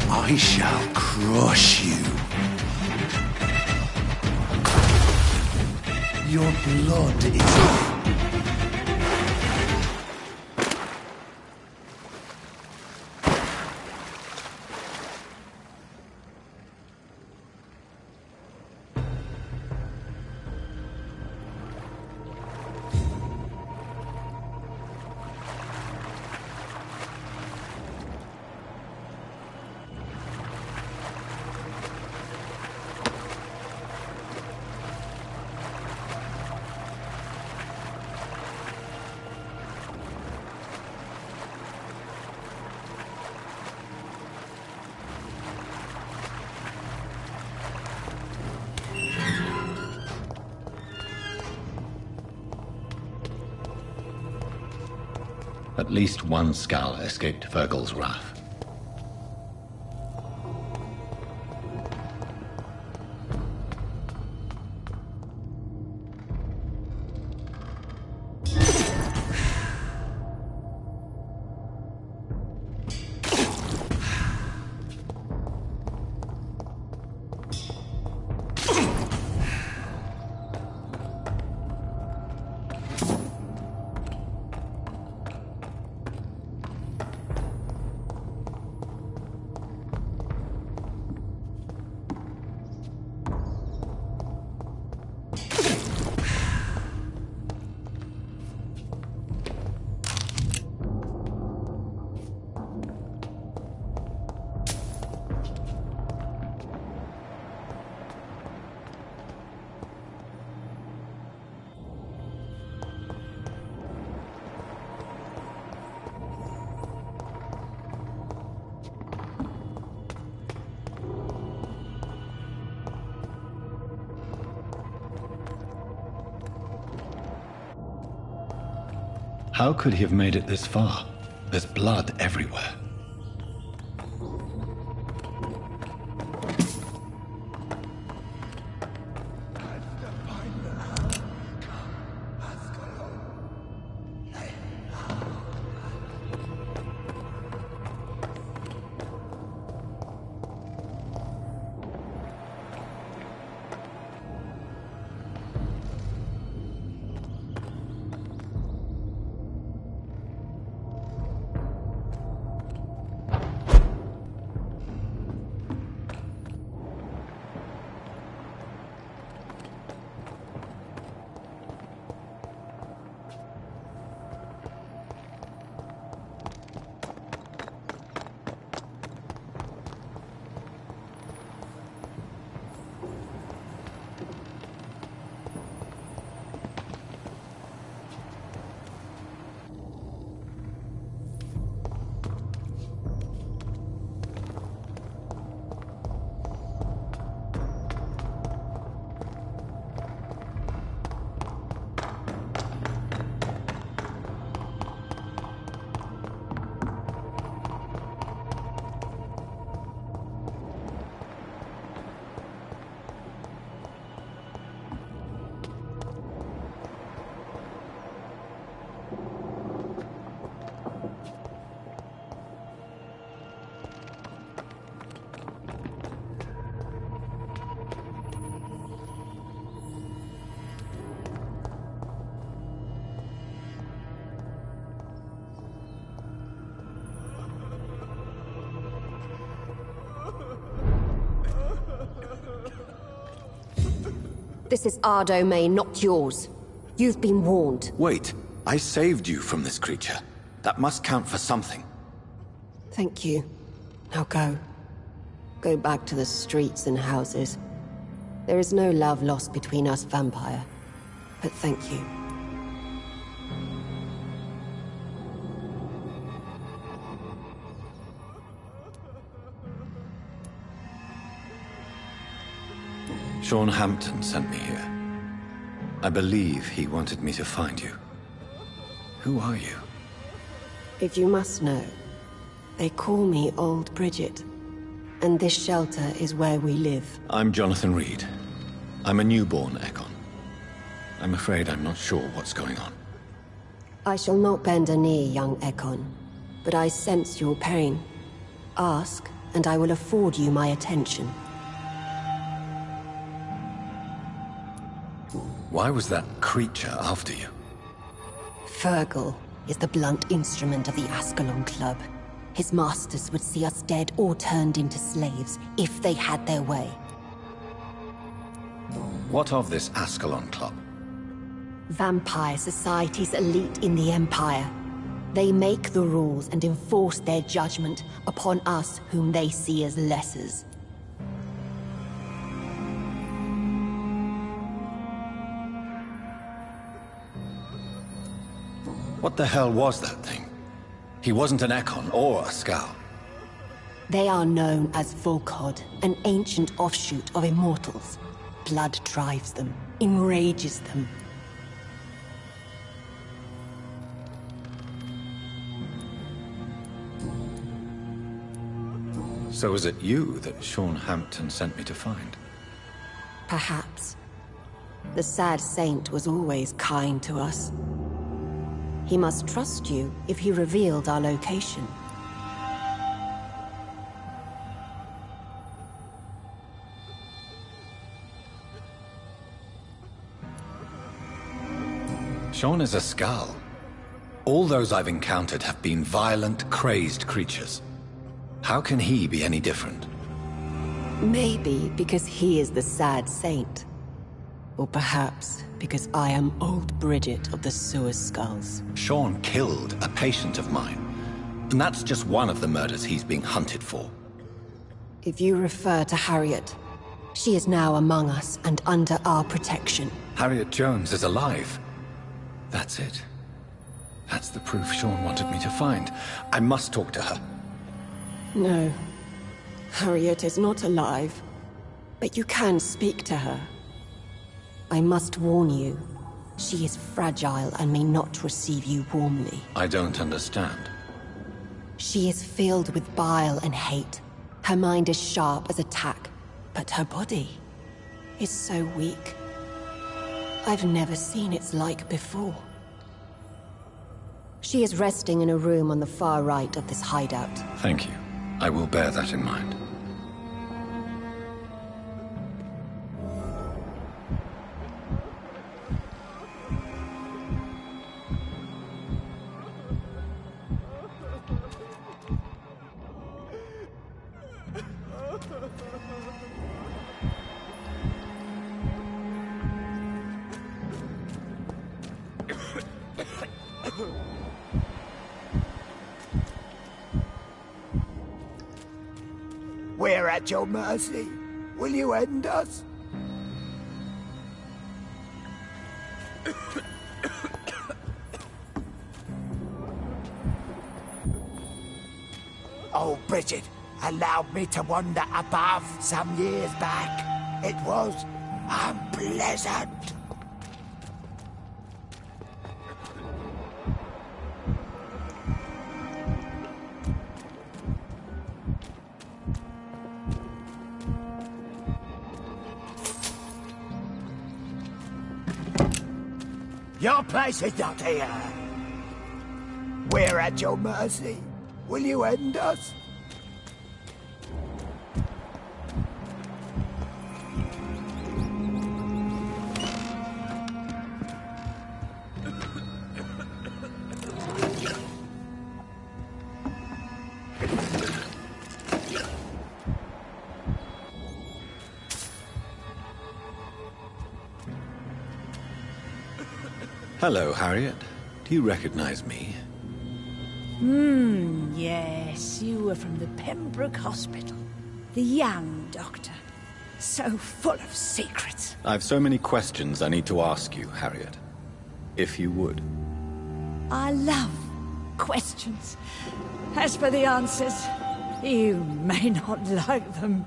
A: I shall crush you. Your blood is...
I: At least one skull escaped Fergal's wrath. How could he have made it this far? There's blood everywhere.
H: This is our domain, not yours. You've been warned.
I: Wait, I saved you from this creature. That must count for something.
H: Thank you. Now go. Go back to the streets and houses. There is no love lost between us, Vampire. But thank you.
I: Sean Hampton sent me here. I believe he wanted me to find you. Who are you?
H: If you must know, they call me Old Bridget. And this shelter is where we live.
I: I'm Jonathan Reed. I'm a newborn Ekon. I'm afraid I'm not sure what's going on.
H: I shall not bend a knee, young Ekon. But I sense your pain. Ask, and I will afford you my attention.
I: Why was that creature after you?
H: Fergal is the blunt instrument of the Ascalon Club. His masters would see us dead or turned into slaves if they had their way.
I: What of this Ascalon Club?
H: Vampire Society's elite in the Empire. They make the rules and enforce their judgment upon us whom they see as lessers.
I: What the hell was that thing? He wasn't an Ekon or a Skal.
H: They are known as Volkod, an ancient offshoot of immortals. Blood drives them, enrages them.
I: So is it you that Sean Hampton sent me to find?
H: Perhaps. The sad saint was always kind to us. He must trust you if he revealed our location.
I: Sean is a Skal. All those I've encountered have been violent, crazed creatures. How can he be any different?
H: Maybe because he is the sad saint. Or perhaps because I am Old Bridget of the Sewer Skulls.
I: Sean killed a patient of mine. And that's just one of the murders he's being hunted for.
H: If you refer to Harriet, she is now among us and under our protection.
I: Harriet Jones is alive. That's it. That's the proof Sean wanted me to find. I must talk to her.
H: No. Harriet is not alive. But you can speak to her. I must warn you. She is fragile and may not receive you warmly.
I: I don't understand.
H: She is filled with bile and hate. Her mind is sharp as a tack, but her body is so weak. I've never seen its like before. She is resting in a room on the far right of this hideout.
I: Thank you. I will bear that in mind.
E: We're at your mercy. Will you end us? Oh, Bridget allowed me to wander above some years back. It was unpleasant. Your place is not here. We're at your mercy. Will you end us?
B: Hello, Harriet. Do you recognize me?
J: Yes, you were from the Pembroke Hospital. The young doctor. So full of secrets.
B: I've so many questions I need to ask you, Harriet. If you would.
J: I love questions. As for the answers, you may not like them.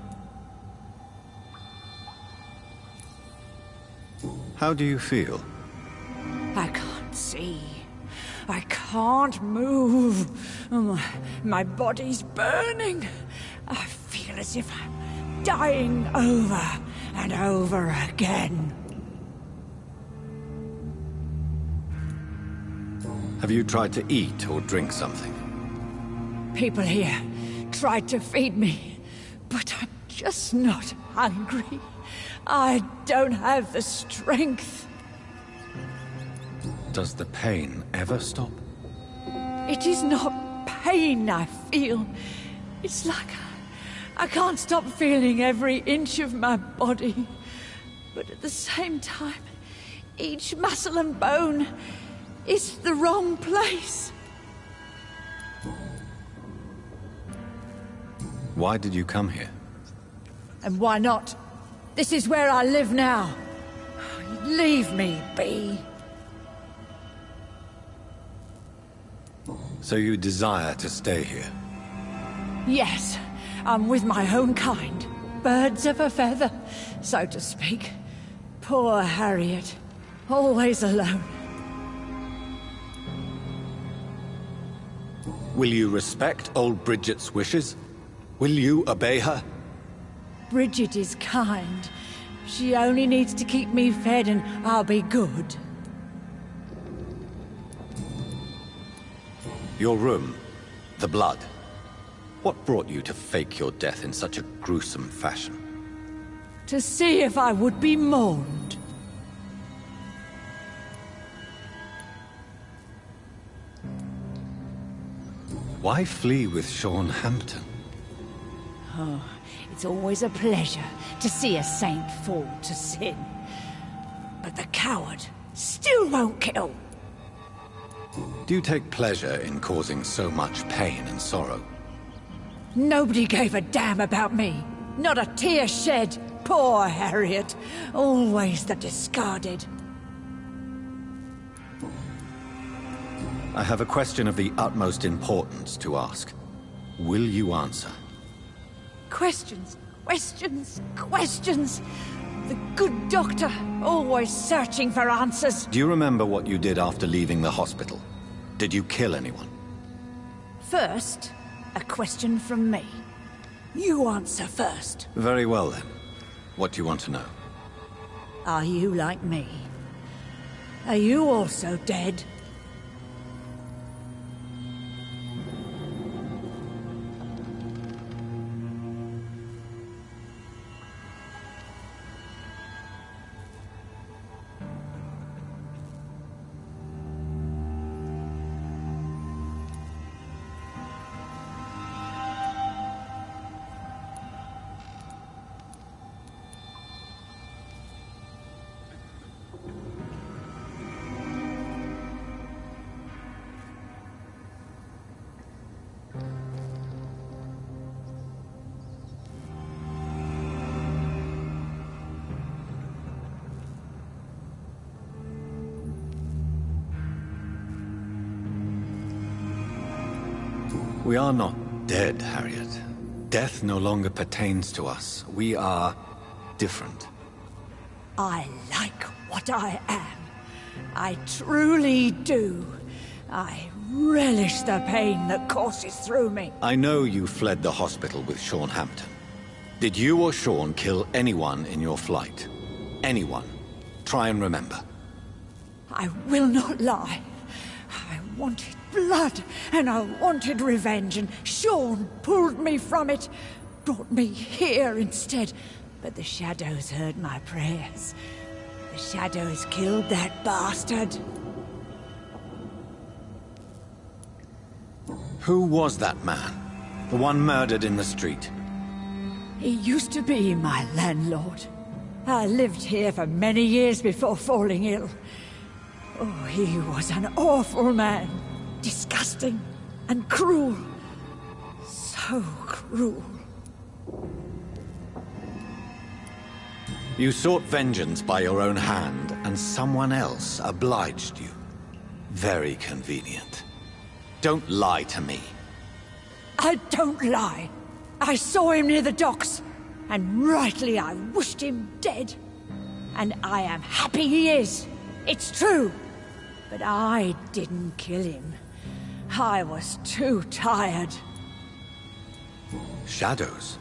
B: How do you feel?
J: I can't see. I can't move. My body's burning. I feel as if I'm dying over and over again.
B: Have you tried to eat or drink something?
J: People here tried to feed me, but I'm just not hungry. I don't have the strength.
B: Does the pain ever stop?
J: It is not pain I feel. It's like I can't stop feeling every inch of my body. But at the same time, each muscle and bone is the wrong place.
B: Why did you come here?
J: And why not? This is where I live now. Leave me be.
B: So you desire to stay here?
J: Yes, I'm with my own kind. Birds of a feather, so to speak. Poor Harriet. Always alone.
B: Will you respect old Bridget's wishes? Will you obey her?
J: Bridget is kind. She only needs to keep me fed and I'll be good.
B: Your room, the blood. What brought you to fake your death in such a gruesome fashion?
J: To see if I would be mourned.
B: Why flee with Sean Hampton?
J: Oh, it's always a pleasure to see a saint fall to sin. But the coward still won't kill.
B: Do you take pleasure in causing so much pain and sorrow?
J: Nobody gave a damn about me. Not a tear shed. Poor Harriet. Always the discarded.
B: I have a question of the utmost importance to ask. Will you answer?
J: Questions, questions, questions. The good doctor, always searching for answers.
B: Do you remember what you did after leaving the hospital? Did you kill anyone?
J: First, a question from me. You answer first.
B: Very well then. What do you want to know?
J: Are you like me? Are you also dead?
B: We are not dead, Harriet. Death no longer pertains to us. We are different.
J: I like what I am. I truly do. I relish the pain that courses through me.
B: I know you fled the hospital with Sean Hampton. Did you or Sean kill anyone in your flight? Anyone? Try and remember.
J: I will not lie. I wanted blood, and I wanted revenge, and Sean pulled me from it, brought me here instead. But the shadows heard my prayers. The shadows killed that bastard.
B: Who was that man? The one murdered in the street?
J: He used to be my landlord. I lived here for many years before falling ill. Oh, he was an awful man. Disgusting and cruel. So cruel.
I: You sought vengeance by your own hand, and someone else obliged you. Very convenient. Don't lie to me.
J: I don't lie. I saw him near the docks, and rightly I wished him dead. And I am happy he is. It's true. But I didn't kill him. I was too tired.
I: Shadows?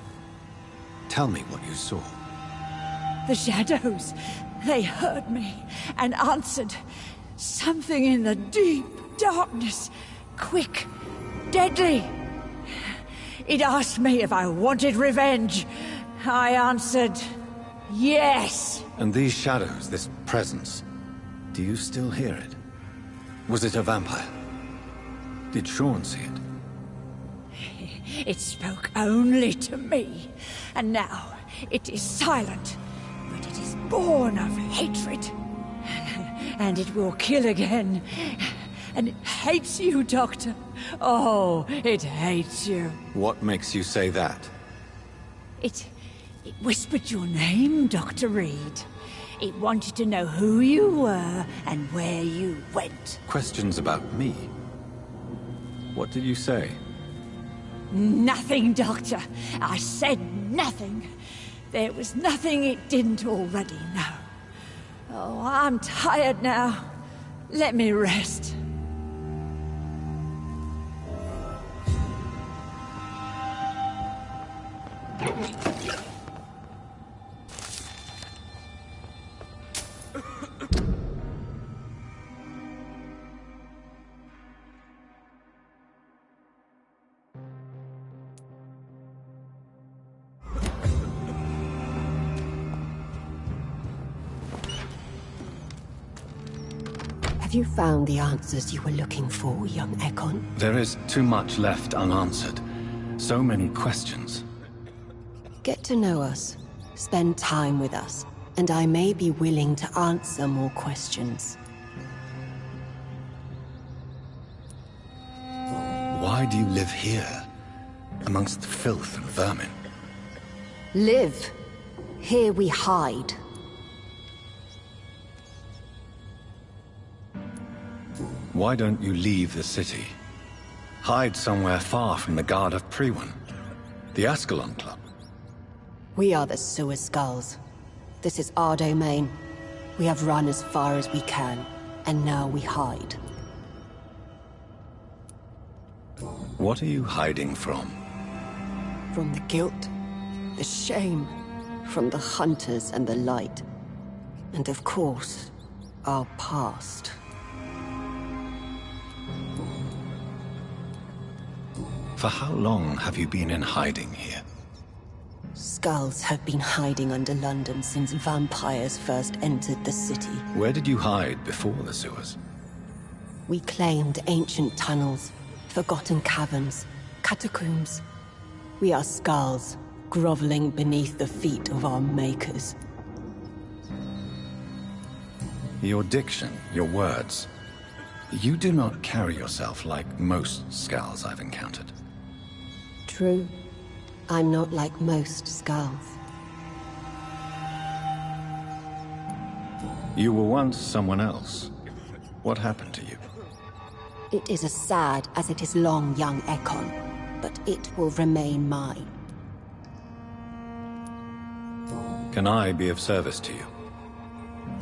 I: Tell me what you saw.
J: The shadows, they heard me and answered. Something in the deep darkness. Quick, deadly. It asked me if I wanted revenge. I answered, yes.
I: And these shadows, this presence, do you still hear it? Was it a vampire? Did Sean see it?
J: It spoke only to me, and now it is silent, but it is born of hatred. And it will kill again. And it hates you, Doctor. Oh, it hates you.
I: What makes you say that?
J: It whispered your name, Dr. Reed. It wanted to know who you were and where you went.
I: Questions about me? What did you say?
J: Nothing, Doctor. I said nothing. There was nothing it didn't already know. Oh, I'm tired now. Let me rest.
H: Have you found the answers you were looking for, young Ekon?
I: There is too much left unanswered. So many questions.
H: Get to know us. Spend time with us. And I may be willing to answer more questions.
I: Why do you live here? Amongst filth and vermin?
H: Live. Here we hide.
I: Why don't you leave the city? Hide somewhere far from the Guard of Priwen. The Ascalon Club.
H: We are the Sewer Skulls. This is our domain. We have run as far as we can, and now we hide.
I: What are you hiding from?
H: From the guilt, the shame, from the hunters and the light. And of course, our past.
I: For how long have you been in hiding here?
H: Skulls have been hiding under London since vampires first entered the city.
I: Where did you hide before the sewers?
H: We claimed ancient tunnels, forgotten caverns, catacombs. We are skulls, groveling beneath the feet of our makers.
I: Your diction, your words. You do not carry yourself like most skulls I've encountered.
H: True. I'm not like most skulls.
I: You were once someone else. What happened to you?
H: It is as sad as it is long, young Ekon, but it will remain mine.
I: Can I be of service to you?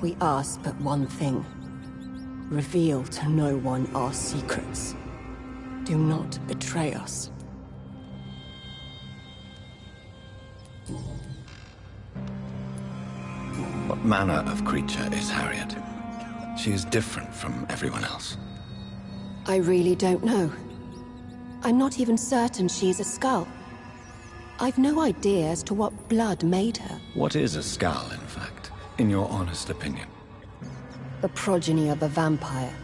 H: We ask but one thing. Reveal to no one our secrets. Do not betray us.
I: What manner of creature is Harriet? She is different from everyone else.
H: I really don't know. I'm not even certain she's a skull. I've no idea as to what blood made her.
I: What is a skull, in fact, in your honest opinion?
H: The progeny of a vampire,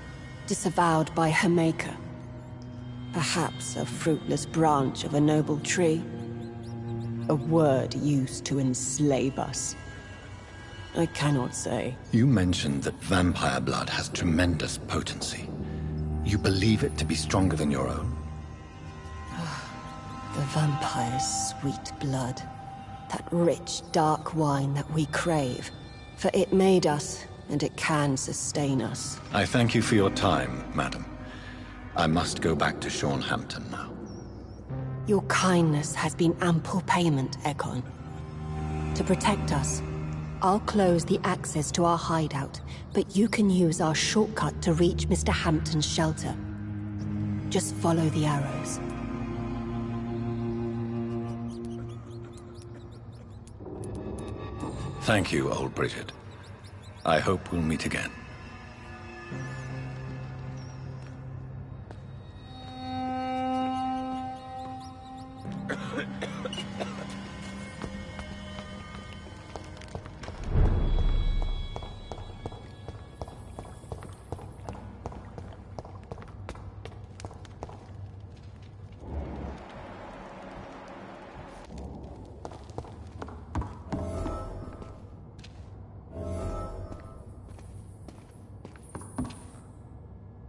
H: disavowed by her maker. Perhaps a fruitless branch of a noble tree. A word used to enslave us. I cannot say.
I: You mentioned that vampire blood has tremendous potency. You believe it to be stronger than your own?
H: The vampire's sweet blood. That rich, dark wine that we crave. For it made us, and it can sustain us.
I: I thank you for your time, madam. I must go back to Hampton now.
H: Your kindness has been ample payment, Egon. To protect us, I'll close the access to our hideout, but you can use our shortcut to reach Mr. Hampton's shelter. Just follow the arrows.
I: Thank you, old Bridget. I hope we'll meet again.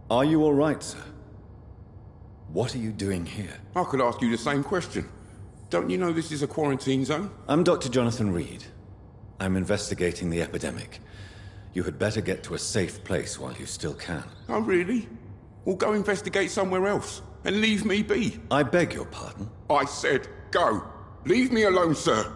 I: Are you all right, sir? What are you doing here?
O: I could ask you the same question. Don't you know this is a quarantine zone?
I: I'm Dr. Jonathan Reed. I'm investigating the epidemic. You had better get to a safe place while you still can.
O: Oh, really? Well, go investigate somewhere else, and leave me be.
I: I beg your pardon?
O: I said go. Leave me alone, sir.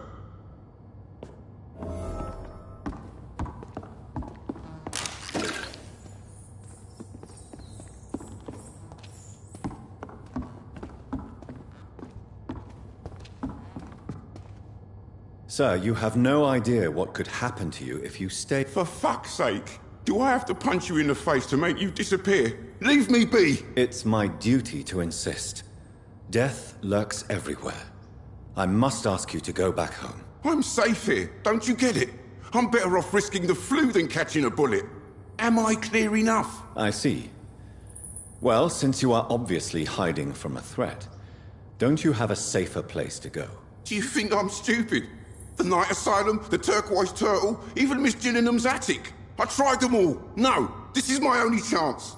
I: Sir, you have no idea what could happen to you if you stay.
O: For fuck's sake! Do I have to punch you in the face to make you disappear? Leave me be!
I: It's my duty to insist. Death lurks everywhere. I must ask you to go back home.
O: I'm safe here, don't you get it? I'm better off risking the flu than catching a bullet. Am I clear enough?
I: I see. Well, since you are obviously hiding from a threat, don't you have a safer place to go?
O: Do you think I'm stupid? The Night Asylum, the Turquoise Turtle, even Miss Gillingham's attic. I tried them all. No, this is my only chance.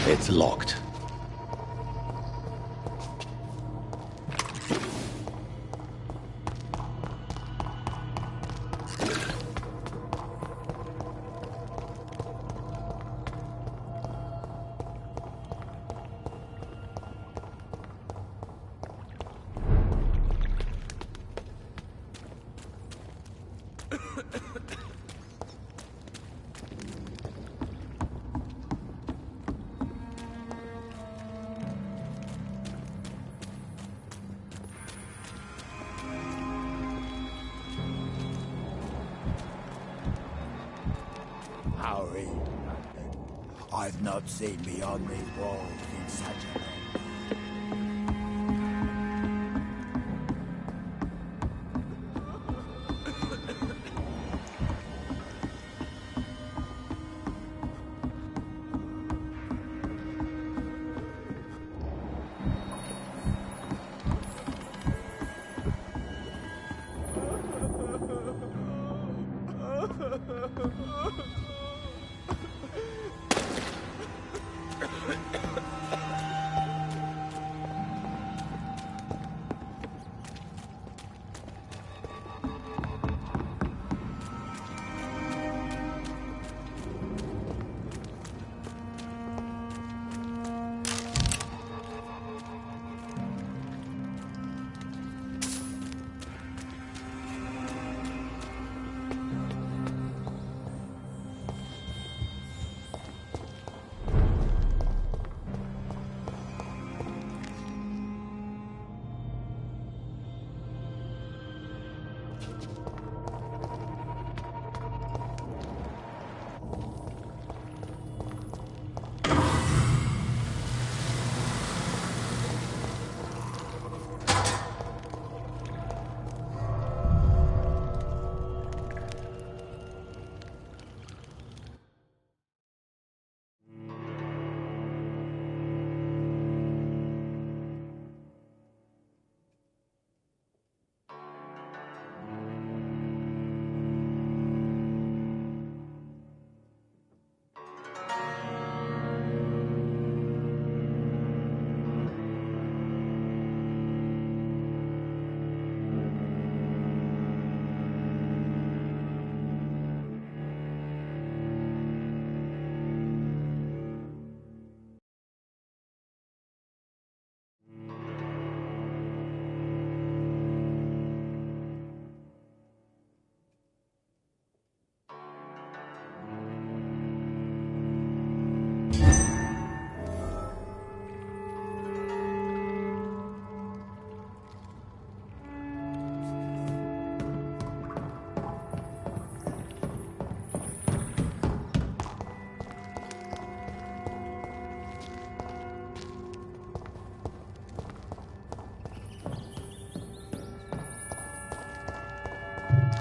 I: It's locked.
E: Harry, I've not seen beyond these walls in such a long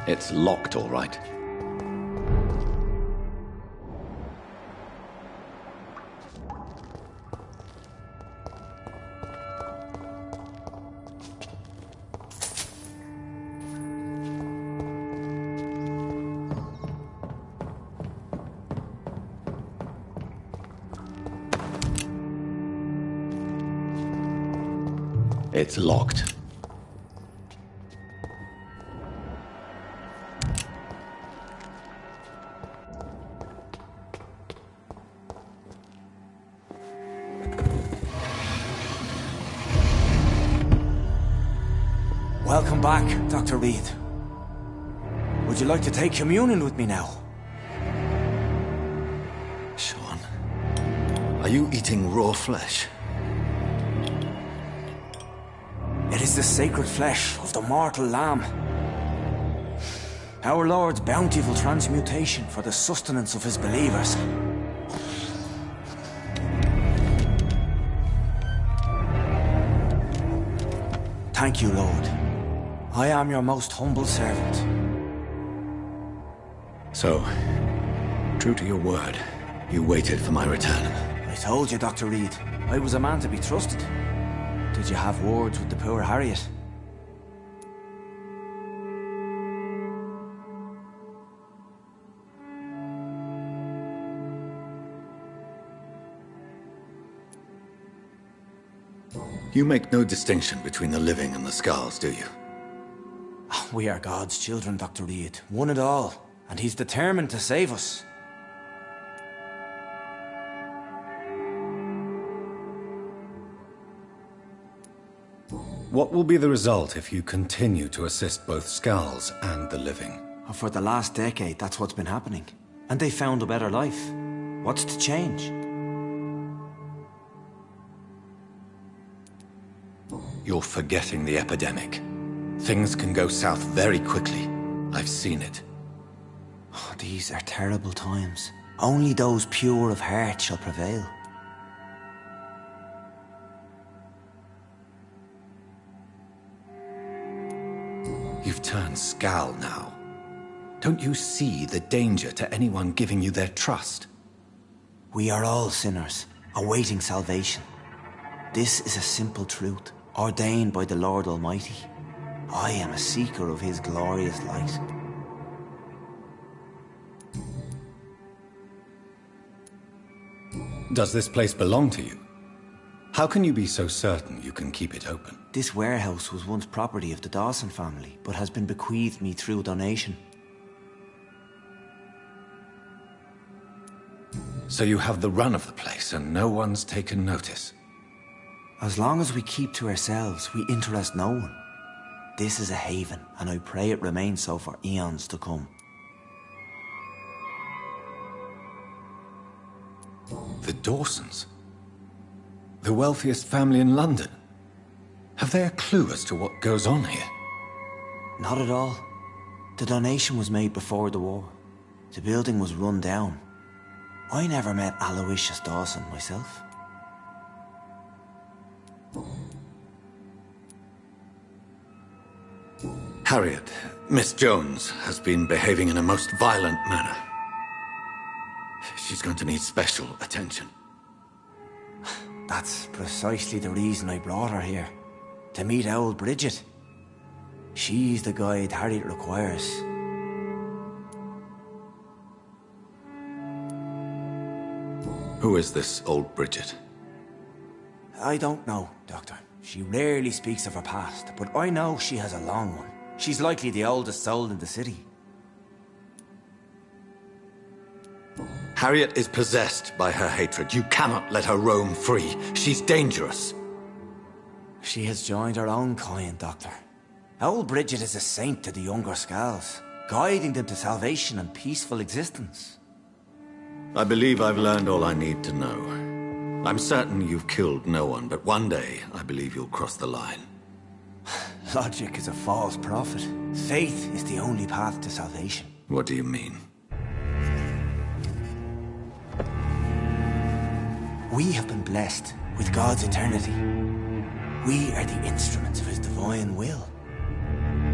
I: It's locked, all right. It's locked.
T: Welcome back, Dr. Reed. Would you like to take communion with me now?
Q: Sean, are you eating raw flesh?
T: It is the sacred flesh of the mortal lamb. Our Lord's bountiful transmutation for the sustenance of his believers. Thank you, Lord. I am your most humble servant.
Q: So, true to your word, you waited for my return.
T: I told you, Dr. Reed, I was a man to be trusted. Did you have words with the poor Harriet?
Q: You make no distinction between the living and the skulls, do you?
T: We are God's children, Dr. Reed. One and all. And he's determined to save us.
B: What will be the result if you continue to assist both skulls and the living?
T: For the last decade, that's what's been happening. And they found a better life. What's to change?
Q: You're forgetting the epidemic. Things can go south very quickly. I've seen it.
T: Oh, these are terrible times. Only those pure of heart shall prevail.
Q: You've turned Skal now. Don't you see the danger to anyone giving you their trust?
T: We are all sinners, awaiting salvation. This is a simple truth, ordained by the Lord Almighty. I am a seeker of his glorious light.
B: Does this place belong to you? How can you be so certain you can keep it open?
T: This warehouse was once property of the Dawson family, but has been bequeathed me through donation.
Q: So you have the run of the place and no one's taken notice?
T: As long as we keep to ourselves, we interest no one. This is a haven, and I pray it remains so for eons to come.
Q: The Dawsons? The wealthiest family in London? Have they a clue as to what goes on here?
T: Not at all. The donation was made before the war. The building was run down. I never met Aloysius Dawson myself.
Q: Harriet, Miss Jones, has been behaving in a most violent manner. She's going to need special attention.
T: That's precisely the reason I brought her here. To meet old Bridget. She's the guide Harriet requires.
Q: Who is this old Bridget?
T: I don't know, Doctor. She rarely speaks of her past, but I know she has a long one. She's likely the oldest soul in the city.
Q: Harriet is possessed by her hatred. You cannot let her roam free. She's dangerous.
T: She has joined her own kind, Doctor. Old Bridget is a saint to the younger Skals, guiding them to salvation and peaceful existence.
Q: I believe I've learned all I need to know. I'm certain you've killed no one, but one day I believe you'll cross the line.
T: Logic is a false prophet. Faith is the only path to salvation.
Q: What do you mean?
T: We have been blessed with God's eternity. We are the instruments of his divine will.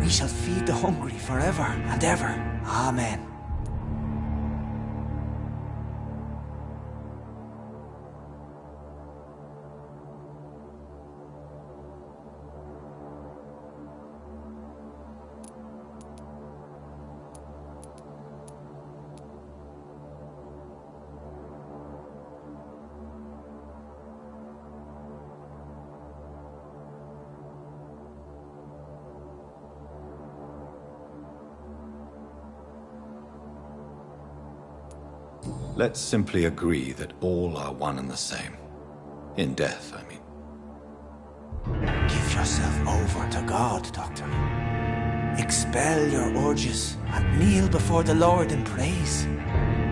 T: We shall feed the hungry forever and ever. Amen.
B: Let's simply agree that all are one and the same. In death, I mean.
T: Give yourself over to God, Doctor. Expel your urges and kneel before the Lord in praise.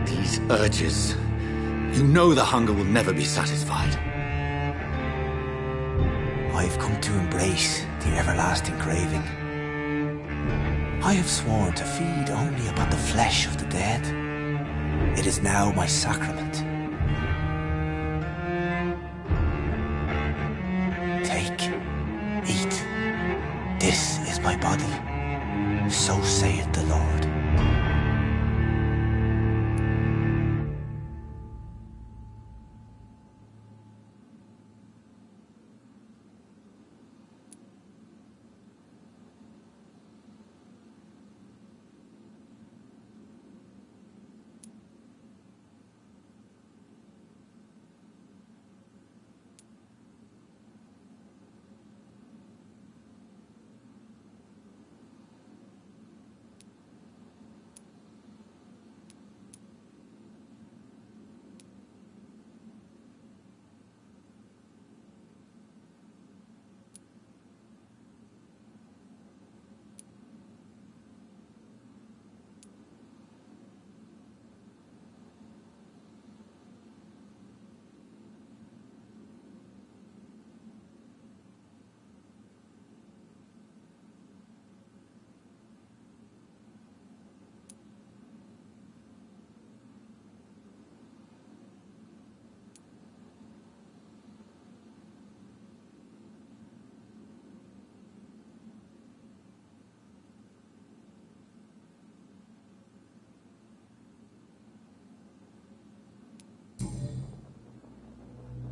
Q: These urges. You know the hunger will never be satisfied.
T: I've come to embrace the everlasting craving. I have sworn to feed only upon the flesh of the dead. It is now my sacrament. Take, eat. This is my body. So saith the Lord.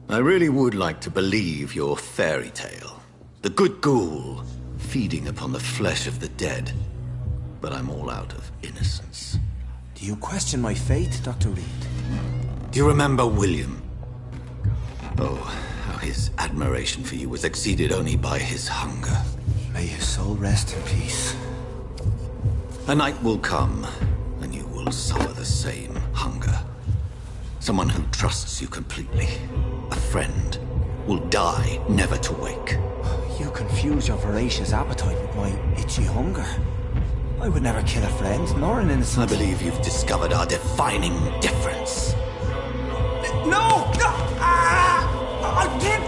Q: I really would like to believe your fairy tale. The good ghoul feeding upon the flesh of the dead. But I'm all out of innocence.
T: Do you question my faith, Dr. Reed?
Q: Do you remember William? Oh, how his admiration for you was exceeded only by his hunger.
T: May his soul rest in peace.
Q: A night will come, and you will suffer the same hunger. Someone who trusts you completely, a friend, will die never to wake.
T: You confuse your voracious appetite with my itchy hunger. I would never kill a friend, nor an innocent.
Q: I believe you've discovered our defining difference.
T: No! No! I did